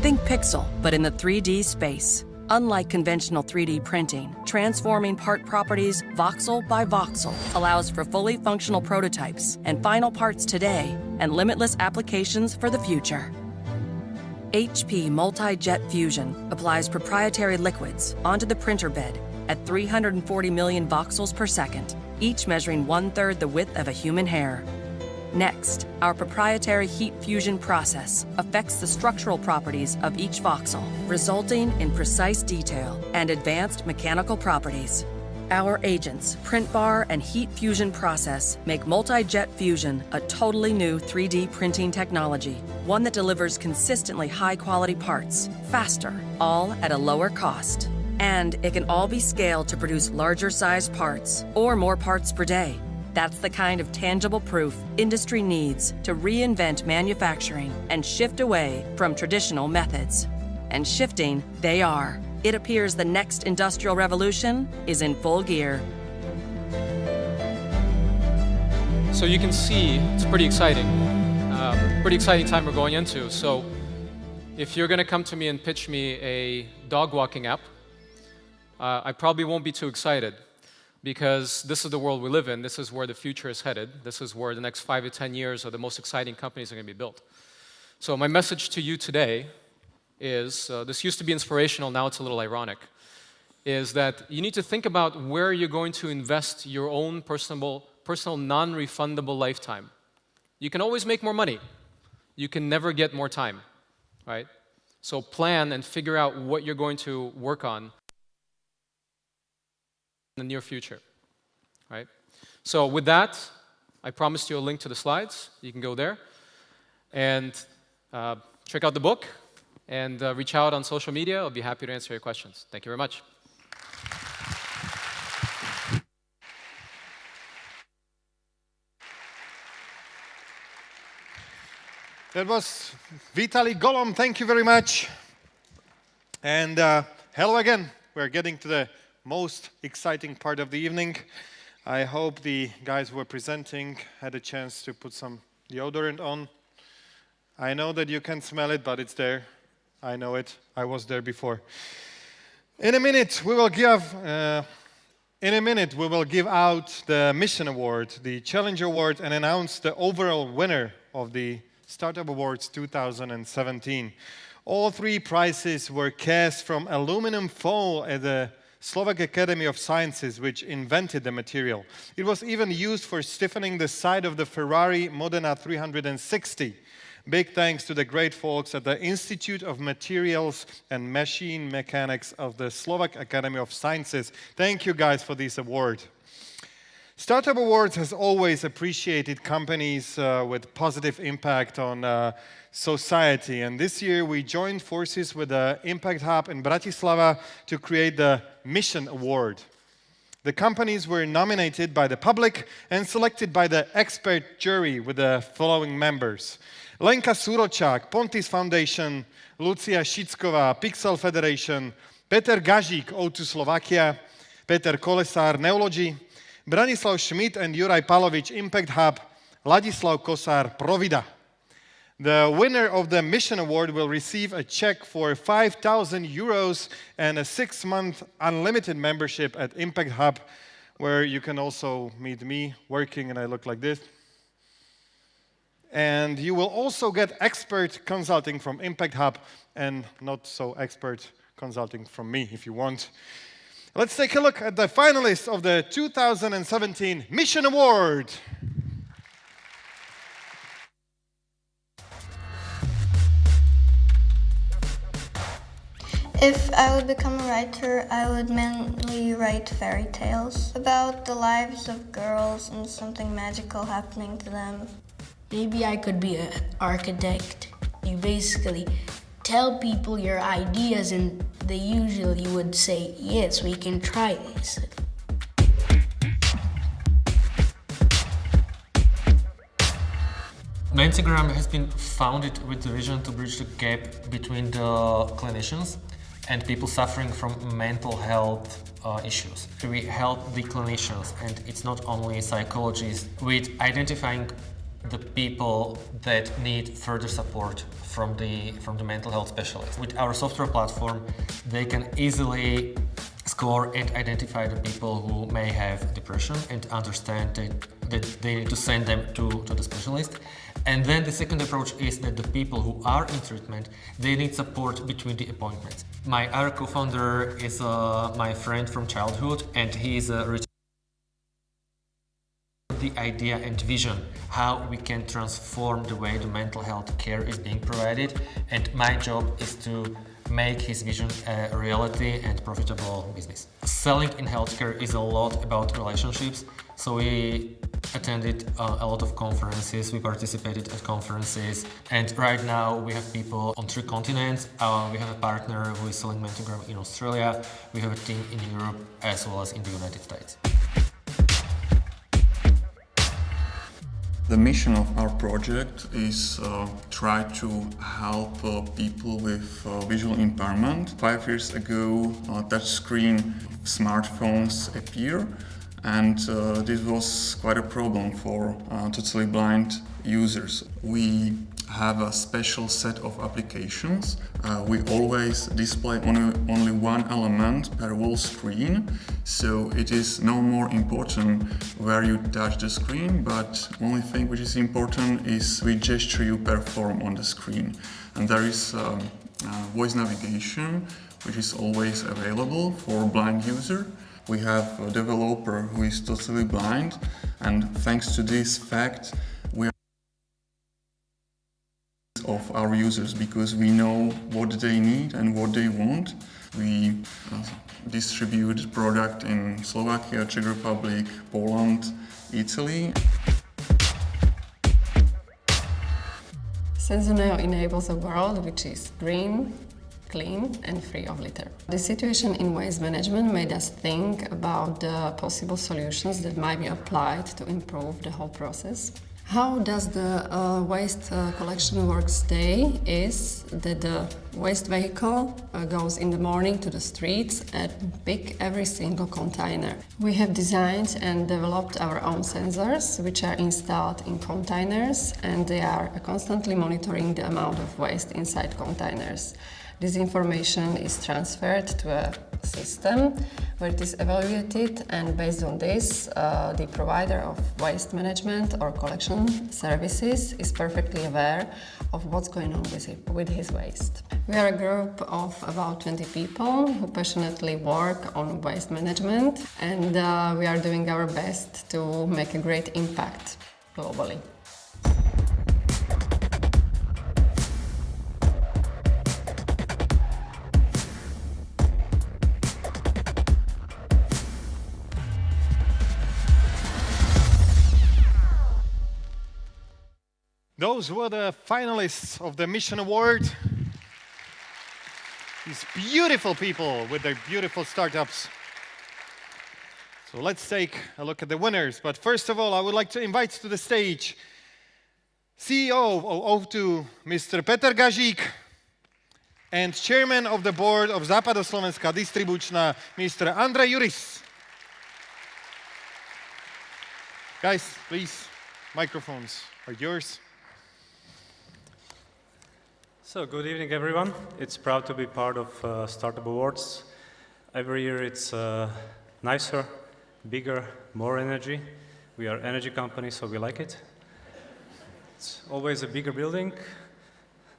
Speaker 12: Think pixel, but in the 3D space. Unlike conventional 3D printing, transforming part properties voxel by voxel allows for fully functional prototypes and final parts today and limitless applications for the future. HP Multi-Jet Fusion applies proprietary liquids onto the printer bed at 340 million voxels per second, each measuring 1/3 the width of a human hair. Next, our proprietary heat fusion process affects the structural properties of each voxel, resulting in precise detail and advanced mechanical properties. Our agents, print bar, and heat fusion process make multi-jet fusion a totally new 3D printing technology, one that delivers consistently high-quality parts, faster, all at a lower cost. And it can all be scaled to produce larger-sized parts or more parts per day. That's the kind of tangible proof industry needs to reinvent manufacturing and shift away from traditional methods. And shifting, they are. It appears the next industrial revolution is in full gear.
Speaker 14: So you can see, it's pretty exciting. Pretty exciting time we're going into. So if you're going to come to me and pitch me a dog walking app, I probably won't be too excited, because this is the world we live in. This is where the future is headed. This is where the next 5 to 10 years are the most exciting companies are going to be built. So my message to you today is, this used to be inspirational, now it's a little ironic, is that you need to think about where you're going to invest your own personal non-refundable lifetime. You can always make more money. You can never get more time, right? So plan and figure out what you're going to work on in the near future, right? So with that, I promised you a link to the slides. You can go there and check out the book and reach out on social media. I'll be happy to answer your questions. Thank you very much.
Speaker 2: That was Vitaly Golom. Thank you very much. And hello again. We're getting to the most exciting part of the evening. I hope the guys who were presenting had a chance to put some deodorant on. I know that you can smell it, but it's there. I know it. I was there before. In a minute, we will give out the Mission Award, the Challenge Award, and announce the overall winner of the Startup Awards 2017. All 3 prizes were cast from aluminum foil at the Slovak Academy of Sciences, which invented the material. It was even used for stiffening the side of the Ferrari Modena 360. Big thanks to the great folks at the Institute of Materials and Machine Mechanics of the Slovak Academy of Sciences. Thank you guys for this award. Startup Awards has always appreciated companies with positive impact on society. And this year we joined forces with the Impact Hub in Bratislava to create the Mission Award. The companies were nominated by the public and selected by the expert jury with the following members: Lenka Suročák, Pontis Foundation, Lucia Šicková, Pixel Federation, Peter Gažík, O2 Slovakia, Peter Kolesár, Neology, Branislav Schmidt and Juraj Palovič, Impact Hub, Ladislav Kosár, Provida. The winner of the Mission Award will receive a check for 5,000 euros and a 6-month unlimited membership at Impact Hub, where you can also meet me working, and I look like this. And you will also get expert consulting from Impact Hub and not so expert consulting from me if you want. Let's take a look at the finalists of the 2017 Mission Award.
Speaker 11: If I would become a writer, I would mainly write fairy tales about the lives of girls and something magical happening to them.
Speaker 15: Maybe I could be an architect. You basically tell people your ideas and they usually would say, yes, we can try this.
Speaker 16: Mentigram has been founded with the vision to bridge the gap between the clinicians and people suffering from mental health issues. We help the clinicians, and it's not only psychologists, with identifying the people that need further support from the mental health specialist. With our software platform, they can easily score and identify the people who may have depression and understand that they need to send them to the specialist. And then the second approach is that the people who are in treatment, they need support between the appointments. My other co-founder is my friend from childhood, and he is a the idea and vision how we can transform the way the mental health care is being provided, and my job is to make his vision a reality and profitable business. Selling in healthcare is a lot about relationships, so we attended a lot of conferences, we participated at conferences, and right now we have people on 3 continents. We have a partner who is selling Mentigram in Australia, we have a team in Europe as well as in the United States.
Speaker 17: The mission of our project is try to help people with visual impairment. 5 years ago, touchscreen smartphones appeared, and this was quite a problem for totally blind users. We have a special set of applications. We always display only one element per whole screen, so it is no more important where you touch the screen, but only thing which is important is which gesture you perform on the screen. And there is voice navigation, which is always available for blind user. We have a developer who is totally blind, and thanks to this fact, we are of our users, because we know what they need and what they want. We distribute the product in Slovakia, Czech Republic, Poland, Italy.
Speaker 4: Sensoneo enables a world which is green, clean and free of litter. The situation in waste management made us think about the possible solutions that might be applied to improve the whole process. How does the waste collection work today is that the waste vehicle goes in the morning to the streets and pick every single container. We have designed and developed our own sensors, which are installed in containers, and they are constantly monitoring the amount of waste inside containers. This information is transferred to a system where it is evaluated, and based on this, the provider of waste management or collection services is perfectly aware of what's going on with his waste. We are a group of about 20 people who passionately work on waste management, and we are doing our best to make a great impact globally.
Speaker 2: Those were the finalists of the Mission Award. These beautiful people with their beautiful startups. So let's take a look at the winners. But first of all, I would like to invite to the stage CEO of O2, Mr. Peter Gažík, and Chairman of the Board of Západoslovenská distribučná, Mr. Andrej Juris. Guys, please, microphones are yours.
Speaker 6: So, good evening, everyone. It's proud to be part of Startup Awards. Every year it's nicer, bigger, more energy. We are an energy company, so we like it. It's always a bigger building,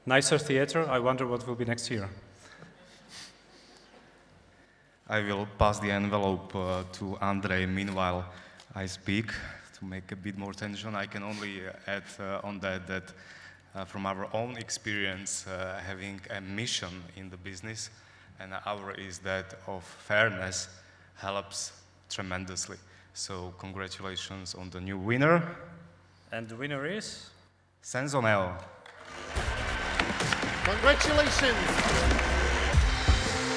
Speaker 6: nicer theater. I wonder what will be next year.
Speaker 8: I will pass the envelope to Andrej. Meanwhile, I speak. To make a bit more tension, I can only add on that from our own experience, having a mission in the business, and our is that of fairness, helps tremendously. So congratulations on the new winner.
Speaker 6: And the winner is?
Speaker 8: Sensoneo.
Speaker 2: Congratulations.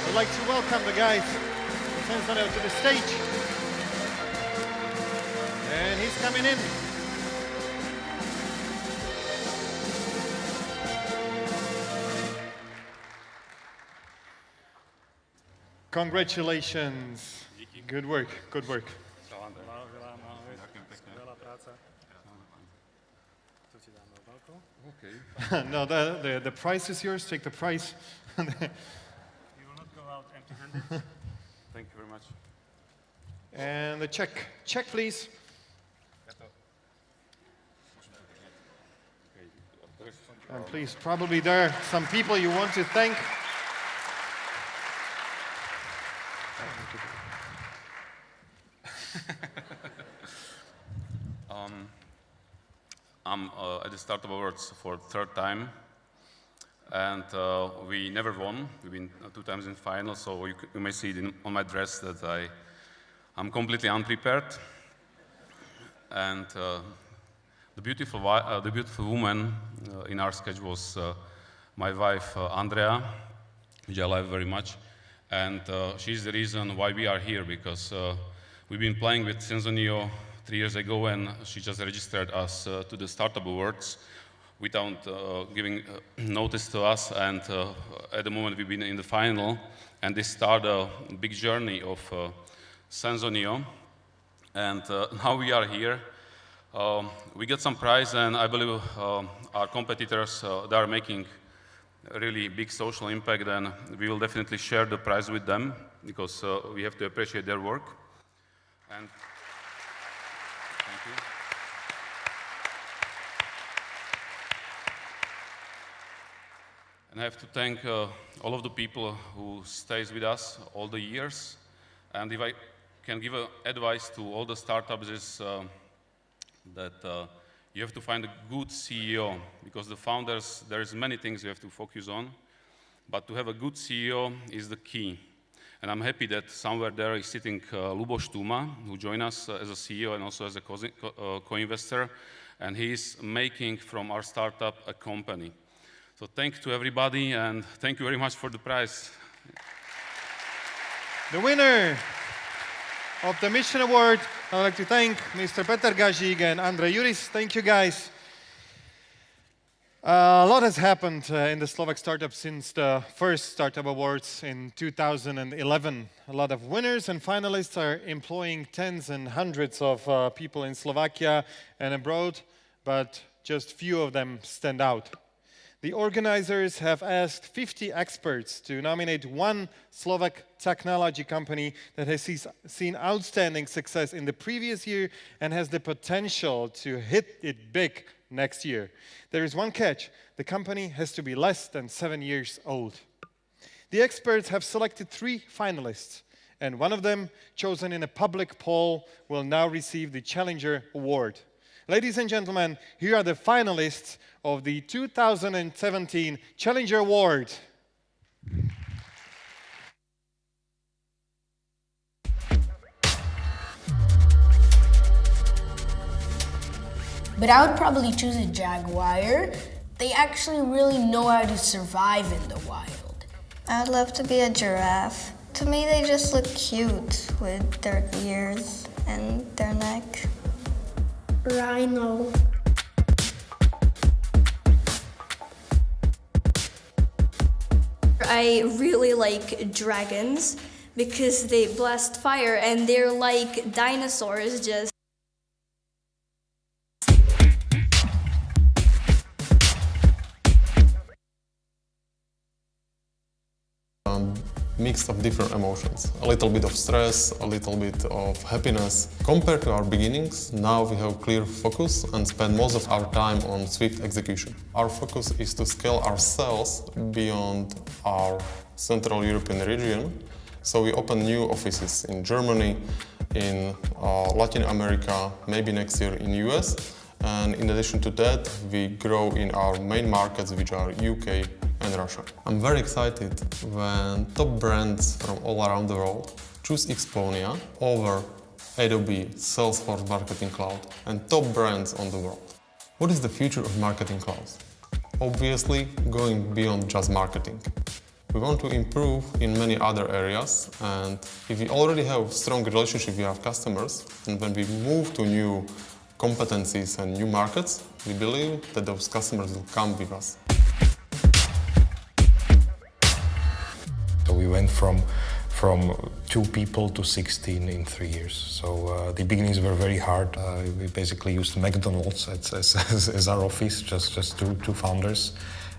Speaker 2: I'd like to welcome the guys from Sensoneo to the stage. And he's coming in. Congratulations. Good work, good work.
Speaker 6: Okay.
Speaker 2: No, the prize is yours. Take the prize.
Speaker 6: You will not go out empty-handed. Thank you very much.
Speaker 2: And the check. Check, please. And please, probably there are some people you want to thank.
Speaker 1: I'm at the Startup Awards for the third time, and we never won. We've been 2 times in final, so you may see it on my dress that I'm completely unprepared. And the beautiful woman in our sketch was my wife, Andrea, which I love very much. And she's the reason why we are here, because we've been playing with Sensoneo 3 years ago, and she just registered us to the Startup Awards without giving notice to us. And at the moment, we've been in the final, and this started a big journey of Sensoneo. And now we are here. We got some prize, and I believe our competitors, they are making a really big social impact, and we will definitely share the prize with them, because we have to appreciate their work. And thank you. And I have to thank all of the people who stays with us all the years. And if I can give advice to all the startups is that you have to find a good CEO, because the founders, there's many things you have to focus on, but to have a good CEO is the key. And I'm happy that somewhere there is sitting Luboš Tuma, who joined us as a CEO and also as a co-investor, and he's making from our startup a company. So thanks to everybody, and thank you very much for the prize.
Speaker 2: The winner of the Mission Award, I'd like to thank Mr. Peter Gažík and Andrej Juris. Thank you, guys. A lot has happened in the Slovak startup since the first Startup Awards in 2011. A lot of winners and finalists are employing tens and hundreds of people in Slovakia and abroad, but just few of them stand out. The organizers have asked 50 experts to nominate one Slovak technology company that has seen outstanding success in the previous year and has the potential to hit it big next year. There is one catch: the company has to be less than 7 years old. The experts have selected 3 finalists, and one of them, chosen in a public poll, will now receive the Challenger Award. Ladies and gentlemen, here are the finalists of the 2017 Challenger Award.
Speaker 15: But I would probably choose a jaguar. They actually really know how to survive in the wild.
Speaker 11: I'd love to be a giraffe. To me, they just look cute with their ears and their neck.
Speaker 15: Rhino.
Speaker 10: I really like dragons because they blast fire and they're like dinosaurs just.
Speaker 20: Mix of different emotions. A little bit of stress, a little bit of happiness. Compared to our beginnings, now we have clear focus and spend most of our time on swift execution. Our focus is to scale ourselves beyond our Central European region. So we open new offices in Germany, in Latin America, maybe next year in US. And in addition to that, we grow in our main markets, which are UK and Russia. I'm very excited when top brands from all around the world choose Exponia over Adobe Salesforce Marketing Cloud and top brands on the world. What is the future of Marketing Cloud? Obviously, going beyond just marketing. We want to improve in many other areas, and if we already have strong relationship with our customers, and when we move to new competencies and new markets, we believe that those customers will come with us.
Speaker 25: So we went from 2 people to 16 in 3 years. So the beginnings were very hard. We basically used McDonald's as our office, just two founders.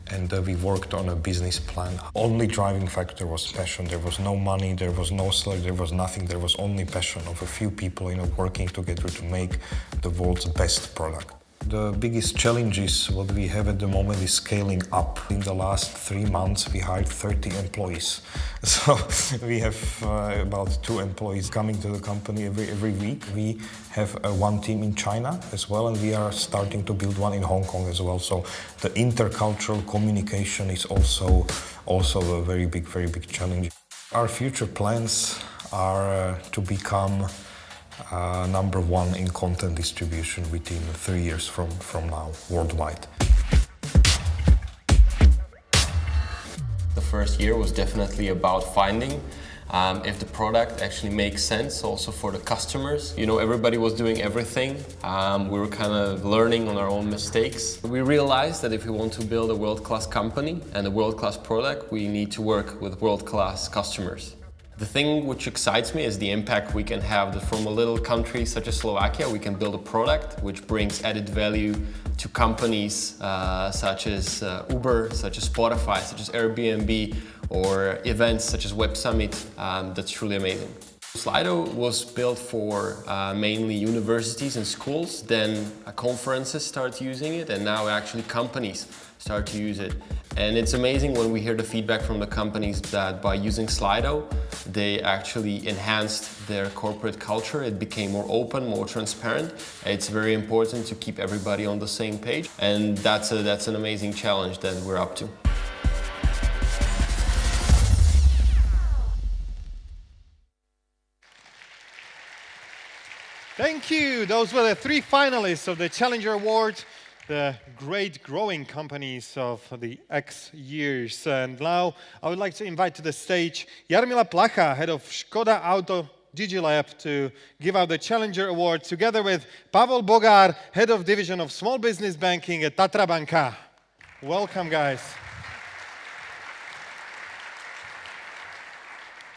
Speaker 25: And we worked on a business plan. Only driving factor was passion. There was no money, there was no salary, there was nothing. There was only passion of a few people, working together to make the world's best product. The biggest challenges what we have at the moment is scaling up. In the last 3 months, we hired 30 employees. So we have about 2 employees coming to the company every week. We have one team in China as well, and we are starting to build one in Hong Kong as well. So the intercultural communication is also a very big challenge. Our future plans are to become number 1 in content distribution within 3 years from now, worldwide.
Speaker 5: The first year was definitely about finding if the product actually makes sense also for the customers. Everybody was doing everything. We were kind of learning on our own mistakes. We realized that if we want to build a world-class company and a world-class product, we need to work with world-class customers. The thing which excites me is the impact we can have that from a little country such as Slovakia, we can build a product which brings added value to companies such as Uber, such as Spotify, such as Airbnb, or events such as Web Summit. That's truly amazing. Slido was built for mainly universities and schools, then conferences start using it, and now actually companies start to use it. And it's amazing when we hear the feedback from the companies that by using Slido, they actually enhanced their corporate culture. It became more open, more transparent. It's very important to keep everybody on the same page, and that's an amazing challenge that we're up to.
Speaker 2: Thank you. Those were the 3 finalists of the Challenger Award, the great growing companies of the X years. And now I would like to invite to the stage Jarmila Placha, head of Škoda Auto DigiLab, to give out the Challenger Award, together with Pavel Bogar, head of division of small business banking at Tatra Banka. Welcome, guys.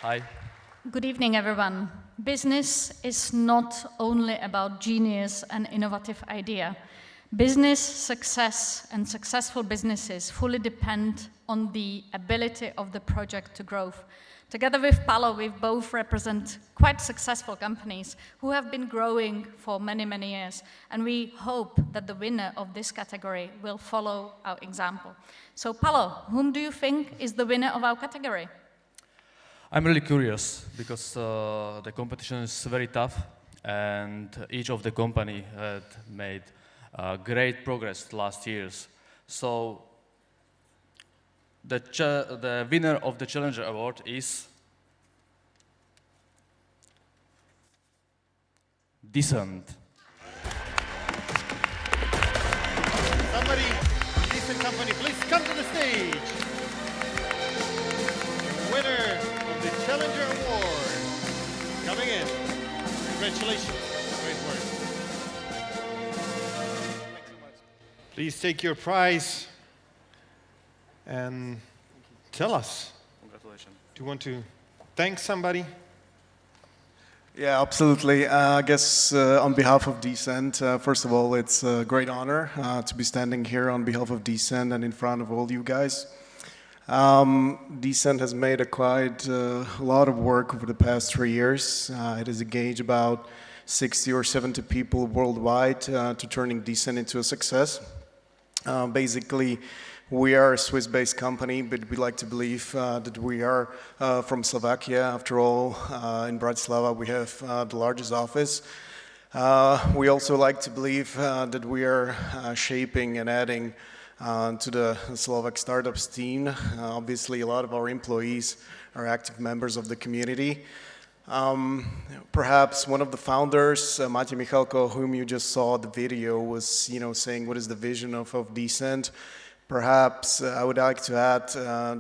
Speaker 13: Hi. Good evening, everyone. Business is not only about genius and innovative idea. Business success and successful businesses fully depend on the ability of the project to grow. Together with Paolo, we both represent quite successful companies who have been growing for many, many years, and we hope that the winner of this category will follow our example. So, Paolo, whom do you think is the winner of our category?
Speaker 18: I'm really curious because the competition is very tough, and each of the company had made great progress last years. So the winner of the Challenger Award is Decent.
Speaker 2: Somebody, Decent Company, please come to the stage. Winner of the Challenger Challenger Award. Coming in. Congratulations. Great work. Please take your prize and tell us.
Speaker 7: Congratulations.
Speaker 2: Do you want to thank somebody?
Speaker 7: Yeah, absolutely. I guess on behalf of Decent, first of all, it's a great honor to be standing here on behalf of Decent and in front of all you guys. Decent has made quite a lot of work over the past 3 years. It has engaged about 60 or 70 people worldwide to turning Decent into a success. Basically, we are a Swiss-based company, but we like to believe that we are from Slovakia. After all, in Bratislava, we have the largest office. We also like to believe that we are shaping and adding to the Slovak startup scene. Obviously, a lot of our employees are active members of the community. Perhaps one of the founders, Matej Michalko, whom you just saw the video, was saying what is the vision of Decent. Perhaps I would like to add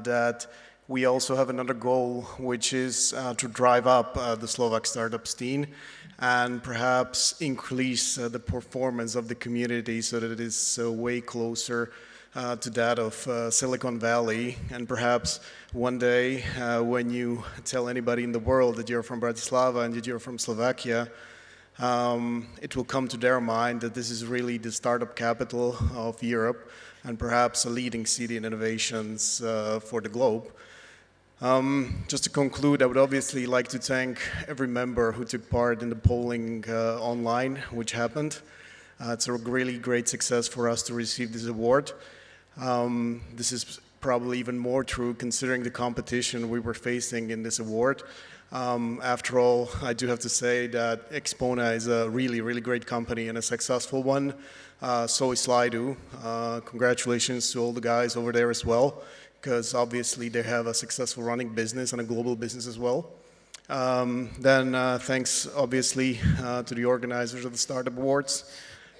Speaker 7: that we also have another goal, which is to drive up the Slovak startup scene and perhaps increase the performance of the community so that it is way closer to that of Silicon Valley. And perhaps one day when you tell anybody in the world that you're from Bratislava and that you're from Slovakia, it will come to their mind that this is really the startup capital of Europe and perhaps a leading city in innovations for the globe. Just to conclude, I would obviously like to thank every member who took part in the polling online, which happened. It's a really great success for us to receive this award. This is probably even more true considering the competition we were facing in this award. After all, I do have to say that Xpona is a really, really great company and a successful one. So is Slido. Congratulations to all the guys over there as well, because obviously they have a successful running business and a global business as well. Thanks obviously to the organizers of the Startup Awards.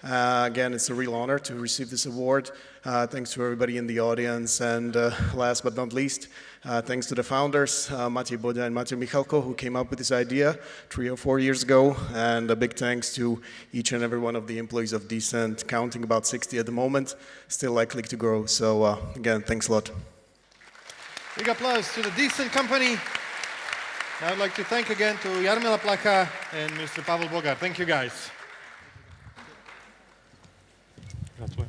Speaker 7: Again, it's a real honor to receive this award. Thanks to everybody in the audience. And last but not least, thanks to the founders, Matej Boda and Matej Michalko, who came up with this idea 3 or 4 years ago. And a big thanks to each and every one of the employees of Decent, counting about 60 at the moment, still likely to grow. So again, thanks a lot.
Speaker 2: Big applause to the Decent company. Now I'd like to thank again to Jarmila Placha and Mr. Pavel Bogar. Thank you, guys. Gratulujem.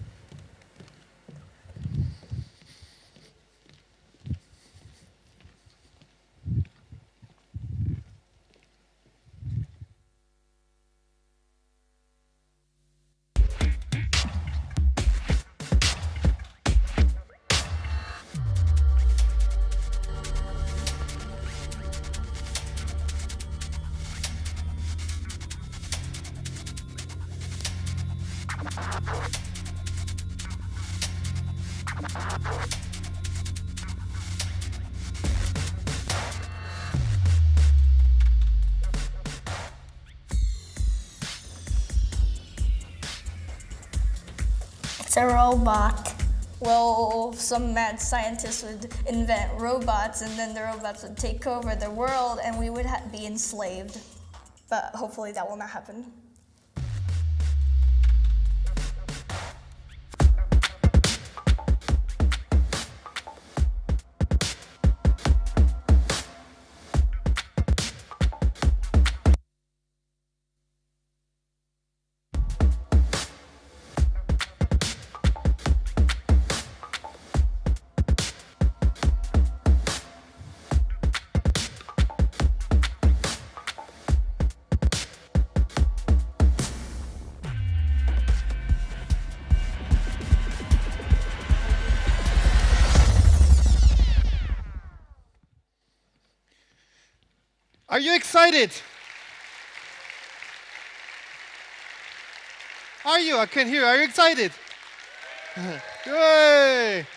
Speaker 11: It's a robot.
Speaker 10: Well, some mad scientists would invent robots and then the robots would take over the world and we would be enslaved. But hopefully that will not happen. Are you excited? Are you? I can hear. Are you excited? Yay!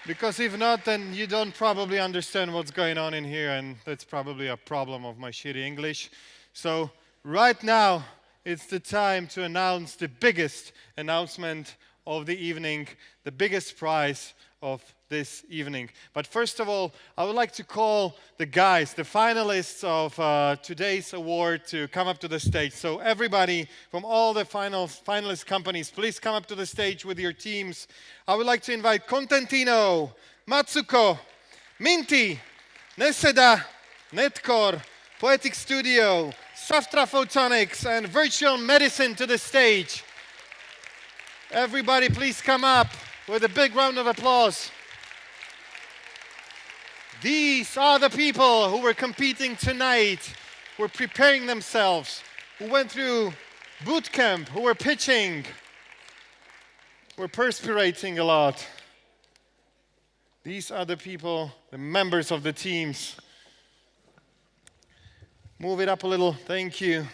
Speaker 10: Because if not, then you don't probably understand what's going on in here, and that's probably a problem of my shitty English. So right now, it's the time to announce the biggest announcement
Speaker 2: of the evening, the biggest prize of this evening. But first of all, I would like to call the guys, the finalists of today's award, to come up to the stage. So everybody from all the finalist companies, please come up to the stage with your teams. I would like to invite Contentino, Matsuko, Minty, Neseda, Netcore, Poetic Studio, Saftra Photonics, and Virtual Medicine to the stage. Everybody please come up with a big round of applause. These are the people who were competing tonight, who were preparing themselves, who went through boot camp, who were pitching, who were perspirating a lot. These are the people, the members of the teams. Move it up a little. Thank you.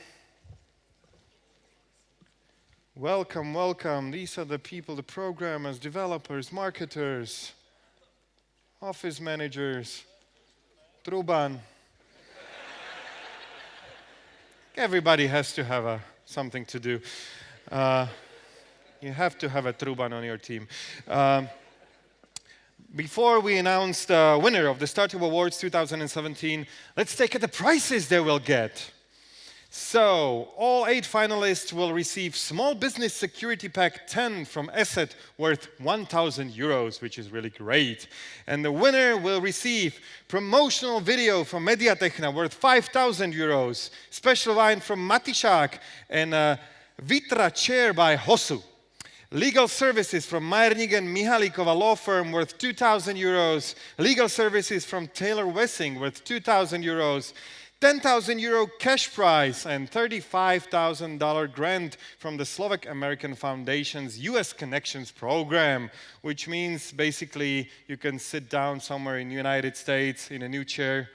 Speaker 2: Welcome, welcome. These are the people, the programmers, developers, marketers, office managers, Truban. Everybody has to have something to do. You have to have a Truban on your team. Before we announce the winner of the Startup Awards 2017, let's take the prizes they will get. So, all 8 finalists will receive Small Business Security Pack 10 from ESET worth 1,000 euros, which is really great. And the winner will receive promotional video from Mediatechna worth 5,000 euros, special wine from Matišák, and a Vitra chair by Hosu. Legal services from Majerník and Mihalíková law firm worth 2,000 euros. Legal services from Taylor Wessing worth 2,000 euros. 10,000 euro cash prize and $35,000 grant from the Slovak American Foundation's US Connections program, which means basically you can sit down somewhere in the United States in a new chair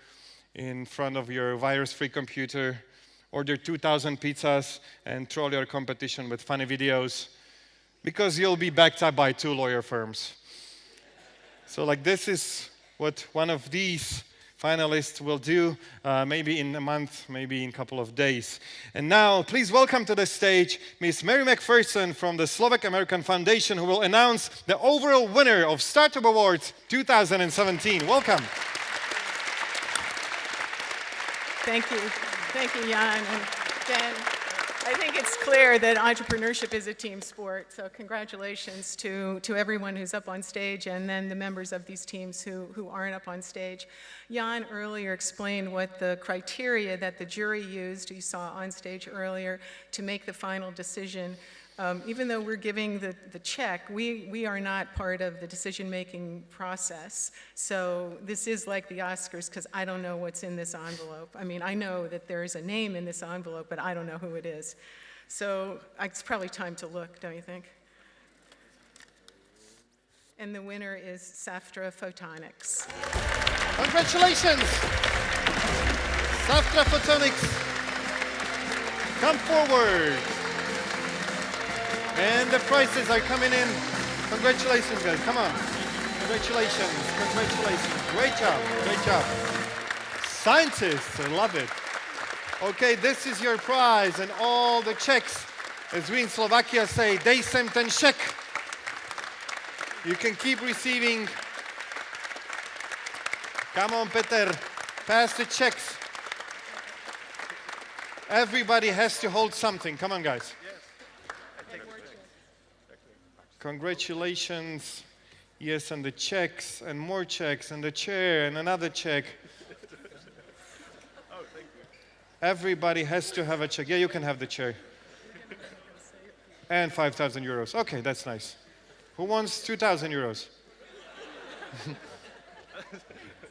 Speaker 2: in front of your virus-free computer, order 2,000 pizzas, and troll your competition with funny videos, because you'll be backed up by 2 lawyer firms. So like this is what one of these finalists will do, maybe in a month, maybe in a couple of days. And now, please welcome to the stage Ms. Mary McPherson from the Slovak American Foundation, who will announce the overall winner of Startup Awards 2017. Welcome.
Speaker 9: Thank you. Thank you, Jan. And Ben, I think it's clear that entrepreneurship is a team sport, so congratulations to everyone who's up on stage and then the members of these teams who aren't up on stage. Jan earlier explained what the criteria that the jury used, you saw on stage earlier, to make the final decision. Even though we're giving the check, we are not part of the decision-making process. So this is like the Oscars, because I don't know what's in this envelope. I mean, I know that there is a name in this envelope, but I don't know who it is. So it's probably time to look, don't you think? And the winner is Saftra Photonics.
Speaker 2: Congratulations! Saftra Photonics, come forward. And the prizes are coming in. Congratulations, guys. Come on. Congratulations. Congratulations. Great job. Great job. Scientists, I love it. Okay, this is your prize and all the checks. As we in Slovakia say, dej sem ten šek. You can keep receiving. Come on, Peter. Pass the checks. Everybody has to hold something. Come on, guys. Congratulations. Yes, and the checks, and more checks, and the chair, and another check. Oh, thank you. Everybody has to have a check. Yeah, you can have the chair. And 5,000 euros. Okay, that's nice. Who wants 2,000 euros?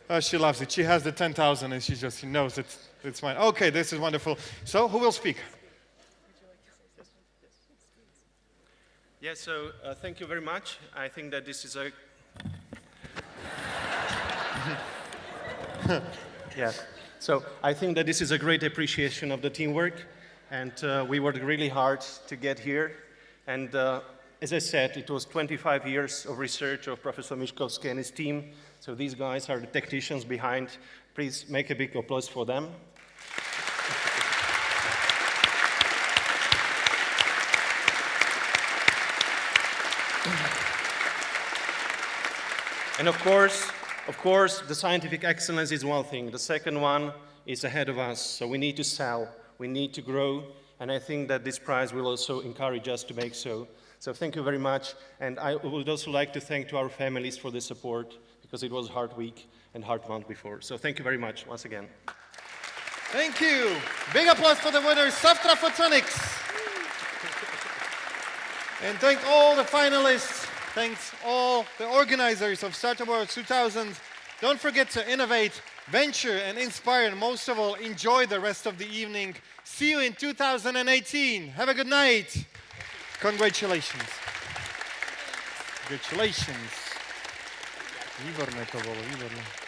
Speaker 2: Oh, she loves it. She has the 10,000 and she knows it's mine. Okay, this is wonderful. So, who will speak?
Speaker 19: Yes, so thank you very much. I think that this is a... Yeah, so I think that this is a great appreciation of the teamwork, and we worked really hard to get here. And as I said, it was 25 years of research of Professor Miškovský and his team. So these guys are the technicians behind. Please make a big applause for them. And of course, the scientific excellence is one thing. The second one is ahead of us. So we need to sell, we need to grow, and I think that this prize will also encourage us to make so. So thank you very much, and I would also like to thank to our families for the support, because it was a hard week and hard month before. So thank you very much once again.
Speaker 2: Thank you. Big applause for the winners, Softra Photonics. And thank all the finalists. Thanks all the organizers of Startup Awards 2000. Don't forget to innovate, venture, and inspire, and most of all, enjoy the rest of the evening. See you in 2018. Have a good night. Congratulations. Congratulations. Výborné to bylo, výborné.